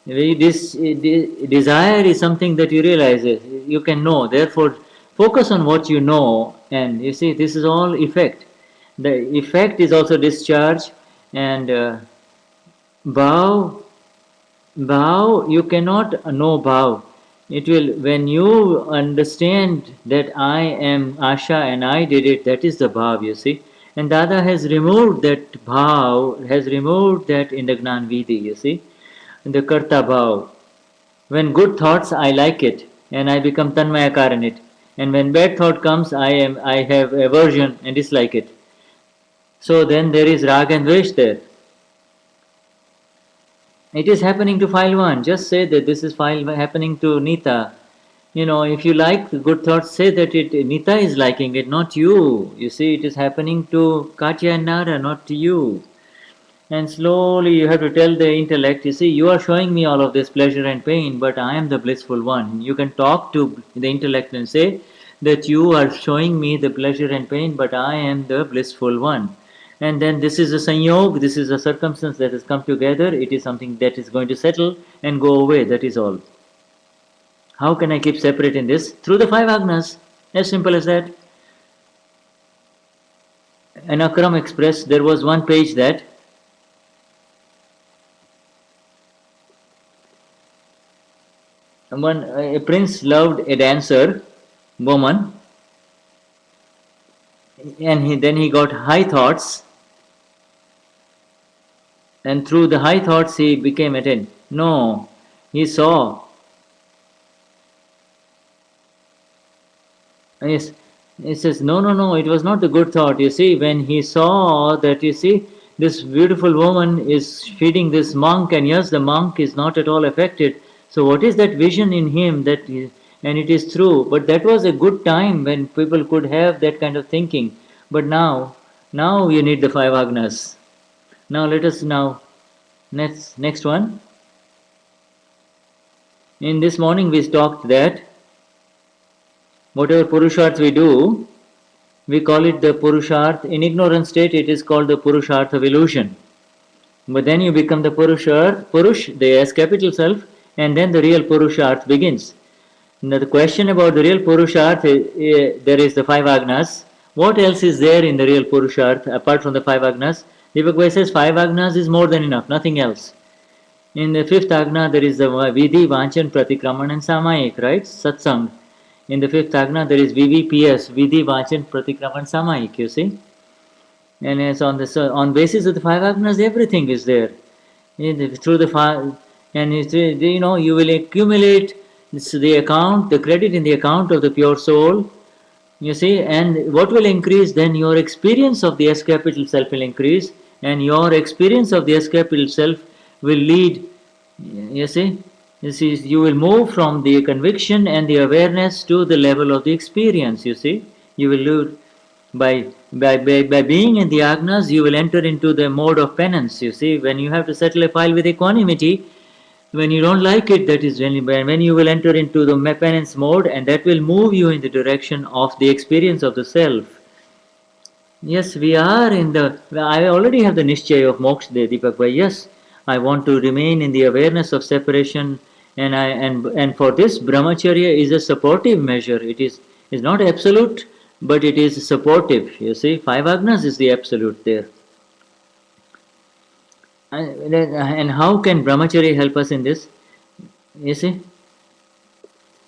This desire is something that you realize you can know. Therefore, focus on what you know, and you see, this is all effect. The effect is also discharge, and bhav. Bhav, you cannot know bhav. It will, when you understand that I am Asha and I did it, that is the bhav, you see. And Dada has removed that bhav, has removed that in the Gnan Vidhi, you see. In the Karta bhav. When good thoughts, I like it and I become Tanmayakar in it. And when bad thought comes, I have aversion and dislike it. So then there is rag and dvesh there. It is happening to file 1. Just say that this is file happening to Nita. You know, if you like good thoughts, say that it Nita is liking it, not you. You see, it is happening to Katya and Nara, not to you. And slowly you have to tell the intellect, you see, you are showing me all of this pleasure and pain, but I am the blissful one. You can talk to the intellect and say that you are showing me the pleasure and pain, but I am the blissful one. And then this is a sanyog, this is a circumstance that has come together, it is something that is going to settle and go away, that is all. How can I keep separate in this? Through the 5 agnas, as simple as that. In Akram Express, there was one page that a prince loved a dancer woman, and then he got high thoughts, and through the high thoughts he became attained. No, he saw. Yes, he says, no, no, no, it was not the good thought. You see, when he saw that, you see, this beautiful woman is feeding this monk, and yes, the monk is not at all affected. So, what is that vision in him that, and it is true, but that was a good time when people could have that kind of thinking. But now you need the 5 agnas. Now, let us now, next one. In this morning, we talked that whatever Purusharth we do, we call it the Purusharth. In ignorant state, it is called the Purusharth of illusion. But then you become the Purush, the S capital self, and then the real Purusharth begins. Now the question about the real Purusharth, there is the 5 agnas. What else is there in the real Purusharth apart from the 5 agnas? Deepakbhai says 5 agnas is more than enough, nothing else. In the 5th agna, there is the Vidhi, Vanchan, Pratikraman, and Samayik, right? Satsang. In the 5th agna, there is VVPS, Vidhi, Vanchan, Pratikraman, Samayik, you see. And it's on basis of the 5 agnas, everything is there. Through the five, and you will accumulate the account, the credit in the account of the pure soul. You see, and what will increase? Then your experience of the S capital self will increase, and your experience of the S capital self will lead. You see, you will move from the conviction and the awareness to the level of the experience. You see, you will do by being in the agnas, you will enter into the mode of penance. You see, when you have to settle a file with equanimity, when you don't like it, that is when you will enter into the penance mode, and that will move you in the direction of the experience of the self. Yes, we are in the. I already have the nischay of moksha, Deepakbhai. Yes, I want to remain in the awareness of separation, and for this brahmacharya is a supportive measure. It is not absolute, but it is supportive. You see, 5 agnas is the absolute there. And how can brahmacharya help us in this? You see,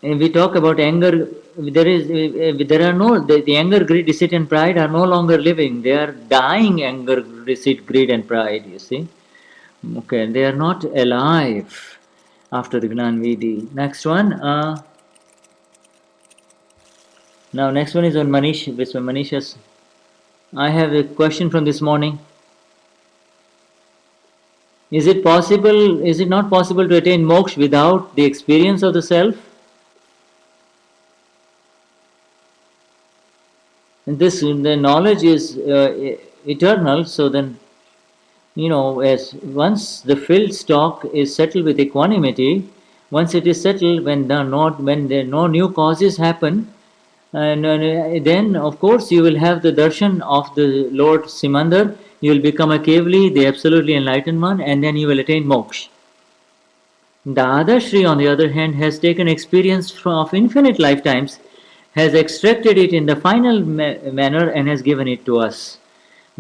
we talk about anger. There are no the anger, greed, deceit, and pride are no longer living. They are dying. Anger, deceit, greed, and pride. You see, okay, they are not alive after the Gnan Vidhi. Next one. Now, next one is on Manish. This one, Manish's. I have a question from this morning. Is it possible? Is it not possible to attain moksha without the experience of the self? And this the knowledge is eternal. So then, as once the filled stock is settled with equanimity, once it is settled, when there no new causes happen, and then of course you will have the darshan of the Lord Simandar. You will become a Kevali, the absolutely enlightened one, and then you will attain moksha. Dadashri, on the other hand, has taken experience of infinite lifetimes, has extracted it in the final manner, and has given it to us.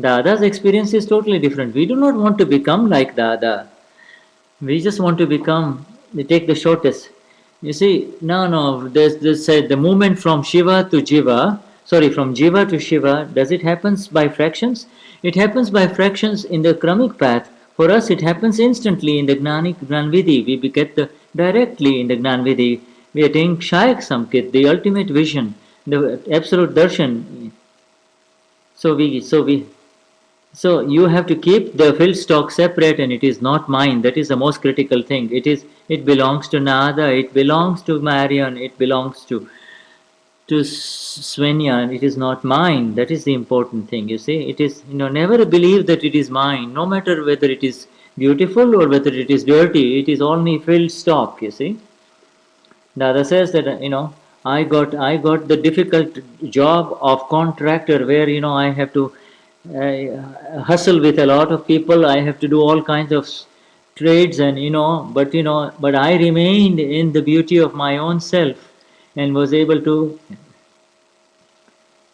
Dada's experience is totally different. We do not want to become like Dada. We just want to become, we take the shortest. You see, no, there's the movement from Shiva to Jiva, sorry, from Jiva to Shiva, does it happens by fractions? It happens by fractions in the Kramic path. For us, it happens instantly in the Gnanvidhi. We get the directly in the Gnanvidhi. We attain Kshayak Samkit, the ultimate vision, the absolute darshan. So so you have to keep the field stock separate, and it is not mine. That is the most critical thing. It belongs to Nada, it belongs to Marian, it belongs to Svenya, and it is not mine. That is the important thing. You see, it is never believe that it is mine, no matter whether it is beautiful or whether it is dirty. It is only field stock. You see. Dada says that I got the difficult job of contractor where I have to hustle with a lot of people. I have to do all kinds of trades, and but I remained in the beauty of my own self and was able to.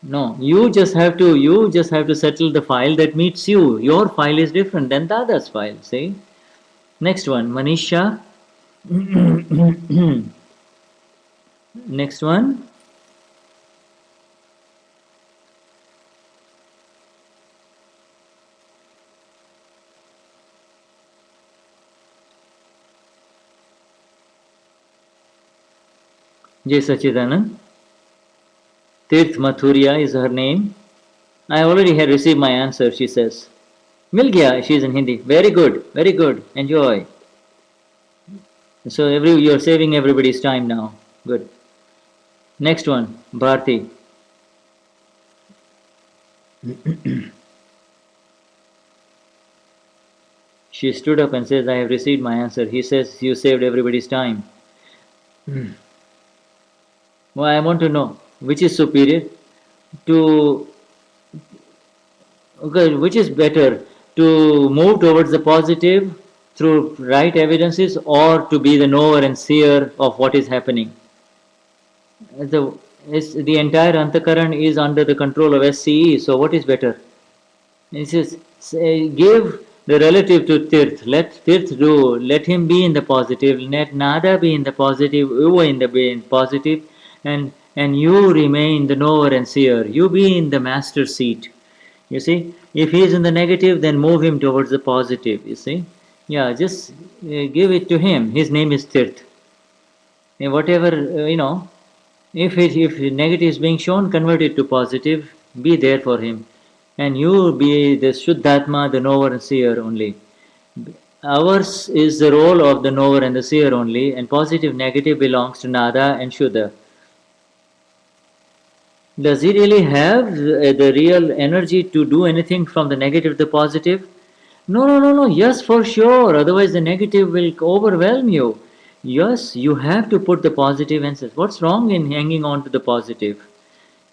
No, you just have to settle the file that meets you. Your file is different than Dada's file. See, next one, Manisha. Next one. Jai Sachidanand. Tirth Mathuria is her name. I already had received my answer, she says. Mil gaya, she is in Hindi. Very good, very good. Enjoy. So you're saving everybody's time now. Good. Next one, Bharti. She stood up and says, I have received my answer. He says, you saved everybody's time. Well, I want to know which is superior to, okay, which is better to move towards the positive through right evidences, or to be the knower and seer of what is happening. The entire Antakaran is under the control of SCE, so what is better? He says, give the relative to Tirth. Let Tirth do. Let him be in the positive. Let Nada be in the positive. You in the positive, and you remain the knower and seer. You be in the master seat. You see, if he is in the negative, then move him towards the positive. You see, just give it to him. His name is Tirth. And whatever if negative is being shown, convert it to positive. Be there for him. And you be the Shuddhatma, the knower and seer only. Ours is the role of the knower and the seer only, and positive negative belongs to Nada and Shuddha. Does he really have the real energy to do anything from the negative to the positive? No. Yes, for sure. Otherwise, the negative will overwhelm you. Yes, you have to put the positive and say, what's wrong in hanging on to the positive?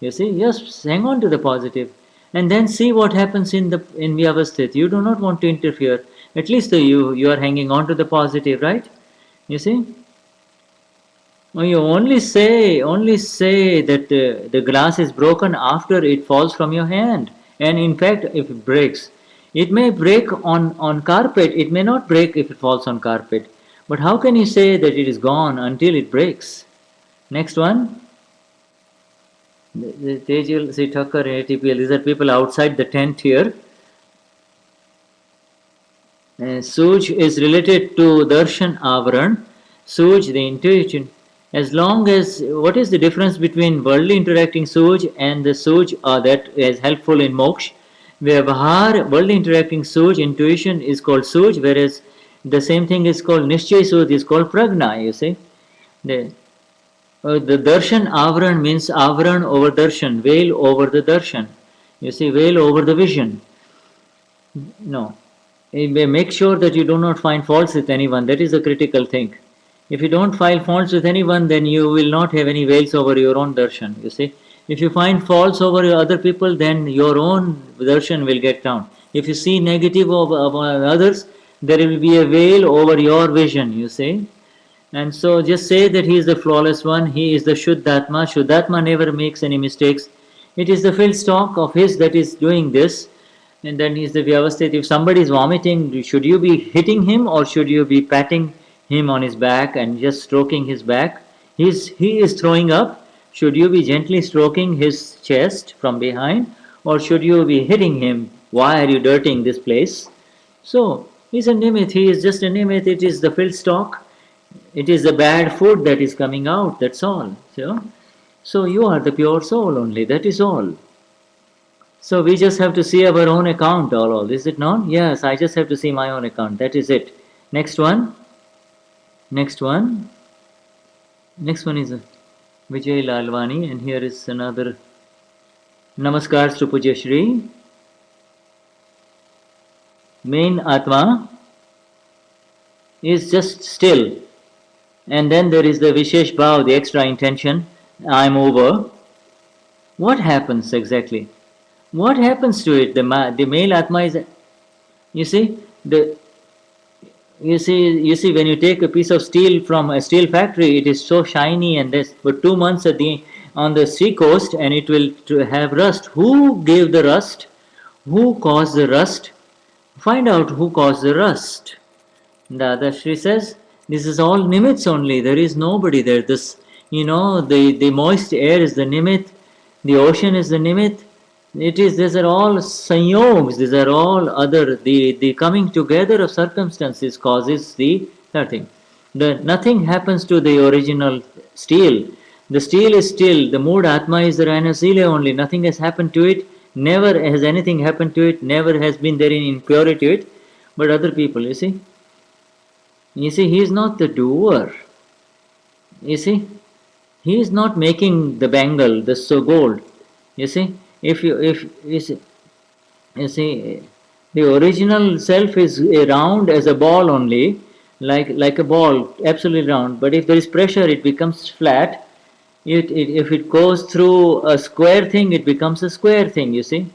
You see, yes, hang on to the positive, and then see what happens in Vyavasthit. You do not want to interfere. At least you are hanging on to the positive, right? You see. Well, you only say that the glass is broken after it falls from your hand, and in fact, if it breaks, it may break on carpet. It may not break if it falls on carpet. But how can you say that it is gone until it breaks? Next one. The Tejul, see Thakkar, ATPL, these are people outside the tent here. Suj is related to Darshan Avaran. Suj, the intuition. As long as, what is the difference between worldly interacting Suj and the Suj that is helpful in moksha? Vyavahar, worldly interacting Suj, intuition is called Suj, whereas the same thing is called Nishchay Suj, is called Pragna, you see. The darshan avaran means avaran over darshan, veil over the darshan. You see, veil over the vision. No. Make sure that you do not find faults with anyone. That is a critical thing. If you don't find faults with anyone, then you will not have any veils over your own darshan. You see, if you find faults over other people, then your own darshan will get down. If you see negative of others, there will be a veil over your vision. You see, and so just say that he is the flawless one. He is the Shuddhatma. Shuddhatma never makes any mistakes. It is the field stock of his that is doing this, and then is the Vyavasthit. If somebody is vomiting, should you be hitting him or should you be patting him on his back and just stroking his back? He is throwing up. Should you be gently stroking his chest from behind or should you be hitting him? Why are you dirtying this place? So, he's a nimit. He is just a nimit. It is the field stock. It is the bad food that is coming out. That's all. So you are the pure soul only. That is all. So we just have to see our own account, all. Is it not? Yes, I just have to see my own account. That is it. Next one. Next one. Next one is Vijay Lalwani, and here is another Namaskars to Pujya Shri. Main Atma is just still. And then there is the Vishesh Bhav, the extra intention. I am over. What happens exactly? What happens to it? The male Atma is, you see, you see, when you take a piece of steel from a steel factory, it is so shiny and this. But 2 months on the sea coast, and it will have rust. Who gave the rust? Who caused the rust? Find out who caused the rust. Dadashri says, this is all nimits only. There is nobody there. This, the moist air is the nimit. The ocean is the nimit. These are all sanyogs, these are all other, the coming together of circumstances causes the nothing. Nothing happens to the original steel. The steel is still, the mood Atma is the Rainasile only, nothing has happened to it, never has anything happened to it, never has been there in impurity to it, but other people, you see. You see, he is not the doer. You see, he is not making the bangle, the so gold. You see, if you see, the original self is round as a ball only, like a ball, absolutely round. But if there is pressure, it becomes flat. If it goes through a square thing, it becomes a square thing. You see,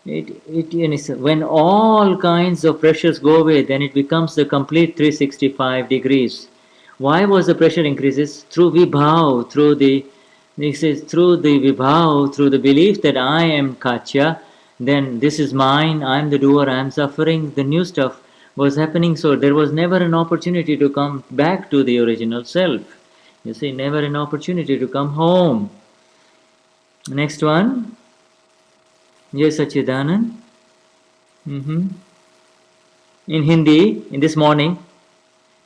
when all kinds of pressures go away, then it becomes the complete 365 degrees. Why was the pressure increases? Through vibhav, through the vibhav, through the belief that I am Kachya, then this is mine, I am the doer, I am suffering, the new stuff was happening, so there was never an opportunity to come back to the original self. You see, never an opportunity to come home. Next one. Yes, Sachidanand. In Hindi, in this morning,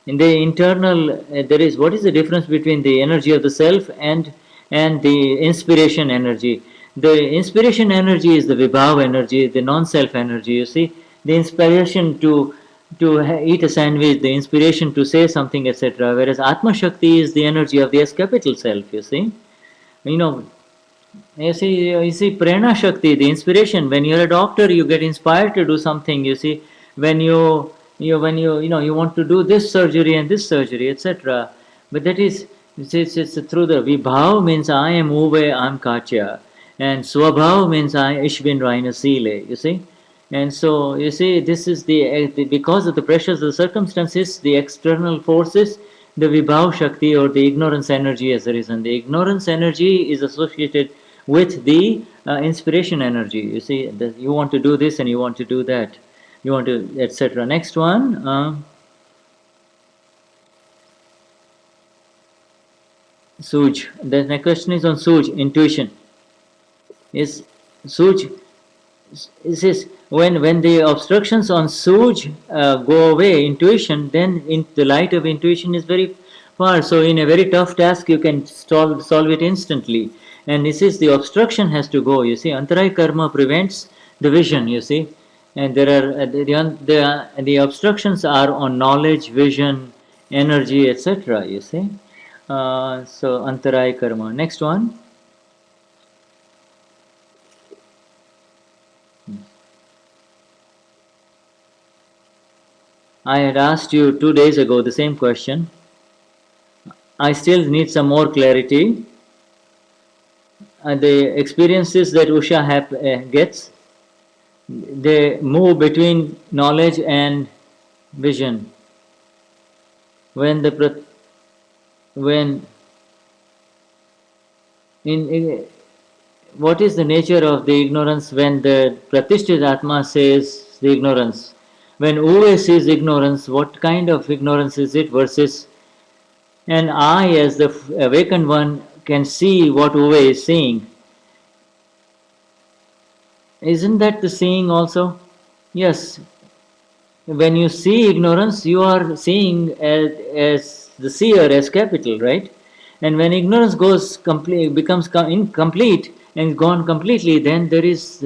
in the internal, there is, what is the difference between the energy of the self and the inspiration energy? The inspiration energy is the vibhav energy, the non-self energy. You see, the inspiration to eat a sandwich, the inspiration to say something, etc. Whereas Atma Shakti is the energy of the S capital self. You know, you see, prana shakti, the inspiration. When you're a doctor, you get inspired to do something. You see, when you want to do this surgery and this surgery, etc. But that is, it's through the vibhav means I am uve, I am kachya, and swabhav means I ishvin raina sile. You see, and so you see, this is the because of the pressures of the circumstances, the external forces, the vibhav shakti or the ignorance energy as a reason. The ignorance energy is associated with the inspiration energy. You see, you want to do this and you want to do that, you want to, etc. Next one. Suj. The next question is on Suj, intuition. Is Suj, is when the obstructions on Suj go away, intuition, then the light of intuition is very far. So in a very tough task, you can solve it instantly. And this is, the obstruction has to go. You see, antaray karma prevents the vision. You see, and there are the obstructions are on knowledge, vision, energy, etc. You see, so antaray karma. Next one. I had asked you 2 days ago the same question. I still need some more clarity. The experiences that Usha gets, they move between knowledge and vision. When the when in what is the nature of the ignorance when the Pratishthit Atma says the ignorance? When Uve sees ignorance, what kind of ignorance is it versus and I, as the awakened one, can see what Uve is seeing? Isn't that the seeing also? Yes. When you see ignorance, you are seeing as the seer, as capital, right? And when ignorance goes complete, becomes incomplete and gone completely, then there is.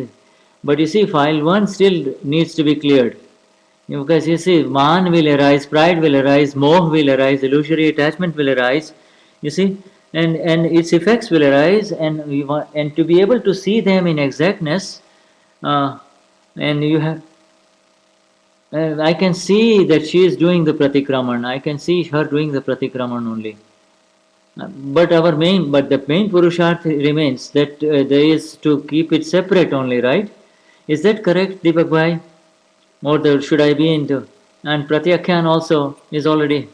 But you see, file one still needs to be cleared. Because you see, man will arise, pride will arise, moh will arise, illusory attachment will arise. You see, and its effects will arise, and we want, and to be able to see them in exactness, uh, and you have I can see that she is doing the pratikraman. I can see her doing the pratikraman only. But the main purusharth remains that there is to keep it separate only, right? Is that correct, Deepakbhai? Or should I be into? And pratyakyan also is already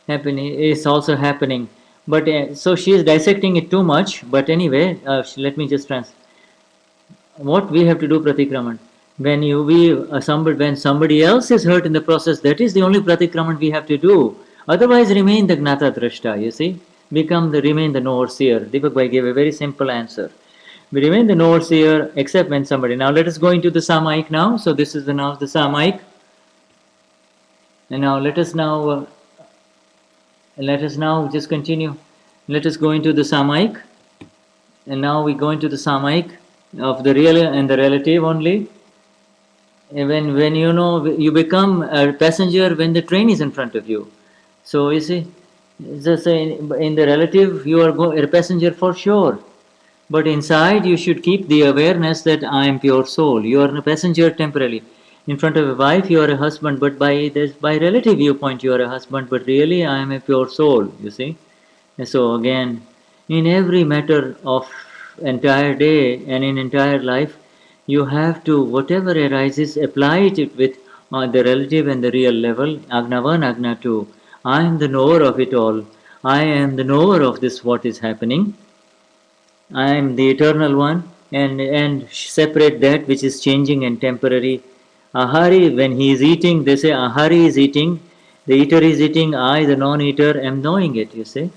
happening. Is also happening. But so she is dissecting it too much. But anyway, let me just what we have to do pratikraman when you we somebody when somebody else is hurt in the process, that is the only pratikraman we have to do. Otherwise remain the gnata drashta, you see, become the remain the knower seer. Deepak Bhai gave a very simple answer. We remain the knower seer except when somebody. Now let us go into the Samayik now. So this is now the Samayik. And now let us now just continue. Let us go into the Samayik. And now we go into the Samayik of the real and the relative only. When you know you become a passenger when the train is in front of you. So you see, just in the relative you are a passenger for sure, but inside you should keep the awareness that I am pure soul. You are a passenger temporarily. In front of a wife you are a husband, but by relative viewpoint you are a husband, but really I am a pure soul. You see. And so again, in every matter of entire day and in entire life, you have to, whatever arises, apply it with the relative and the real level. Agna 1, Agna 2. I am the knower of it all. I am the knower of this, what is happening. I am the eternal one, and separate that which is changing and temporary. Ahari, when he is eating, they say Ahari is eating, the eater is eating, I, the non eater, am knowing it, you say.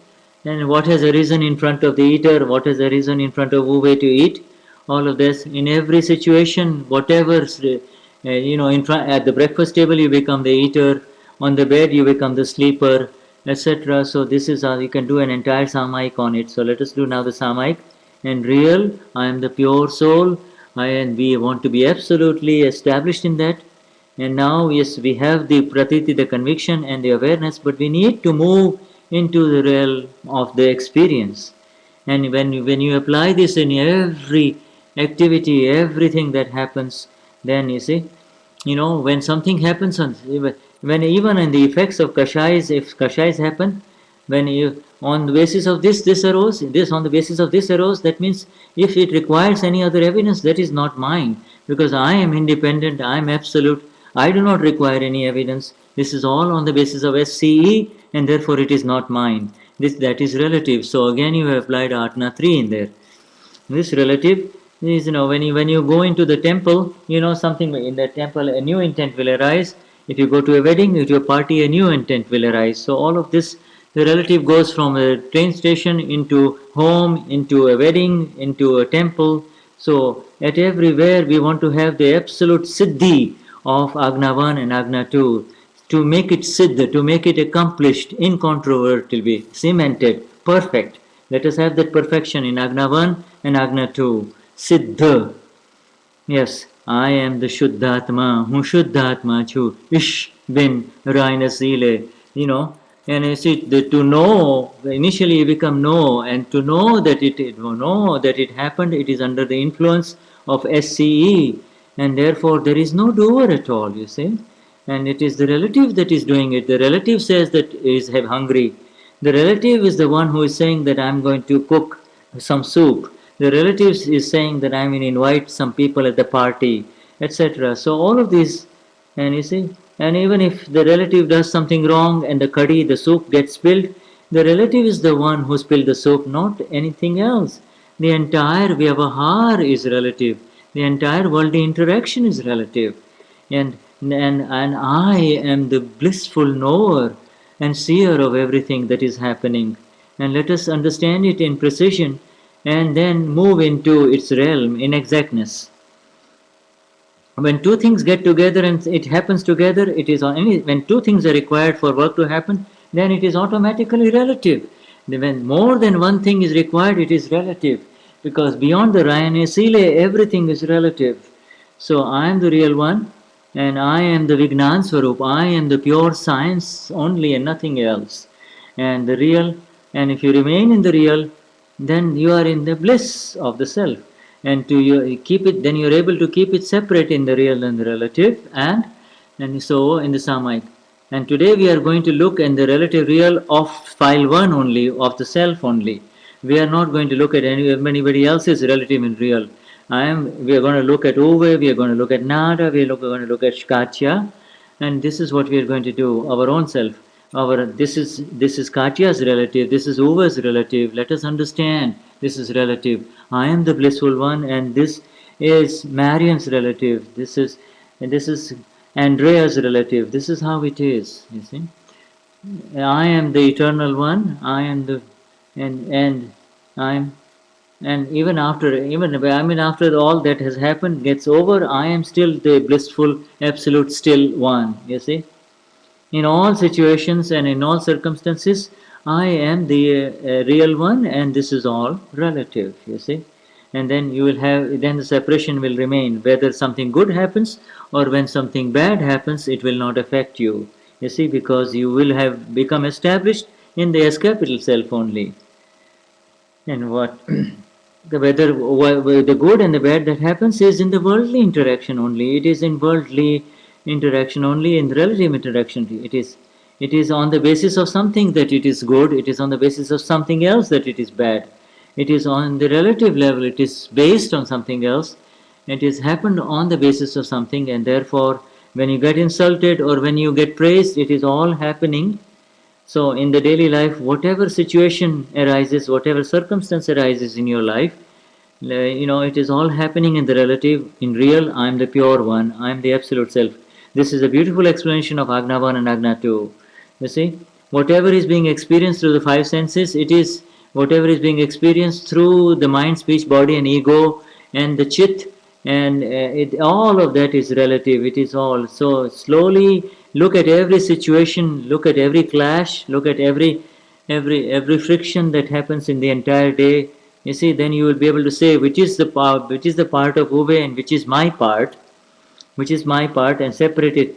And what has arisen in front of the eater, what has arisen in front of Uwe to eat, all of this, in every situation, whatever, in front, at the breakfast table you become the eater, on the bed you become the sleeper, etc. So this is how you can do an entire Samayik on it. So let us do now the Samayik. And real, I am the pure soul, and we want to be absolutely established in that. And now, yes, we have the pratiti, the conviction and the awareness, but we need to move into the realm of the experience. And when you apply this in every activity, everything that happens, then you see, when something happens, when even in the effects of kashais, if kashais happen, when you on the basis of this arose, this on the basis of this arose, that means if it requires any other evidence, that is not mine, because I am independent, I am absolute, I do not require any evidence. This is all on the basis of SCE, and therefore it is not mine. That is relative. So again you have applied Atna 3 in there. This relative is, when you go into the temple, something in the temple, a new intent will arise. If you go to a wedding, to a party, a new intent will arise. So all of this, the relative goes from a train station into home, into a wedding, into a temple. So at everywhere we want to have the absolute siddhi of Agna 1 and Agna 2, to make it siddha, to make it accomplished, incontrovertibly, cemented, perfect. Let us have that perfection in Agna 1 and Agna 2. Siddha. Yes, I am the Shuddhatma, hu Shuddhatma chu, ish bin Raina Sile. And you see, to know, initially you become know, and to know that it happened, it is under the influence of SCE, and therefore there is no doer at all, you see. and it is the relative that is doing it. The relative says that is hungry. The relative is the one who is saying that I'm going to cook some soup. The relative is saying that I'm going to invite some people at the party, etc. So all of these, and you see, and even if the relative does something wrong and the curry, the soup gets spilled, the relative is the one who spilled the soup, not anything else. The entire vyavahar is relative. The entire worldly interaction is relative. And I am the blissful knower and seer of everything that is happening. And let us understand it in precision and then move into its realm in exactness. When two things get together and it happens together, it is only when two things are required for work to happen, then it is automatically relative. When more than one thing is required, it is relative, because beyond the Rayane Sile, everything is relative. So I am the real one, and I am the Vignan Swarup. I am the pure science only and nothing else. And the real, and if you remain in the real, then you are in the bliss of the self. And to you keep it, then you are able to keep it separate in the real and the relative, and so in the Samayik. And today we are going to look at the relative real of file 1 only, of the self only. We are not going to look at anybody else's relative and real. We are going to look at Uwe, we are going to look at Nada, we are going to look at Shkatya, and this is what we are going to do, our own self. This is Katya's relative, this is Uwe's relative. Let us understand this is relative. I am the blissful one, and this is Marian's relative. This is Andrea's relative. This is how it is. You see, I am the eternal one. I am the and I'm and even after all that has happened gets over, I am still the blissful absolute still one. You see, in all situations and in all circumstances, I am the real one, and this is all relative. You see, and then then the separation will remain. Whether something good happens or when something bad happens, it will not affect you. You see, because you will have become established in the S capital self only. And what the good and the bad that happens is in the worldly interaction only. It is in worldly interaction only, in relative interaction. It is on the basis of something that it is good. It is on the basis of something else that it is bad. It is on the relative level. It is based on something else. It is happened on the basis of something, and therefore, when you get insulted or when you get praised, it is all happening. So, in the daily life, whatever situation arises, whatever circumstance arises in your life, it is all happening in the relative. In real, I am the pure one, I am the absolute self. This is a beautiful explanation of Agna 1 and Agna 2. You see, whatever is being experienced through the five senses, it is whatever is being experienced through the mind, speech, body, and ego, and the chit, and all of that is relative. It is all. So slowly look at every situation, look at every clash, look at every friction that happens in the entire day. You see, then you will be able to say which is the part of Uve and which is my part, and separate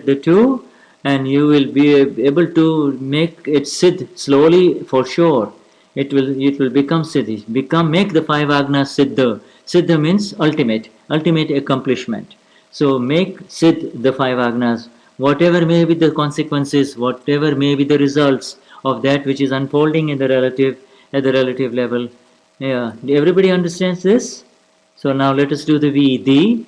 the two, and you will be able to make it siddh slowly for sure. It will become siddhi, make the five agnas siddha. Siddha means ultimate accomplishment. So make siddh the five agnas, whatever may be the consequences, whatever may be the results of that which is unfolding in the relative at the relative level. Yeah, everybody understands this. So now let us do the Vidi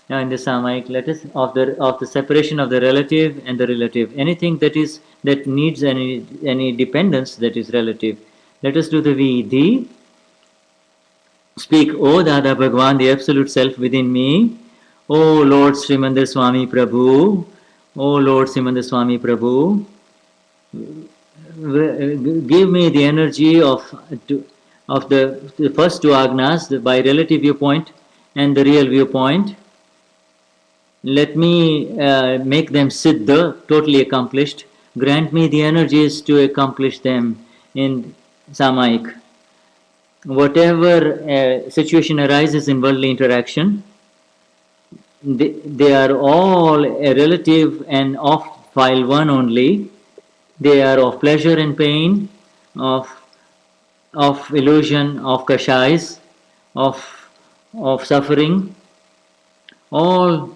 in the Samayik. Let us of the separation of the relative and the relative. Anything that needs any dependence, that is relative. Let us do the Vidi. Speak, O Dada Bhagwan, the absolute self within me. O Lord Srimandar Swami Prabhu. O Lord Srimandar Swami Prabhu. Give me the energy of the first two agnas, by relative viewpoint and the real viewpoint. Let me make them siddha, totally accomplished. Grant me the energies to accomplish them in Samayik. Whatever situation arises in worldly interaction, they are all relative and of file 1 only. They are of pleasure and pain, of illusion, of kashais, of suffering. All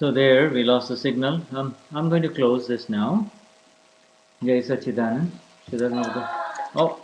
So there, we lost the signal. I'm going to close this now. Jai Sachidanand. Oh,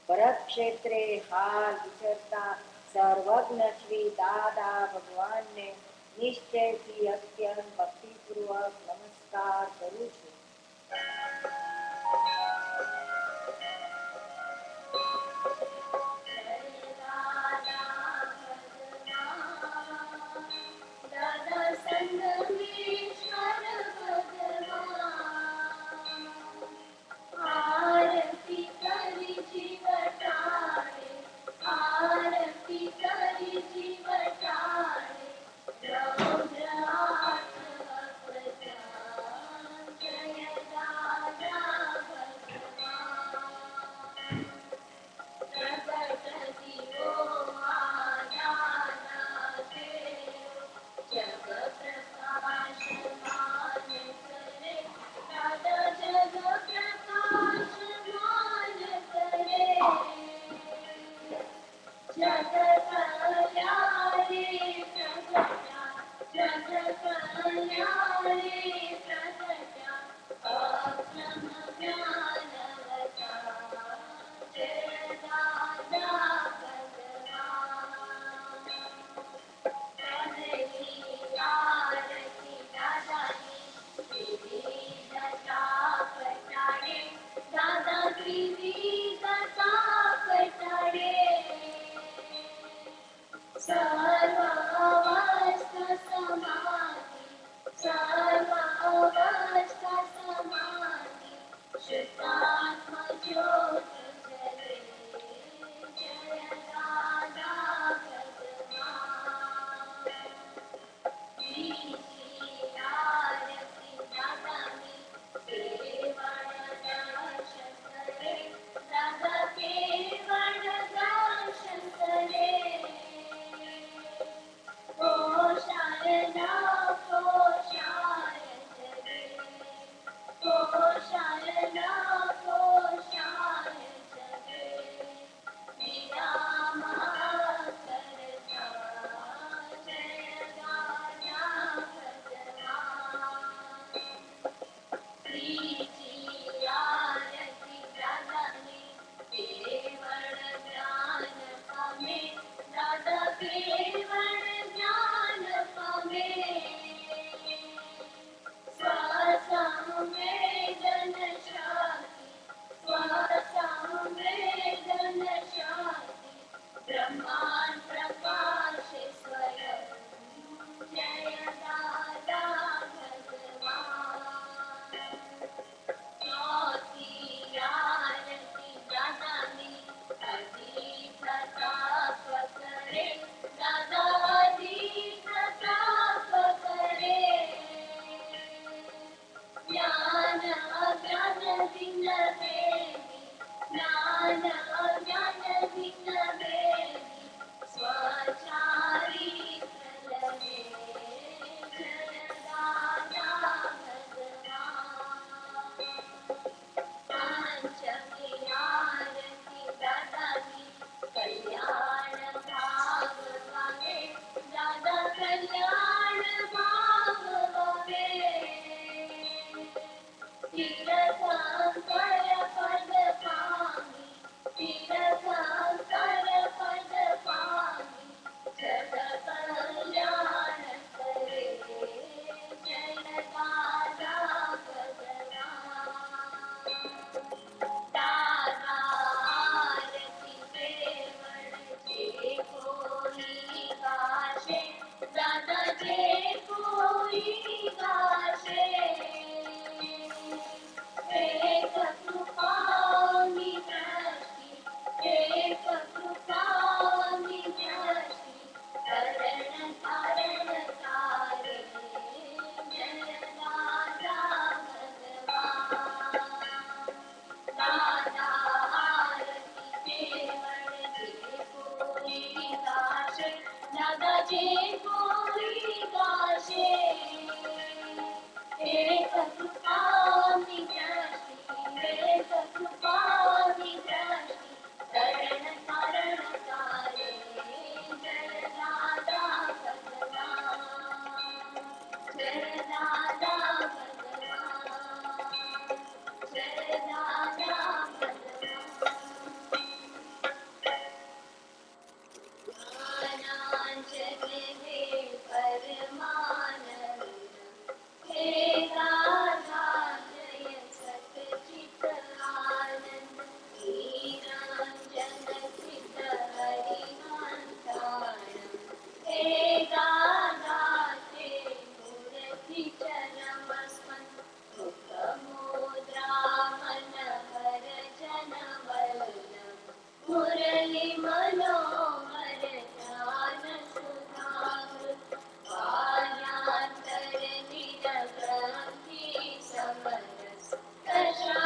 પરક્ષેત્રે હાલ વિચરતા સર્વજ્ઞ શ્રી દાદા ભગવાનને નિશ્ચયથી અત્યંત ભક્તિપૂર્વક નમસ્કાર કરું છું. जगकल्याणे प्रगटा जगकल्याणे प्रगटा अक्षमज्ञानवता जय दादा भगवान आरती आरती दादानी विविधता कटाडे दादा विविधता कटाडे सर्वावस्था समाधी सर्वावस्था समाधी शुद्धात्मा ज्योत जले जय दादा भगवान श्री आरती दादानी केवळ दर्शन करे दादा केवळ दर्शन करे कोशाय जगे कोशाय जगे निरामय करता जय दादा भगवान श्रीची आरती दादानी केवळ ज्ञान पामे दादा केवळ ज्ञान पामे स्वसंवेदन शांती स्वसंवेदन शांती ब्रह्मांड प्रकाश स्वयं जय दादा भगवान ज्योति आरती दादानी अधिक प्रताप करे दादा अधिक प्रताप करे ज्ञान अज्ञान दिन देवी ज्ञान अज्ञान दिन देवी स्वचारित्र लगे जय दादा भगवान पंचमी आरती दादानी कल्याण भाग गावे दादा कल्याण भाग गावे तीर्थंकर पद पामी तीर्थंकर पद पामी जग कल्याण करे जय दादा भगवान दादा आरती केवळ जे कोणी गाशे दादा जे कोणी गाशे एक कृपानी दृष्टी एक कृपानी दृष्टी करण कारण तारे जय दादा भगवान दादा आरती केवळ जे कोणी गाशे दादा जे कोणी गाशे एक कृपानी दृष्टी एक कृपानी दृष्टी करण कारण तारे जय दादा भगवान जय दादा भगवान जय दादा भगवान ज्ञानांजलि परमानंद हे राधा जय सच्चित आनंद निरंजन चित हरिहंताणं हे राधा ते मूर्ति चरमस्मन् मुखमुद्रामन हर जनवल्लभ मुरली मनोहर ध्यान सुधामृत पायांतर निरग्रंथि समरस दशा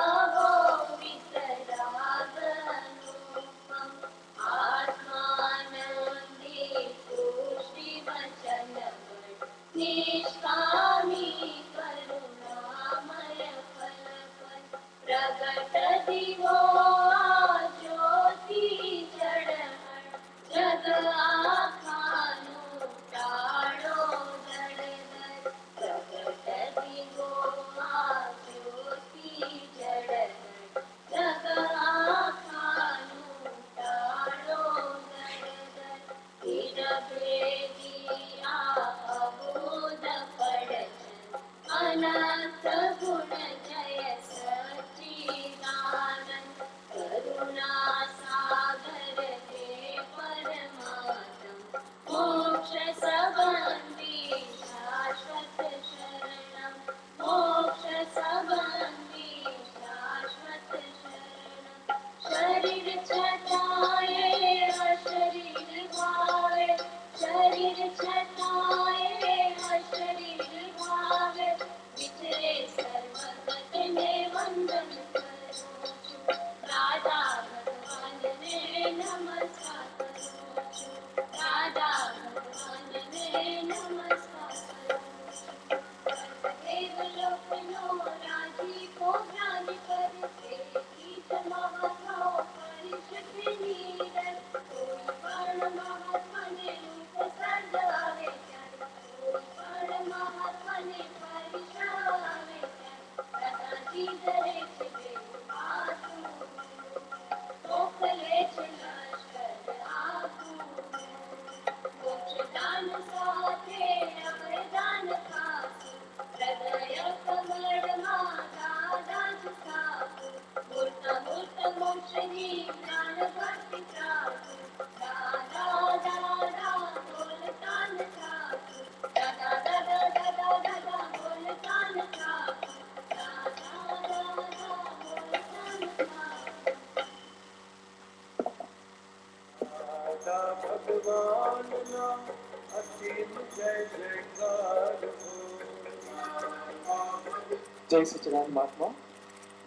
अहोवित राग अनुपम आत्मानंदी तुष्टि वचन निष्कामी करुणामय फलपद प्रगट दिवो ज्योति जड़ જય સચિદાનંદ મહાત્મા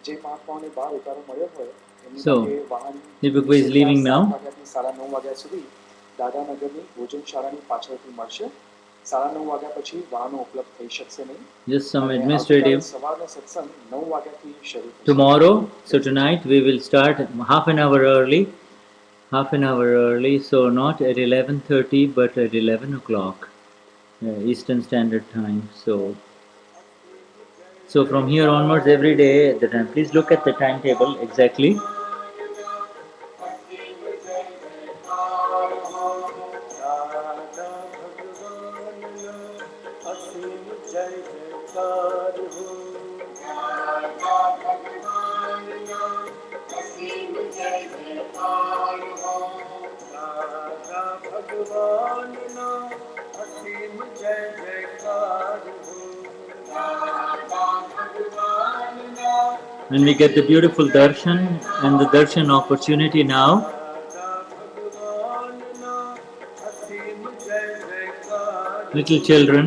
જે મહાત્માઓને બાર ઉતારો મળ્યો હોય એમની So, માટે વાહન Deepakbhai is leaving now. 7 વાગ્યાથી 9:30 વાગ્યા સુધી દાદાનગરની ભોજનશાળાની પાછળથી મળશે. 9:30 વાગ્યા પછી વાહનો ઉપલબ્ધ થઈ શકશે નહીં. Just some અને administrative. આવતીકાલે સવારનો સત્સંગ 9 વાગ્યાથી શરૂ થશે. Tomorrow, so tonight we will start half an hour early. So not at 11:30 but at 11 o'clock Eastern Standard Time. So from here onwards every day at the time. Please look at the timetable exactly. And we get the beautiful darshan and the darshan opportunity now. Little children.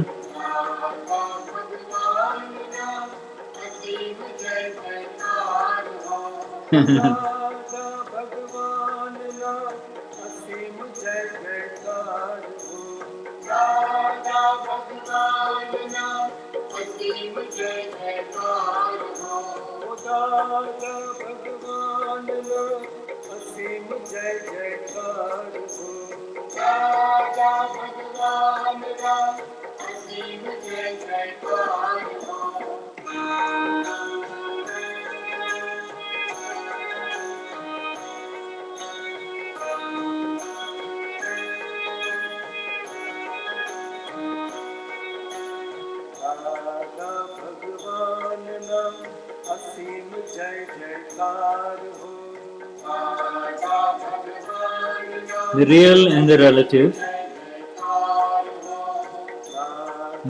The real and the relative.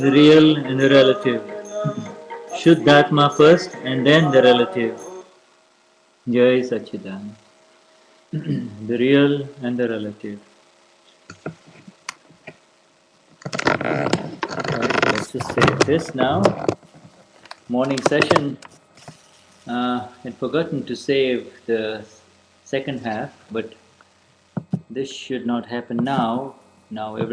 The real and the relative. Shuddhatma first and then the relative. Jai Sachidan. The real and the relative. Right, let's just save this now. Morning session. I'd forgotten to save the second half, but this should not happen now. Now every